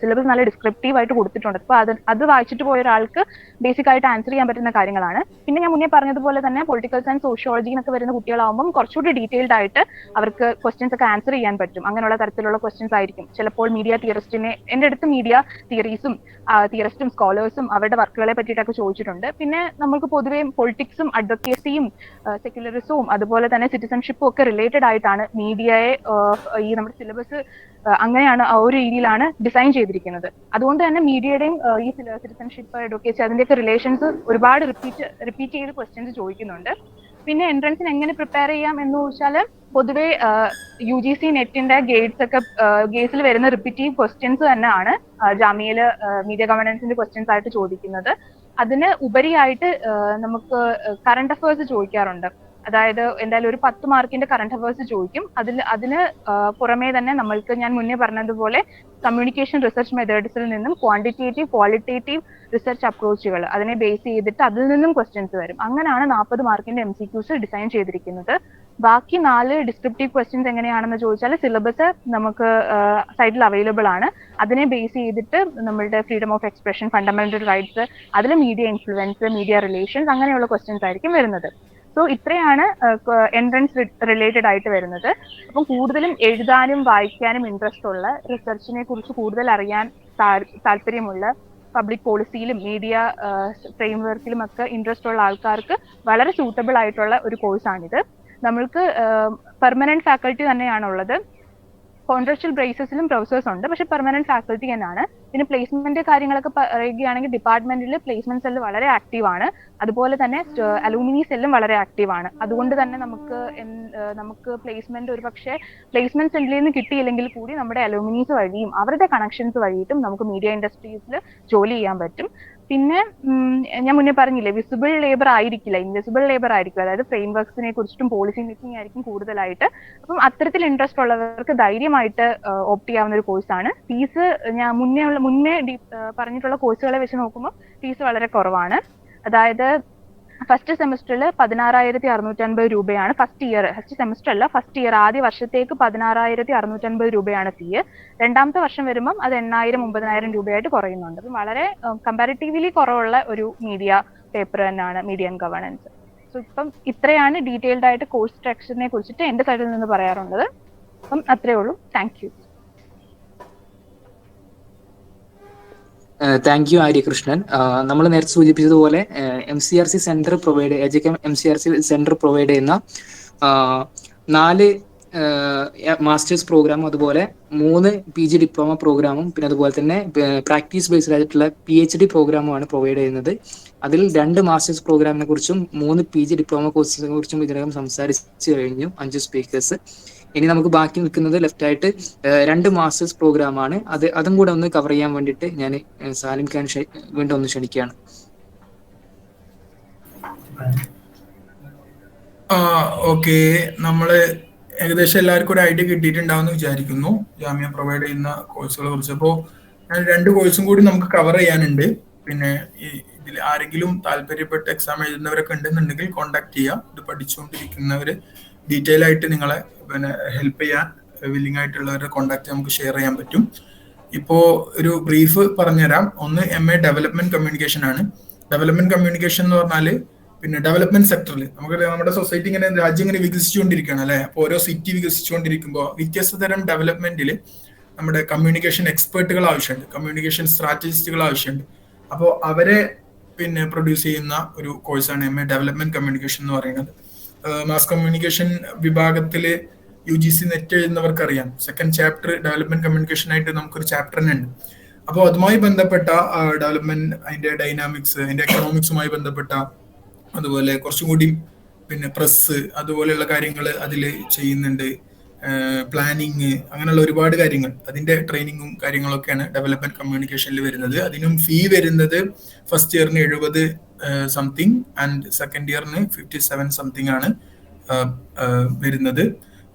സിലബസ് നല്ല ഡിസ്ക്രിപ്റ്റീവ് ആയിട്ട് കൊടുത്തിട്ടുണ്ട്. അപ്പൊ അത് വായിച്ചിട്ട് പോയ ഒരാൾക്ക് ബേസിക് ആയിട്ട് ആൻസർ ചെയ്യാൻ പറ്റുന്ന കാര്യങ്ങളാണ്. പിന്നെ ഞാൻ മുന്നേ പറഞ്ഞതുപോലെ തന്നെ പൊളിറ്റിക്കൽ സയൻസ്, സോഷ്യോളജി എന്നൊക്കെ വരുന്ന കുട്ടികളാവുമ്പോൾ കുറച്ചുകൂടി ഡീറ്റെയിൽഡ് ആയിട്ട് അവർക്ക് ക്വസ്റ്റ്യൻസ് ഒക്കെ ആൻസർ ചെയ്യാൻ പറ്റും. അങ്ങനെയുള്ള തരത്തിലുള്ള ക്വസ്റ്റ്യൻസ് ആയിരിക്കും. ചിലപ്പോൾ മീഡിയ തിയറിസ്റ്റിനെ എന്റെ അടുത്ത് മീഡിയ തിയറീസും തിയറിസ്റ്റും സ്കോളേഴ്സും അവരുടെ വർക്കുകളെ പറ്റിയിട്ടൊക്കെ ചോദിച്ചിട്ടുണ്ട്. പിന്നെ നമുക്ക് പൊതുവേ പൊളിറ്റിക്സും അഡ്വക്കേസിയും സെക്യുലറിസവും അതുപോലെ തന്നെ സിറ്റിസൺഷിപ്പും ഒക്കെ റിലേറ്റഡ് ആയിട്ടാണ് മീഡിയയെ ഈ നമ്മുടെ സിലബസ് അങ്ങനെയാണ് ആ ഒരു രീതിയിലാണ് ഡിസൈൻ ചെയ്തിരിക്കുന്നത്. അതുകൊണ്ട് തന്നെ മീഡിയയുടെയും ഈ സിറ്റിസൺഷിപ്പ്, അഡ്വക്കേസി അതിന്റെയൊക്കെ റിലേഷൻസ് ഒരുപാട് റിപ്പീറ്റ് ചെയ്ത് ക്വസ്റ്റ്യൻസ് ചോദിക്കുന്നുണ്ട്. പിന്നെ എൻട്രൻസിന് എങ്ങനെ പ്രിപ്പയർ ചെയ്യാം എന്ന് ചോദിച്ചാൽ പൊതുവെ UGC നെറ്റിന്റെ ഗേറ്റ്സിൽ വരുന്ന റിപ്പീറ്റീവ് ക്വസ്റ്റ്യൻസ് തന്നെയാണ് ജാമ്യയില് മീഡിയ ഗവേണൻസിന്റെ ക്വസ്റ്റ്യൻസ് ആയിട്ട് ചോദിക്കുന്നത്. അതിന് ഉപരിയായിട്ട് നമുക്ക് കറണ്ട് അഫയേഴ്സ് ചോദിക്കാറുണ്ട്. അതായത് എന്തായാലും ഒരു 10 മാർക്കിന്റെ കറണ്ട് അഫയേഴ്സ് ചോദിക്കും. അതിന് പുറമേ തന്നെ നമ്മൾക്ക് ഞാൻ മുന്നേ പറഞ്ഞതുപോലെ കമ്മ്യൂണിക്കേഷൻ റിസർച്ച് മെത്തേഡ്സിൽ നിന്നും ക്വാണ്ടിറ്റേറ്റീവ്, ക്വാളിറ്റേറ്റീവ് റിസർച്ച് അപ്രോച്ചുകൾ അതിനെ ബേസ് ചെയ്തിട്ട് അതിൽ നിന്നും ക്വസ്റ്റ്യൻസ് വരും. അങ്ങനെയാണ് 40 മാർക്കിന്റെ MCQs ഡിസൈൻ ചെയ്തിരിക്കുന്നത്. ബാക്കി 4 ഡിസ്ക്രിപ്റ്റീവ് ക്വസ്റ്റ്യൻസ് എങ്ങനെയാണെന്ന് ചോദിച്ചാൽ സിലബസ് നമുക്ക് സൈറ്റിൽ അവൈലബിൾ ആണ്. അതിനെ ബേസ് ചെയ്തിട്ട് നമ്മളുടെ freedom of expression, fundamental rights, അതിൽ മീഡിയ ഇൻഫ്ലുവൻസ്, മീഡിയ റിലേഷൻസ് അങ്ങനെയുള്ള ക്വസ്റ്റ്യൻസ് ആയിരിക്കും വരുന്നത്. സോ ഇത്രയാണ് എൻട്രൻസ് റിലേറ്റഡ് ആയിട്ട് വരുന്നത്. അപ്പം കൂടുതലും എഴുതാനും വായിക്കാനും ഇൻട്രസ്റ്റ് ഉള്ള, റിസർച്ചിനെ കുറിച്ച് കൂടുതൽ അറിയാൻ താല്പര്യമുള്ള, പബ്ലിക് പോളിസിയിലും മീഡിയ ഫ്രെയിംവർക്കിലും ഒക്കെ ഇൻട്രസ്റ്റ് ഉള്ള ആൾക്കാർക്ക് വളരെ സൂട്ടബിൾ ആയിട്ടുള്ള ഒരു കോഴ്സാണിത്. നമ്മൾക്ക് പെർമനന്റ് ഫാക്കൽറ്റി തന്നെയാണുള്ളത്. കോൺട്രാക്ച്വൽ ബേസിസിലും പ്രൊഫസേഴ്സ് ഉണ്ട്, പക്ഷെ പെർമനന്റ് ഫാക്കൽറ്റി തന്നെയാണ്. പിന്നെ പ്ലേസ്മെന്റ് കാര്യങ്ങളൊക്കെ പറയുകയാണെങ്കിൽ ഡിപ്പാർട്ട്മെന്റിൽ പ്ലേസ്മെന്റ് സെല്ല് വളരെ ആക്റ്റീവ് ആണ്. അതുപോലെ തന്നെ അലൂമിനി സെല്ലും വളരെ ആക്റ്റീവ് ആണ്. അതുകൊണ്ട് തന്നെ നമുക്ക് പ്ലേസ്മെന്റ് ഒരുപക്ഷെ പ്ലേസ്മെന്റ് സെല്ലിൽ നിന്ന് കിട്ടിയില്ലെങ്കിൽ കൂടി നമ്മുടെ അലൂമിനീസ് വഴിയും അവരുടെ കണക്ഷൻസ് വഴിയിട്ടും നമുക്ക് മീഡിയ ഇൻഡസ്ട്രീസിൽ ജോലി ചെയ്യാൻ പറ്റും. പിന്നെ ഞാൻ മുന്നേ പറഞ്ഞില്ലേ, വിസിബിൾ ലേബർ ആയിരിക്കില്ല, ഇൻവിസിബിൾ ലേബർ ആയിരിക്കും. അതായത് ഫ്രെയിംവർക്സിനെ കുറിച്ചിട്ടും പോളിസി മേക്കിംഗ് ആയിരിക്കും കൂടുതലായിട്ട്. അപ്പം അത്തരത്തിൽ ഇൻട്രസ്റ്റ് ഉള്ളവർക്ക് ധൈര്യമായിട്ട് ഓപ്റ്റ് ചെയ്യാവുന്ന ഒരു കോഴ്സാണ്. ഫീസ് ഞാൻ മുന്നേ പറഞ്ഞിട്ടുള്ള കോഴ്സുകളെ വെച്ച് നോക്കുമ്പോൾ ഫീസ് വളരെ കുറവാണ്. അതായത് ഫസ്റ്റ് സെമസ്റ്ററിൽ 16,650 രൂപയാണ് ഫസ്റ്റ് സെമസ്റ്റർ അല്ല, ഫസ്റ്റ് ഇയർ ആദ്യ വർഷത്തേക്ക് 16,650 രൂപയാണ് ഫീ. രണ്ടാമത്തെ വർഷം വരുമ്പം അത് 8,000, 9,000 രൂപയായിട്ട് കുറയുന്നുണ്ട്. അപ്പം വളരെ കമ്പാരിറ്റീവ്ലി കുറവുള്ള ഒരു മീഡിയ പേപ്പർ തന്നെയാണ് മീഡിയ ആൻഡ് ഗവേണൻസ്. സോ ഇപ്പം ഇത്രയാണ് ഡീറ്റെയിൽഡ് ആയിട്ട് കോഴ്സ് സ്ട്രക്ചറിനെ കുറിച്ചിട്ട് എന്റെ സൈഡിൽ നിന്ന് പറയാറുള്ളത്. അപ്പം അത്രേ ഉള്ളൂ. Thank you. Thank you Aryakrishnan. നമ്മൾ നേരത്തെ സൂചിപ്പിച്ചതുപോലെ MCRC center MCRC center provide ചെയ്യുന്ന 4 മാസ്റ്റേഴ്സ് പ്രോഗ്രാമും അതുപോലെ 3 PG ഡിപ്ലോമ പ്രോഗ്രാമും പിന്നെ അതുപോലെ തന്നെ പ്രാക്ടീസ് ബേസ്ഡ് ആയിട്ടുള്ള PhD പ്രോഗ്രാമുമാണ് പ്രൊവൈഡ് ചെയ്യുന്നത്. അതിൽ 2 മാസ്റ്റേഴ്സ് പ്രോഗ്രാമിനെ കുറിച്ചും 3 PG ഡിപ്ലോമ കോഴ്സിനെ കുറിച്ചും ഇതിനകം സംസാരിച്ചു കഴിഞ്ഞു 5 സ്പീക്കേഴ്സ്. ഇനി നമുക്ക് ബാക്കി നിൽക്കുന്നത് ലെഫ്റ്റ് ആയിട്ട് 2 മാസ്റ്റേഴ്സ് പ്രോഗ്രാമാണ്. അതും കൂടെ ഒന്ന് കവർ ചെയ്യാൻ വേണ്ടിയിട്ട് ഞാൻ സാലിം ഖാൻ വീണ്ടും ഒന്ന് ക്ഷണിക്കുകയാണ്. ഓക്കെ, നമ്മള് ഏകദേശം എല്ലാവർക്കും ഒരു ഐഡിയ കിട്ടിയിട്ടുണ്ടാവുമെന്ന് വിചാരിക്കുന്നു ജാമ്യ പ്രൊവൈഡ് ചെയ്യുന്ന കോഴ്സുകളെ കുറിച്ച്. അപ്പോൾ 2 കോഴ്സും കൂടി നമുക്ക് കവർ ചെയ്യാനുണ്ട്. പിന്നെ ഇതിൽ ആരെങ്കിലും താല്പര്യപ്പെട്ട് എക്സാം എഴുതുന്നവരൊക്കെ ഉണ്ടെന്നുണ്ടെങ്കിൽ കോൺടാക്ട് ചെയ്യുക. ഇത് പഠിച്ചുകൊണ്ടിരിക്കുന്നവർ ഡീറ്റെയിൽ ആയിട്ട് നിങ്ങളെ ഹെൽപ്പ് ചെയ്യാൻ വില്ലിംഗ് ആയിട്ടുള്ളവരുടെ കോൺടാക്ട് നമുക്ക് ഷെയർ ചെയ്യാൻ പറ്റും. ഇപ്പോൾ ഒരു ബ്രീഫ് പറഞ്ഞുതരാം. ഒന്ന് MA ഡെവലപ്മെന്റ് കമ്മ്യൂണിക്കേഷൻ ആണ്. ഡെവലപ്മെന്റ് കമ്മ്യൂണിക്കേഷൻ എന്ന് പറഞ്ഞാൽ പിന്നെ ഡെവലപ്മെന്റ് സെക്ടറിൽ നമുക്ക് നമ്മുടെ സൊസൈറ്റി ഇങ്ങനെ രാജ്യം ഇങ്ങനെ വികസിച്ചുകൊണ്ടിരിക്കുകയാണ് അല്ലെ. അപ്പോൾ ഓരോ സിറ്റി വികസിച്ചുകൊണ്ടിരിക്കുമ്പോൾ വ്യത്യസ്ത തരം ഡെവലപ്മെന്റിൽ നമ്മുടെ കമ്മ്യൂണിക്കേഷൻ എക്സ്പേർട്ടുകൾ ആവശ്യമുണ്ട്, കമ്മ്യൂണിക്കേഷൻ സ്ട്രാറ്റജിസ്റ്റുകൾ ആവശ്യമുണ്ട്. അപ്പോൾ അവരെ പിന്നെ പ്രൊഡ്യൂസ് ചെയ്യുന്ന ഒരു കോഴ്സാണ് MA ഡെവലപ്മെന്റ് കമ്മ്യൂണിക്കേഷൻ എന്ന് പറയുന്നത്. മാസ് കമ്മ്യൂണിക്കേഷൻ വിഭാഗത്തിൽ UGC നെറ്റ് എഴുതുന്നവർക്കറിയാം, 2nd ചാപ്റ്റർ ഡെവലപ്മെന്റ് കമ്മ്യൂണിക്കേഷൻ ആയിട്ട് നമുക്കൊരു ചാപ്റ്റർ തന്നെ ഉണ്ട്. അപ്പോൾ അതുമായി ബന്ധപ്പെട്ട ഡെവലപ്മെന്റ്, അതിന്റെ ഡൈനാമിക്സ്, അതിന്റെ എക്കണോമിക്സുമായി ബന്ധപ്പെട്ട, അതുപോലെ കുറച്ചും കൂടി പിന്നെ പ്രസ് അതുപോലെയുള്ള കാര്യങ്ങൾ അതിൽ ചെയ്യുന്നുണ്ട്. പ്ലാനിങ്, അങ്ങനെയുള്ള ഒരുപാട് കാര്യങ്ങൾ, അതിന്റെ ട്രെയിനിങ്ങും കാര്യങ്ങളൊക്കെയാണ് ഡെവലപ്മെന്റ് കമ്മ്യൂണിക്കേഷനിൽ വരുന്നത്. അതിനും ഫീ വരുന്നത് ഫസ്റ്റ് ഇയറിന് 70 സംതിങ് ആൻഡ് സെക്കൻഡ് ഇയറിന് 57 സംതിങ് ആണ് വരുന്നത്.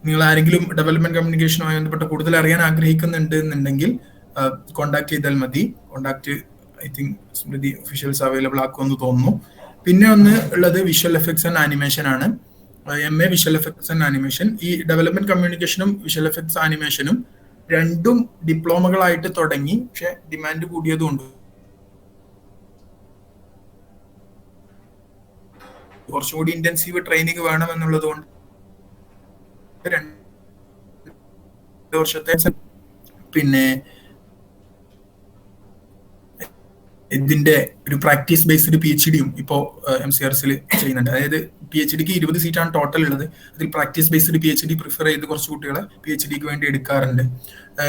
നിങ്ങൾ ആരെങ്കിലും ഡെവലപ്മെന്റ് കമ്മ്യൂണിക്കേഷനുമായി ബന്ധപ്പെട്ട് കൂടുതൽ അറിയാൻ ആഗ്രഹിക്കുന്നുണ്ട് എന്നുണ്ടെങ്കിൽ കോണ്ടാക്ട് ചെയ്താൽ മതി. Contact I think Smriti officials available ആക്കുമെന്ന് തോന്നുന്നു. പിന്നെ ഒന്ന് ഉള്ളത് വിഷ്വൽ എഫക്ട്സ് ആൻഡ് ആനിമേഷൻ ആണ്. MA visual effects and animation. ഈ ഡെവലപ്മെന്റ് കമ്മ്യൂണിക്കേഷനും വിഷ്വൽ എഫക്ട്സ് ആനിമേഷനും രണ്ടും ഡിപ്ലോമകളായിട്ട് തുടങ്ങി, പക്ഷെ ഡിമാൻഡ് കൂടിയതുകൊണ്ട് കുറച്ചുകൂടി ഇന്റൻസീവ് ട്രെയിനിങ് വേണം എന്നുള്ളത് കൊണ്ട് 2 വർഷത്തെ പിന്നെ ഇതിന്റെ ഒരു പ്രാക്ടീസ് ബേസ്ഡ് PhDയും ഇപ്പോൾ MCRCയിൽ ചെയ്യുന്നുണ്ട്. അതായത് PhDക്ക് 20 സീറ്റാണ് ടോട്ടൽ ഉള്ളത്. അതിൽ പ്രാക്ടീസ് ബേസ്ഡ് PhD പ്രിഫർ ചെയ്ത് കുറച്ച് കുട്ടികളെ PhDക്ക് വേണ്ടി എടുക്കാറുണ്ട്.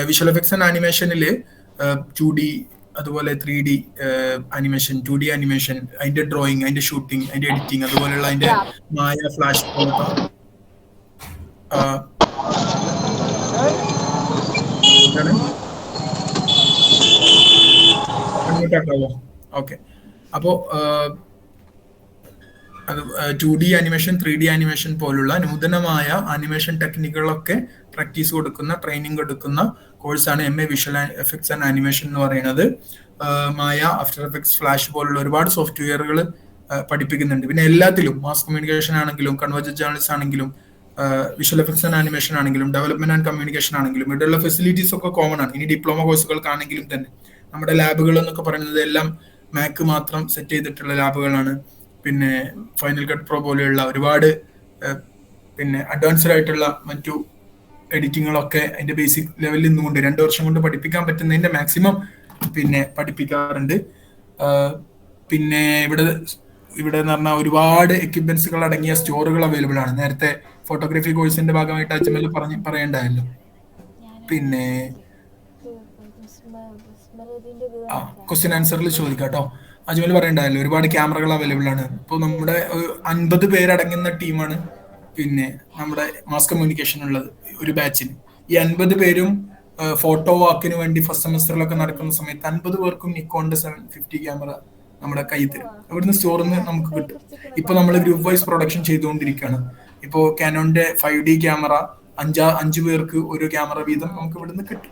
വിഷ്വൽ എഫക്ട്സ് ആൻഡ് ആനിമേഷനിൽ 2D അതുപോലെ 3D ആനിമേഷൻ, 2D ആനിമേഷൻ, അതിന്റെ ഡ്രോയിങ്, അതിന്റെ ഷൂട്ടിംഗ്, അതിന്റെ എഡിറ്റിംഗ്, അതുപോലെയുള്ള അതിന്റെ മായ ഫ്ലാഷ് പോലത്തെ ഓക്കെ. അപ്പോ അത് 2D ആനിമേഷൻ, 3D ആനിമേഷൻ പോലുള്ള നൂതനമായ ആനിമേഷൻ ടെക്നിക്കുകളൊക്കെ പ്രാക്ടീസ് കൊടുക്കുന്ന, ട്രെയിനിങ് കൊടുക്കുന്ന കോഴ്സാണ് MA visual effects and animation എന്ന് പറയുന്നത്. മായ, ആഫ്റ്റർ എഫക്ട്സ്, ഫ്ലാഷ് പോലുള്ള ഒരുപാട് സോഫ്റ്റ്വെയറുകൾ പഠിപ്പിക്കുന്നുണ്ട്. പിന്നെ എല്ലാത്തിലും മാസ് കമ്മ്യൂണിക്കേഷൻ ആണെങ്കിലും, കൺവേർജന്റ് ജേർണലിസ്റ്റ് ആണെങ്കിലും, വിഷ്വൽ എഫക്ട്സ് ആൻഡ് ആനിമേഷൻ ആണെങ്കിലും, ഡെവലപ്മെന്റ് ആൻഡ് കമ്മ്യൂണിക്കേഷൻ ആണെങ്കിലും ഇവിടെയുള്ള ഫെസിലിറ്റീസ് ഒക്കെ കോമൺ ആണ്. ഇനി ഡിപ്ലോമ കോഴ്സുകൾക്കാണെങ്കിലും തന്നെ നമ്മുടെ ലാബുകൾ എന്നൊക്കെ പറയുന്നത് എല്ലാം മാക്ക് മാത്രം സെറ്റ് ചെയ്തിട്ടുള്ള ലാബുകളാണ്. പിന്നെ ഫൈനൽ കട്ട് പ്രോ പോലെയുള്ള ഒരുപാട് പിന്നെ അഡ്വാൻസ്ഡ് ആയിട്ടുള്ള മറ്റു എഡിറ്റിങ്ങുകളൊക്കെ അതിന്റെ ബേസിക് ലെവലിൽ നിന്നുകൊണ്ട് 2 വർഷം കൊണ്ട് പഠിപ്പിക്കാൻ പറ്റുന്നതിന്റെ മാക്സിമം പിന്നെ പഠിപ്പിക്കാറുണ്ട്. പിന്നെ ഇവിടെ എന്ന് പറഞ്ഞാൽ ഒരുപാട് എക്യുപ്മെന്റ്സുകൾ അടങ്ങിയ സ്റ്റോറുകൾ അവൈലബിൾ ആണ്. നേരത്തെ ഫോട്ടോഗ്രാഫി കോഴ്സിന്റെ ഭാഗമായിട്ട് അജ്മൽ പറയണ്ടായല്ലോ. പിന്നെ ക്വസ്റ്റ്യൻ ആൻസറിൽ ചോദിക്കാം കേട്ടോ. അജ്മൽ പറയണ്ടായല്ലോ ഒരുപാട് ക്യാമറകൾ അവൈലബിൾ ആണ്. ഇപ്പോൾ നമ്മുടെ 50 പേരടങ്ങുന്ന ടീമാണ് പിന്നെ നമ്മുടെ മാസ് കമ്മ്യൂണിക്കേഷൻ ഉള്ളത് ഒരു ബാച്ചിന്. ഈ 50 പേരും ഫോട്ടോ വാക്കിന് വേണ്ടി ഫസ്റ്റ് സെമസ്റ്ററിലൊക്കെ നടക്കുന്ന സമയത്ത് 50 പേർക്കും നിക്കോണിന്റെ 750 ക്യാമറ നമ്മുടെ കയ്യിൽ തരും. ഇവിടുന്ന് സ്റ്റോറിൽ നിന്ന് നമുക്ക് കിട്ടും. ഇപ്പൊ നമ്മൾ ഗ്രൂപ്പ് വൈസ് പ്രൊഡക്ഷൻ ചെയ്തുകൊണ്ടിരിക്കുകയാണ്. ഇപ്പോൾ കാനോന്റെ 5D ക്യാമറ 5 പേർക്ക് ഒരു ക്യാമറ വീതം നമുക്ക് ഇവിടുന്ന് കിട്ടും.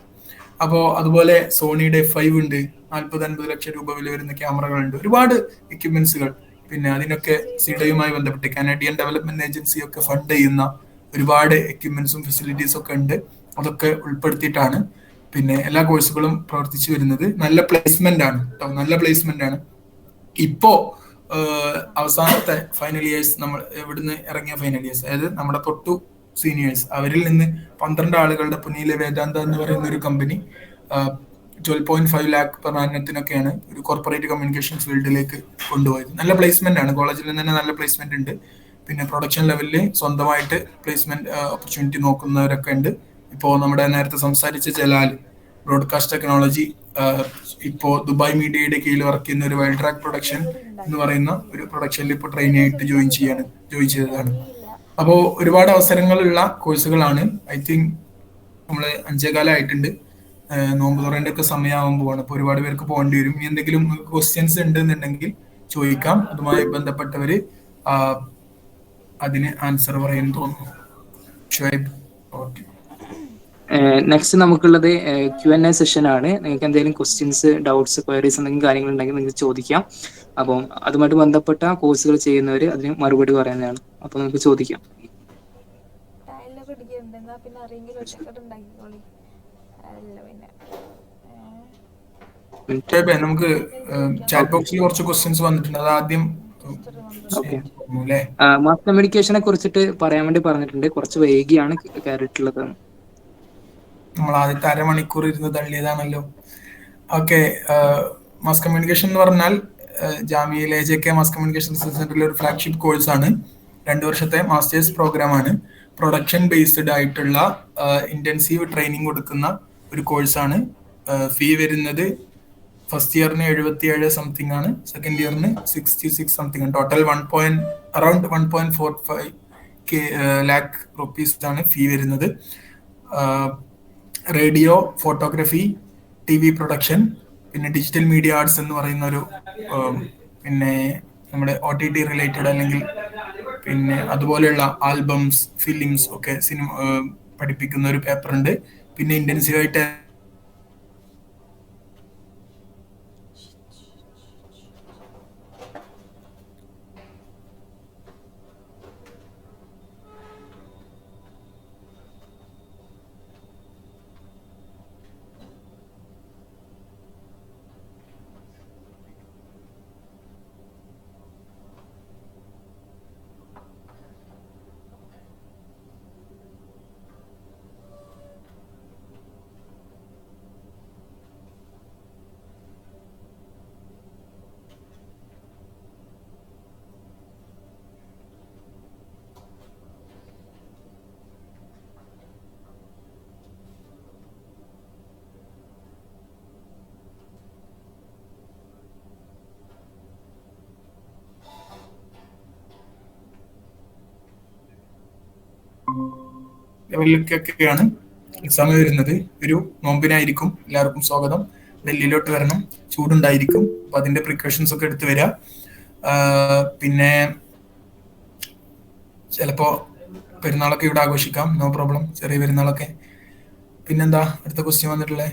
അപ്പോൾ അതുപോലെ സോണിയുടെ F5 ഉണ്ട്, 40-50 ലക്ഷം രൂപ വില വരുന്ന ക്യാമറകളുണ്ട്, ഒരുപാട് എക്യുപ്മെന്റ്സുകൾ. പിന്നെ അതിനൊക്കെ സിഡയുമായി ബന്ധപ്പെട്ട് കാനഡിയൻ ഡെവലപ്മെന്റ് ഏജൻസി ഒക്കെ ഫണ്ട് ചെയ്യുന്ന ഒരുപാട് എക്യുപ്മെന്റ്സും ഫെസിലിറ്റീസും ഒക്കെ ഉണ്ട്. അതൊക്കെ ഉൾപ്പെടുത്തിയിട്ടാണ് പിന്നെ എല്ലാ കോഴ്സുകളും പ്രവർത്തിച്ചു വരുന്നത്. നല്ല പ്ലേസ്മെന്റ് ആണ് കേട്ടോ, നല്ല പ്ലേസ്മെന്റ് ആണ്. ഇപ്പോ അവസാനത്തെ ഫൈനൽ ഇയേഴ്സ് നമ്മൾ ഇവിടുന്ന് ഇറങ്ങിയ ഫൈനൽ ഇയേഴ്സ്, അതായത് നമ്മുടെ തൊട്ടു സീനിയേഴ്സ്, അവരിൽ നിന്ന് 12 ആളുകളുടെ പുനയിലെ വേദാന്ത എന്ന് പറയുന്ന ഒരു കമ്പനി 12.5 lakh പെർ ആനത്തിനൊക്കെയാണ് ഒരു കോർപ്പറേറ്റ് കമ്മ്യൂണിക്കേഷൻ ഫീൽഡിലേക്ക് കൊണ്ടുപോയത്. നല്ല പ്ലേസ്മെന്റ് ആണ്, കോളേജിൽ നിന്ന് തന്നെ നല്ല പ്ലേസ്മെന്റ് ഉണ്ട്. പിന്നെ പ്രൊഡക്ഷൻ ലെവലിൽ സ്വന്തമായിട്ട് പ്ലേസ്മെന്റ് ഓപ്പർച്യൂണിറ്റി നോക്കുന്നവരൊക്കെ ഉണ്ട്. ഇപ്പോൾ നമ്മുടെ നേരത്തെ സംസാരിച്ച ജലാൽ ബ്രോഡ്കാസ്റ്റ് ടെക്നോളജി ഇപ്പോൾ ദുബായ് മീഡിയയുടെ കീഴിൽ വർക്ക് ചെയ്യുന്ന ഒരു വൈൽഡ് ട്രാക്ക് പ്രൊഡക്ഷൻ എന്ന് പറയുന്ന ഒരു പ്രൊഡക്ഷനിൽ ഇപ്പോൾ ട്രെയിനി ആയിട്ട് ജോയിൻ ചെയ്തതാണ്. അപ്പോൾ ഒരുപാട് അവസരങ്ങളുള്ള കോഴ്സുകളാണ്. ഐ തിങ്ക് നമ്മൾ 5:15 ആയിട്ടുണ്ട്. നോമ്പ് തുറേണ്ട ഒക്കെ സമയമാകുമ്പോഴാണ്. അപ്പോൾ ഒരുപാട് പേർക്ക് പോകേണ്ടി വരും. ഇനി എന്തെങ്കിലും ക്വസ്റ്റ്യൻസ് ഉണ്ടെന്നുണ്ടെങ്കിൽ ചോദിക്കാം. അതുമായി ബന്ധപ്പെട്ടവര് അതിന് ആൻസർ പറയാൻ തോന്നുന്നു. ഷുഹൈബ്, ഓക്കെ. നെക്സ്റ്റ് നമുക്കുള്ളത് Q&A സെഷൻ ആണ്. നിങ്ങൾക്ക് എന്തെങ്കിലും ക്വസ്റ്റ്യൻസ്, ഡൗട്ട്സ്, ക്വയറീസ് എന്തെങ്കിലും കാര്യങ്ങളുണ്ടെങ്കിൽ നിങ്ങൾക്ക് ചോദിക്കാം. അപ്പം അതുമായിട്ട് ബന്ധപ്പെട്ട കോഴ്സുകൾ ചെയ്യുന്നവർ അതിന് മറുപടി പറയാനാണ്. അപ്പൊ നമുക്ക് ചോദിക്കാം. നമുക്ക് ചാറ്റ് ബോക്സിൽ കുറച്ച് ക്വസ്റ്റ്യൻസ് വന്നിട്ടുണ്ട്. അത് ആദ്യം മാസ് കമ്മ്യൂണിക്കേഷനെ കുറിച്ചിട്ട് പറയാൻ വേണ്ടി പറഞ്ഞിട്ടുണ്ട്. കുറച്ച് വൈകിയാണ് കയറിയിട്ടുള്ളത്. നമ്മൾ ആദ്യത്തെ 1/2 മണിക്കൂർ ഇരുന്ന് തള്ളിയതാണല്ലോ. ഓക്കെ, മാസ് കമ്മ്യൂണിക്കേഷൻ എന്ന് പറഞ്ഞാൽ ജാമിയയിലെ AJK മാസ് കമ്മ്യൂണിക്കേഷൻ സെന്ററിലെ ഒരു ഫ്ലാഗ്ഷിപ്പ് കോഴ്സാണ്. 2 വർഷത്തെ മാസ്റ്റേഴ്സ് പ്രോഗ്രാമാണ്. പ്രൊഡക്ഷൻ ബേസ്ഡ് ആയിട്ടുള്ള ഇന്റൻസീവ് ട്രെയിനിങ് കൊടുക്കുന്ന ഒരു കോഴ്സാണ്. ഫീ വരുന്നത് ഫസ്റ്റ് ഇയറിന് 77 സംതിങ് ആണ്, സെക്കൻഡ് ഇയറിന് 66 സംതിങ് ആണ്. ടോട്ടൽ അറൌണ്ട് 1.45 lakh rupees ആണ് ഫീ വരുന്നത്. റേഡിയോ, ഫോട്ടോഗ്രാഫി, TV പ്രൊഡക്ഷൻ, പിന്നെ ഡിജിറ്റൽ മീഡിയ ആർട്സ് എന്ന് പറയുന്ന ഒരു പിന്നെ നമ്മുടെ OTT റിലേറ്റഡ് അല്ലെങ്കിൽ പിന്നെ അതുപോലെയുള്ള ആൽബംസ്, ഫിലിംസ് ഒക്കെ സിനിമ പഠിപ്പിക്കുന്ന ഒരു പേപ്പർ ഉണ്ട്. പിന്നെ ഇന്റൻസീവായിട്ട് ലെവലിലേക്കൊക്കെയാണ് എക്സാം വരുന്നത്. ഒരു നോമ്പിനായിരിക്കും. എല്ലാവർക്കും സ്വാഗതം. ഡൽഹിയിലോട്ട് വരണം, ചൂടുണ്ടായിരിക്കും. അപ്പൊ അതിന്റെ പ്രിക്കോഷൻസ് ഒക്കെ എടുത്തു വരിക. പിന്നെ ചിലപ്പോ പെരുന്നാളൊക്കെ ഇവിടെ ആഘോഷിക്കാം, നോ പ്രോബ്ലം, ചെറിയ പെരുന്നാളൊക്കെ. പിന്നെന്താ അടുത്ത ക്വസ്റ്റ്യൻ വന്നിട്ടുള്ളത്?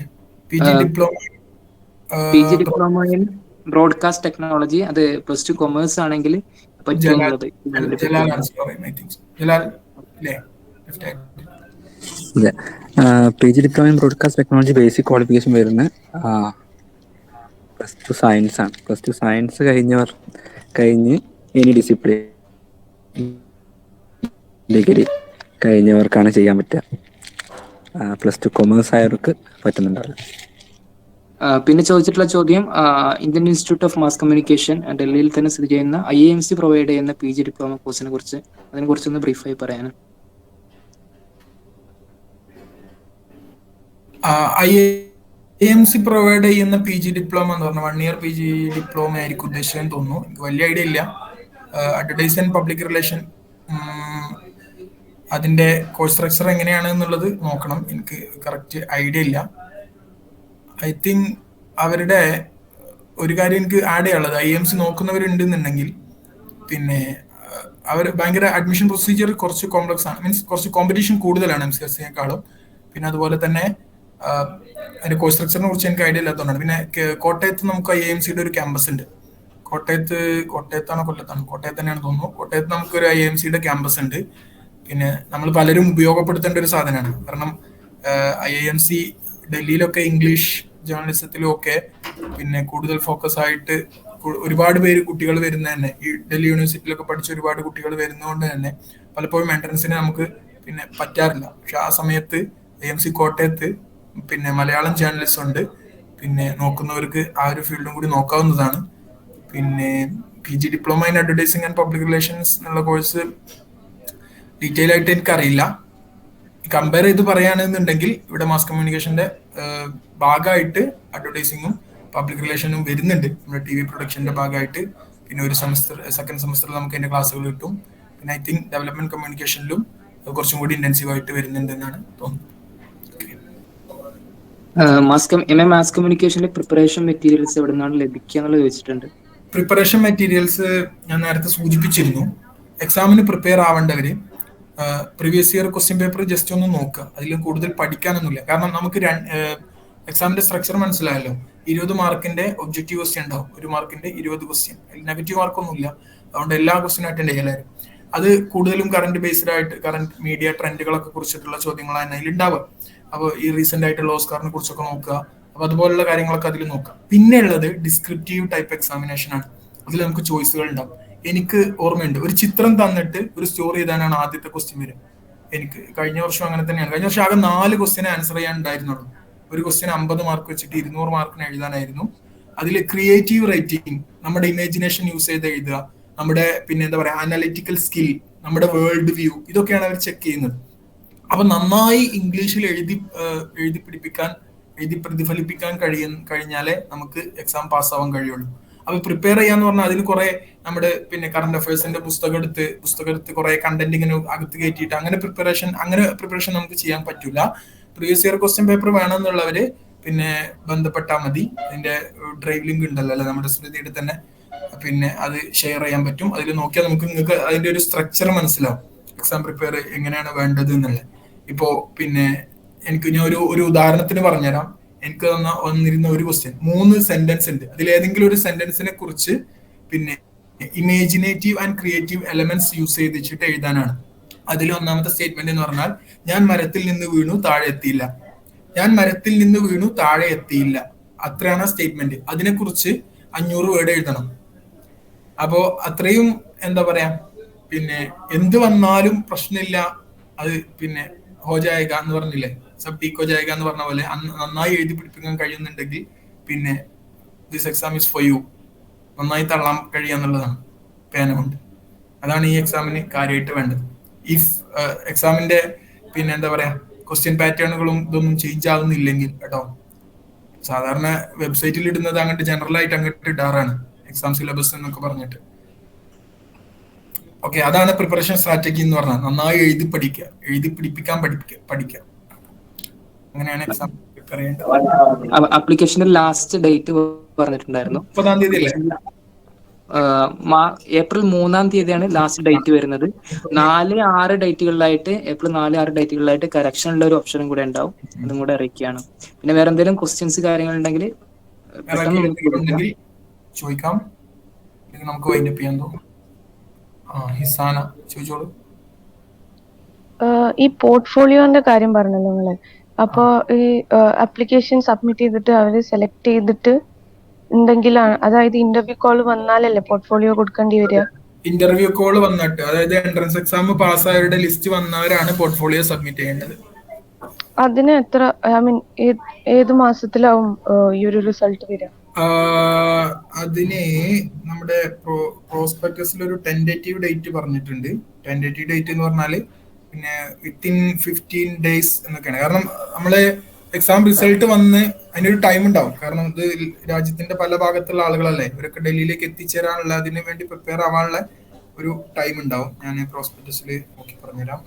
P G diploma in broadcast technology, അത് +2 കൊമേഴ്സ് ആണെങ്കിൽ പറ്റുമെന്നുള്ളത്. P G diploma in broadcast technology basic qualification വരുന്നത് +2 സയൻസ് ആണ്. +2 സയൻസ് കഴിഞ്ഞ് എനി ഡിസിപ്ലിൻ ഡിഗ്രി കഴിഞ്ഞവർക്കാണ് ചെയ്യാൻ പറ്റുക. +2 കൊമേഴ്സ് ആയവർക്ക് പറ്റുന്നുണ്ടാവില്ല. പിന്നെ ചോദിച്ചിട്ടുള്ള ചോദ്യം, Indian institute of mass communication ഡൽഹിയിൽ തന്നെ സ്ഥിതി ചെയ്യുന്ന IIMC പ്രൊവൈഡ് ചെയ്യുന്ന PG ഡിപ്ലോമ കോഴ്സിനെ കുറിച്ച്, അതിനെ കുറിച്ചൊന്ന് ബ്രീഫായി പറയാനും. IIMC പ്രൊവൈഡ് ചെയ്യുന്ന PG ഡിപ്ലോമ എന്ന് പറഞ്ഞാൽ 1 ഇയർ PG ഡിപ്ലോമ ആയിരിക്കും ഉദ്ദേശിച്ചതെന്ന് തോന്നുന്നു. എനിക്ക് വലിയ ഐഡിയ ഇല്ല. അഡ്വർടൈസ് ആൻഡ് പബ്ലിക് റിലേഷൻ അതിന്റെ കോഴ്സ് സ്ട്രക്ചർ എങ്ങനെയാണ് എന്നുള്ളത് നോക്കണം. എനിക്ക് കറക്റ്റ് ഐഡിയ ഇല്ല. ഐ തിങ്ക് അവരുടെ ഒരു കാര്യം എനിക്ക് ആഡ് ചെയ്യാനുള്ളത്, IIMC നോക്കുന്നവരുണ്ടെന്നുണ്ടെങ്കിൽ പിന്നെ അവർ ഭയങ്കര അഡ്മിഷൻ പ്രൊസീജിയർ കുറച്ച് കോംപ്ലക്സ് ആണ്. മീൻസ് കുറച്ച് കോമ്പറ്റീഷൻ കൂടുതലാണ് MCSE-യെക്കാളും. പിന്നെ അതുപോലെ തന്നെ അതിന്റെ കോഴ്സ് സ്ട്രക്ചറിനെ കുറിച്ച് എനിക്ക് ഐഡിയ ഇല്ലാത്തതുകൊണ്ടാണ്. പിന്നെ കോട്ടയത്ത് നമുക്ക് IIMC-യുടെ ഒരു ക്യാമ്പസ് ഉണ്ട്. കോട്ടയത്താണോ കൊല്ലത്താണോ? കോട്ടയത്ത് തന്നെയാണ് തോന്നുന്നു. കോട്ടയത്ത് നമുക്കൊരു IIMC-യുടെ ക്യാമ്പസ് ഉണ്ട്. പിന്നെ നമ്മൾ പലരും ഉപയോഗപ്പെടുത്തേണ്ട ഒരു സാധനമാണ്. കാരണം IIMC ഡൽഹിയിലൊക്കെ ഇംഗ്ലീഷ് ജേർണലിസത്തിലും ഒക്കെ പിന്നെ കൂടുതൽ ഫോക്കസ് ആയിട്ട് ഒരുപാട് കുട്ടികൾ വരുന്ന തന്നെ, ഈ ഡൽഹി യൂണിവേഴ്സിറ്റിയിലൊക്കെ പഠിച്ച ഒരുപാട് കുട്ടികൾ വരുന്നതുകൊണ്ട് തന്നെ പലപ്പോഴും എൻട്രൻസിന് നമുക്ക് പിന്നെ പറ്റാറില്ല. പക്ഷെ ആ സമയത്ത് IIMC കോട്ടയത്ത് പിന്നെ മലയാളം ജേർണലിസ്റ്റ് ഉണ്ട്. പിന്നെ നോക്കുന്നവർക്ക് ആ ഒരു ഫീൽഡും കൂടി നോക്കാവുന്നതാണ്. പിന്നെ PG diploma in advertising and public relations എന്നുള്ള കോഴ്സ് ഡീറ്റെയിൽ ആയിട്ട് എനിക്കറിയില്ല. കമ്പയർ ചെയ്ത് പറയുകയാണെന്നുണ്ടെങ്കിൽ ഇവിടെ മാസ് കമ്മ്യൂണിക്കേഷന്റെ ഭാഗമായിട്ട് അഡ്വർടൈസിങ്ങും പബ്ലിക് റിലേഷനും വരുന്നുണ്ട്, നമ്മുടെ TV പ്രൊഡക്ഷന്റെ ഭാഗമായിട്ട്. പിന്നെ ഒരു സെക്കൻഡ് സെമസ്റ്ററിൽ നമുക്ക് അതിന്റെ ക്ലാസ്സുകൾ കിട്ടും. പിന്നെ ഐ തിങ്ക് ഡെവലപ്മെന്റ് കമ്മ്യൂണിക്കേഷനിലും കുറച്ചും കൂടി ഇന്റൻസീവ് ആയിട്ട് വരുന്നുണ്ട് എന്നാണ് തോന്നുന്നത്. മാസ് കമ്മ്യൂണിക്കേഷന്റെ പ്രിപ്പറേഷൻ മെറ്റീരിയൽസ് എവിടെ നിന്നാണ് ലഭിക്കുക എന്നുള്ളത് ചോദിച്ചിട്ടുണ്ട്. പ്രിപ്പറേഷൻ മെറ്റീരിയൽസ് ഞാൻ നേരത്തെ സൂചിപ്പിച്ചിരുന്നു. എക്സാമിന് പ്രിപ്പയർ ആവേണ്ടവര് previous year question paper just ഒന്ന് നോക്കുക. അതിൽ കൂടുതൽ പഠിക്കാനൊന്നുമില്ല. കാരണം നമുക്ക് എക്സാമിന്റെ സ്ട്രക്ചർ മനസ്സിലായല്ലോ. 20 മാർക്കിന്റെ ഒബ്ജക്റ്റീവ് ക്വസ്റ്റ്യൻ ഉണ്ടാവും, 1 മാർക്കിന്റെ 20 ക്വസ്റ്റ്യൻ. അതിൽ നെഗറ്റീവ് മാർക്കൊന്നുമില്ല. അതുകൊണ്ട് എല്ലാ ക്വസ്റ്റ്യനും അറ്റൻഡ് ചെയ്യലായിരുന്നു. അത് കൂടുതലും കറന്റ് ബേസ്ഡ് ആയിട്ട് കറന്റ് മീഡിയ ട്രെൻഡുകളൊക്കെ കുറിച്ചിട്ടുള്ള ചോദ്യങ്ങളാണ് അതിൽ ഉണ്ടാവുക. അപ്പോൾ ഈ റീസെന്റ് ആയിട്ടുള്ള ഓസ്കാറിനെ കുറിച്ചൊക്കെ നോക്കുക. അപ്പൊ അതുപോലുള്ള കാര്യങ്ങളൊക്കെ അതിൽ നോക്കാം. പിന്നെ ഉള്ളത് ഡിസ്ക്രിപ്റ്റീവ് ടൈപ്പ് എക്സാമിനേഷൻ ആണ്. അതിൽ നമുക്ക് ചോയ്സുകൾ ഉണ്ടാവും. എനിക്ക് ഓർമ്മയുണ്ട്, ഒരു ചിത്രം തന്നിട്ട് ഒരു സ്റ്റോറി എഴുതാനാണ് ആദ്യത്തെ ക്വസ്റ്റ്യൻ വരിക. എനിക്ക് കഴിഞ്ഞ വർഷം അങ്ങനെ തന്നെയാണ്. കഴിഞ്ഞ വർഷം ആകെ 4 ക്വസ്റ്റ്യൻ ആൻസർ ചെയ്യാൻ ഉണ്ടായിരുന്നുള്ളൂ. ഒരു ക്വസ്റ്റ്യൻ 50 മാർക്ക് വെച്ചിട്ട് 200 മാർക്കിന് എഴുതാനായിരുന്നു. അതിൽ ക്രിയേറ്റീവ് റൈറ്റിംഗ്, നമ്മുടെ ഇമാജിനേഷൻ യൂസ് ചെയ്ത് എഴുതുക, നമ്മുടെ പിന്നെ എന്താ പറയാ അനലിറ്റിക്കൽ സ്കിൽ, നമ്മുടെ വേൾഡ് വ്യൂ, ഇതൊക്കെയാണ് അവർ ചെക്ക് ചെയ്യുന്നത്. അപ്പൊ നന്നായി ഇംഗ്ലീഷിൽ എഴുതി പ്രതിഫലിപ്പിക്കാൻ കഴിഞ്ഞാലേ നമുക്ക് എക്സാം പാസ്സാവാൻ കഴിയുള്ളൂ. അപ്പൊ പ്രിപ്പയർ ചെയ്യാന്ന് പറഞ്ഞാൽ അതിൽ കുറെ നമ്മുടെ പിന്നെ കറണ്ട് അഫയേഴ്സിന്റെ പുസ്തകത്ത് കുറെ കണ്ടന്റ് ഇങ്ങനെ അകത്ത് കയറ്റിയിട്ട് അങ്ങനെ പ്രിപ്പറേഷൻ നമുക്ക് ചെയ്യാൻ പറ്റൂല. പ്രീവിയസ് ഇയർ ക്വസ്റ്റ്യൻ പേപ്പർ വേണമെന്നുള്ളവര് പിന്നെ ബന്ധപ്പെട്ടാൽ മതി. അതിന്റെ ഡ്രൈവ് ലിങ്ക് ഉണ്ടല്ലോ അല്ലെ നമ്മുടെ സ്മൃതിയുടെ തന്നെ, പിന്നെ അത് ഷെയർ ചെയ്യാൻ പറ്റും. അതിൽ നോക്കിയാൽ നിങ്ങൾക്ക് അതിന്റെ ഒരു സ്ട്രക്ചർ മനസ്സിലാവും, എക്സാം പ്രിപ്പയർ എങ്ങനെയാണ് വേണ്ടത് എന്നുള്ളത്. ഇപ്പോ പിന്നെ ഞാൻ ഒരു ഉദാഹരണത്തിന് പറഞ്ഞുതരാം. എനിക്ക് വന്നിരുന്ന ഒരു ക്വസ്റ്റ്യൻ 3 സെന്റൻസ് ഉണ്ട്. അതിലേതെങ്കിലും ഒരു സെന്റൻസിനെ കുറിച്ച് പിന്നെ ഇമേജിനേറ്റീവ് ആൻഡ് ക്രിയേറ്റീവ് എലമെന്റ്സ് യൂസ് ചെയ്തിട്ട് എഴുതാനാണ്. അതിൽ ഒന്നാമത്തെ സ്റ്റേറ്റ്മെന്റ് എന്ന് പറഞ്ഞാൽ ഞാൻ മരത്തിൽ നിന്ന് വീണു താഴെ എത്തിയില്ല. അത്രയാണ് സ്റ്റേറ്റ്മെന്റ്. അതിനെക്കുറിച്ച് 500 വേർഡ് എഴുതണം. അപ്പോ അത്രയും എന്താ പറയാ പിന്നെ എന്ത് വന്നാലും പ്രശ്നമില്ല, അത് പിന്നെ ഹോ ജായേഗ എന്ന് പറഞ്ഞില്ലേ, സബ് ടീക്ക് ഹോ ജായേഗ എന്ന് പറഞ്ഞ പോലെ നന്നായി എഴുതി പിടിപ്പിക്കാൻ കഴിയുന്നുണ്ടെങ്കിൽ പിന്നെ this exam is for you, നന്നായി തള്ളാൻ കഴിയാന്നുള്ളതാണ് പേന കൊണ്ട്. അതാണ് ഈ എക്സാമിന് കാര്യമായിട്ട് വേണ്ടത്. ഇഫ് എക്സാമിന്റെ പിന്നെ എന്താ പറയാ ക്വസ്റ്റ്യൻ പാറ്റേണുകളും ഇതൊന്നും ചേഞ്ച് ആവുന്നില്ലെങ്കിൽ കേട്ടോ. സാധാരണ വെബ്സൈറ്റിൽ ഇടുന്നത് അങ്ങോട്ട് ജനറൽ ആയിട്ട് അങ്ങോട്ട് ഇടാറാണ്, എക്സാം സിലബസ് എന്നൊക്കെ പറഞ്ഞിട്ട്. ഓക്കെ, അതാണ് പ്രിപ്പറേഷൻ സ്ട്രാറ്റജി എന്ന് പറഞ്ഞാൽ നന്നായി എഴുതി പഠിക്കുക, എഴുതി പിടിപ്പിക്കാൻ പഠിക്കുക. അങ്ങനെയാണ് എക്സാം പ്രിപ്പയർ ചെയ്യേണ്ടത്. ആപ്ലിക്കേഷന്റെ ലാസ്റ്റ് ഡേറ്റ് പറഞ്ഞിട്ടുണ്ടായിരുന്നു. 30-ാം തീയതി അല്ലേ? ഏപ്രിൽ 3-ാം തീയതിയാണ് ലാസ്റ്റ് ഡേറ്റ് വരുന്നത്. 4-6 ഡേറ്റുകളിലായിട്ട് ഏപ്രിൽ 4-6 ഡേറ്റുകളിലായിട്ട് കറക്ഷനുള്ള ഒരു ഓപ്ഷനും കൂടെ ഉണ്ടാവും. അതും കൂടെ അറിയിക്കുകയാണ്. പിന്നെ വേറെ എന്തെങ്കിലും ക്വസ്റ്റ്യൻസ് കാര്യങ്ങൾ ഉണ്ടെങ്കിൽ പെട്ടെന്ന് ചോദിക്കാം. നമുക്ക് വൈൻഡപ്പ് ചെയ്യാൻ തോന്നും. ഹിസാന ചോദിച്ചോളൂ. ഈ പോർട്ട്ഫോളിയോന്റെ കാര്യം പറഞ്ഞല്ലോ നിങ്ങള്. അപ്പോ ഈ ആപ്ലിക്കേഷൻ സബ്മിറ്റ് ചെയ്തിട്ട് അവര് സെലക്ട് ചെയ്തിട്ട് എന്തെങ്കിലും, അതായത് ഇന്റർവ്യൂ കോൾ വന്നാലല്ലേ പോർട്ട്ഫോളിയോ കൊടുക്കേണ്ടി വരിക? ഇന്റർവ്യൂ കോൾ വന്നിട്ട്, അതായത് എൻട്രൻസ് എക്സാം പാസ്സായവരുടെ ലിസ്റ്റ് വന്നവരാണ് പോർട്ട്ഫോളിയോ സബ്മിറ്റ് ചെയ്യേണ്ടത്. അതിന് എത്ര, ഐ മീൻ ഏത് മാസത്തിലാവും ഈ ഒരു റിസൾട്ട് വരിക? അതിന് നമ്മുടെ പ്രോസ്പെക്ടസിൽ ഒരു ടെൻഡേറ്റീവ് ഡേറ്റ് പറഞ്ഞിട്ടുണ്ട്. ടെൻഡേറ്റീവ് ഡേറ്റ് എന്ന് പറഞ്ഞാൽ പിന്നെ വിത്തിൻ 15 days എന്നൊക്കെയാണ്. കാരണം നമ്മള് എക്സാം റിസൾട്ട് വന്ന് അതിനൊരു ടൈം ഉണ്ടാവും. കാരണം ഇത് രാജ്യത്തിന്റെ പല ഭാഗത്തുള്ള ആളുകളല്ലേ, ഇവരൊക്കെ ഡൽഹിയിലേക്ക് എത്തിച്ചേരാനുള്ള, അതിന് വേണ്ടി പ്രിപ്പയർ ആവാനുള്ള ഒരു ടൈം ഉണ്ടാവും. ഞാൻ പ്രോസ്പെക്ടസിൽ നോക്കി പറഞ്ഞുതരാം.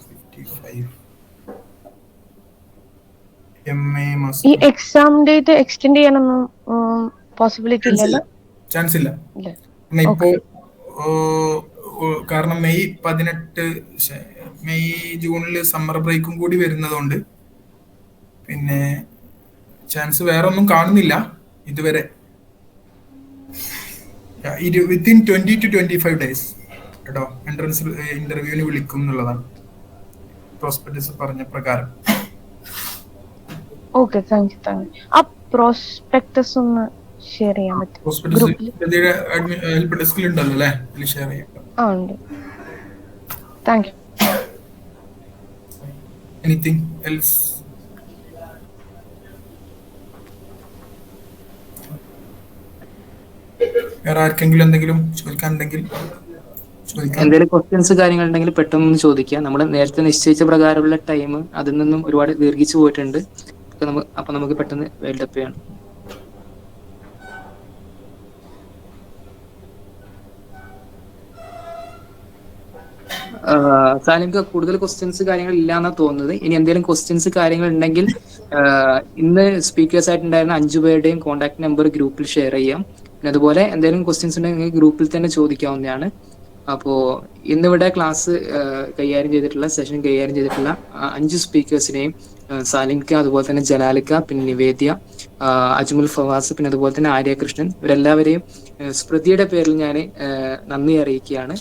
55 ഈ എക്സാം ഡേറ്റ് എക്സ്റ്റെൻഡ് ചെയ്യാനൊന്നും പോസിബിലിറ്റി ഇല്ലല്ലോ? ചാൻസ് ഇല്ല. ഇപ്പോ കാരണം മെയ് ജൂണിൽ സമ്മർ ബ്രേക്കും കൂടി വരുന്നതുകൊണ്ട് പിന്നെ ചാൻസ് വേറെ ഒന്നും കാണുന്നില്ല ഇതുവരെ. വിത്തിൻ 20 to 25 days കേട്ടോ എൻട്രൻസ് ഇന്റർവ്യൂവിന് വിളിക്കും എന്നുള്ളതാണ് പ്രോസ്പെക്ടസ് പറഞ്ഞ പ്രകാരം. Okay, thank U. ആ പ്രോസ്പെക്ടസ് ഒന്ന് ഷെയർ ചെയ്യാൻ പറ്റും? ഹെൽപ്പ് ഡെസ്കിൽ ഉണ്ടല്ലോ അല്ലേ, അതിൽ ഷെയർ ചെയ്യാം. ഉണ്ട്. Thank you. Anything else? വേറെ ആർക്കെങ്കിലും എന്തെങ്കിലും ചോദിക്കാനുണ്ടെങ്കിൽ എന്തെങ്കിലും ക്വസ്റ്റ്യൻസ് കാര്യങ്ങൾ ഉണ്ടെങ്കിൽ പെട്ടെന്ന് ചോദിക്കുക. നമ്മൾ നേരത്തെ നിശ്ചയിച്ച പ്രകാരമുള്ള ടൈം അതിൽ നിന്നും ഒരുപാട് ദീർഘിച്ചു പോയിട്ടുണ്ട്. അപ്പൊ നമുക്ക് പെട്ടെന്ന് വേൾഡപ്പ് ചെയ്യണം. സാലിംക്ക് കൂടുതൽ ക്വസ്റ്റ്യൻസ് കാര്യങ്ങൾ ഇല്ലാന്നാ തോന്നുന്നത്. ഇനി എന്തെങ്കിലും ക്വസ്റ്റ്യൻസ് കാര്യങ്ങൾ ഉണ്ടെങ്കിൽ ഇന്ന് സ്പീക്കേഴ്സ് ആയിട്ടുണ്ടായിരുന്ന 5 പേരുടെയും കോൺടാക്ട് നമ്പർ ഗ്രൂപ്പിൽ ഷെയർ ചെയ്യാം. പിന്നെ അതുപോലെ എന്തെങ്കിലും ക്വസ്റ്റ്യൻസ് ഉണ്ടെങ്കിൽ ഗ്രൂപ്പിൽ തന്നെ ചോദിക്കാവുന്നതാണ്. അപ്പോൾ ഇന്നിവിടെ ക്ലാസ് സെഷൻ കൈകാര്യം ചെയ്തിട്ടുള്ള 5 സ്പീക്കേഴ്സിനെയും സാലിംക്ക, അതുപോലെ തന്നെ ജലാലിക്ക, പിന്നെ നിവേദ്യ, അജ്മുൽ ഫവാസ്, പിന്നെ അതുപോലെ തന്നെ ആര്യകൃഷ്ണൻ, ഇവരെല്ലാവരെയും സ്മൃതിയുടെ പേരിൽ ഞാൻ നന്ദി അറിയിക്കുകയാണ്.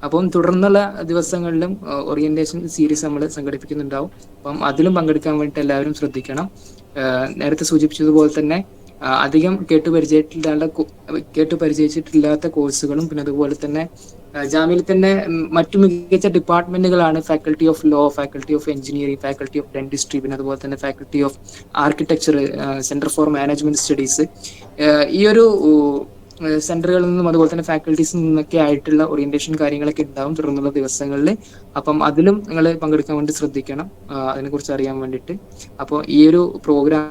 അപ്പം തുടർന്നുള്ള ദിവസങ്ങളിലും ഓറിയന്റേഷൻ സീരീസ് നമ്മൾ സംഘടിപ്പിക്കുന്നുണ്ടാവും. അപ്പം അതിലും പങ്കെടുക്കാൻ വേണ്ടിയിട്ട് എല്ലാവരും ശ്രദ്ധിക്കണം. നേരത്തെ സൂചിപ്പിച്ചതുപോലെ തന്നെ അധികം കേട്ടുപരിചയിച്ചിട്ടില്ലാത്ത കോഴ്സുകളും പിന്നെ അതുപോലെ തന്നെ ജാമ്യയിൽ തന്നെ മറ്റു മികച്ച ഡിപ്പാർട്ട്മെന്റുകളാണ് faculty of law, faculty of engineering, faculty of dentistry, പിന്നെ അതുപോലെ തന്നെ faculty of architecture, center for management studies. ഈ ഒരു സെന്ററുകളിൽ നിന്നും അതുപോലെ തന്നെ ഫാക്കൽറ്റീസിൽ നിന്നൊക്കെ ആയിട്ടുള്ള ഓറിയന്റേഷൻ കാര്യങ്ങളൊക്കെ ഉണ്ടാവും തുടർന്നുള്ള ദിവസങ്ങളിൽ. അപ്പം അതിലും നിങ്ങൾ പങ്കെടുക്കാൻ വേണ്ടി ശ്രദ്ധിക്കണം, അതിനെക്കുറിച്ച് അറിയാൻ വേണ്ടിയിട്ട്. അപ്പോൾ ഈ ഒരു പ്രോഗ്രാം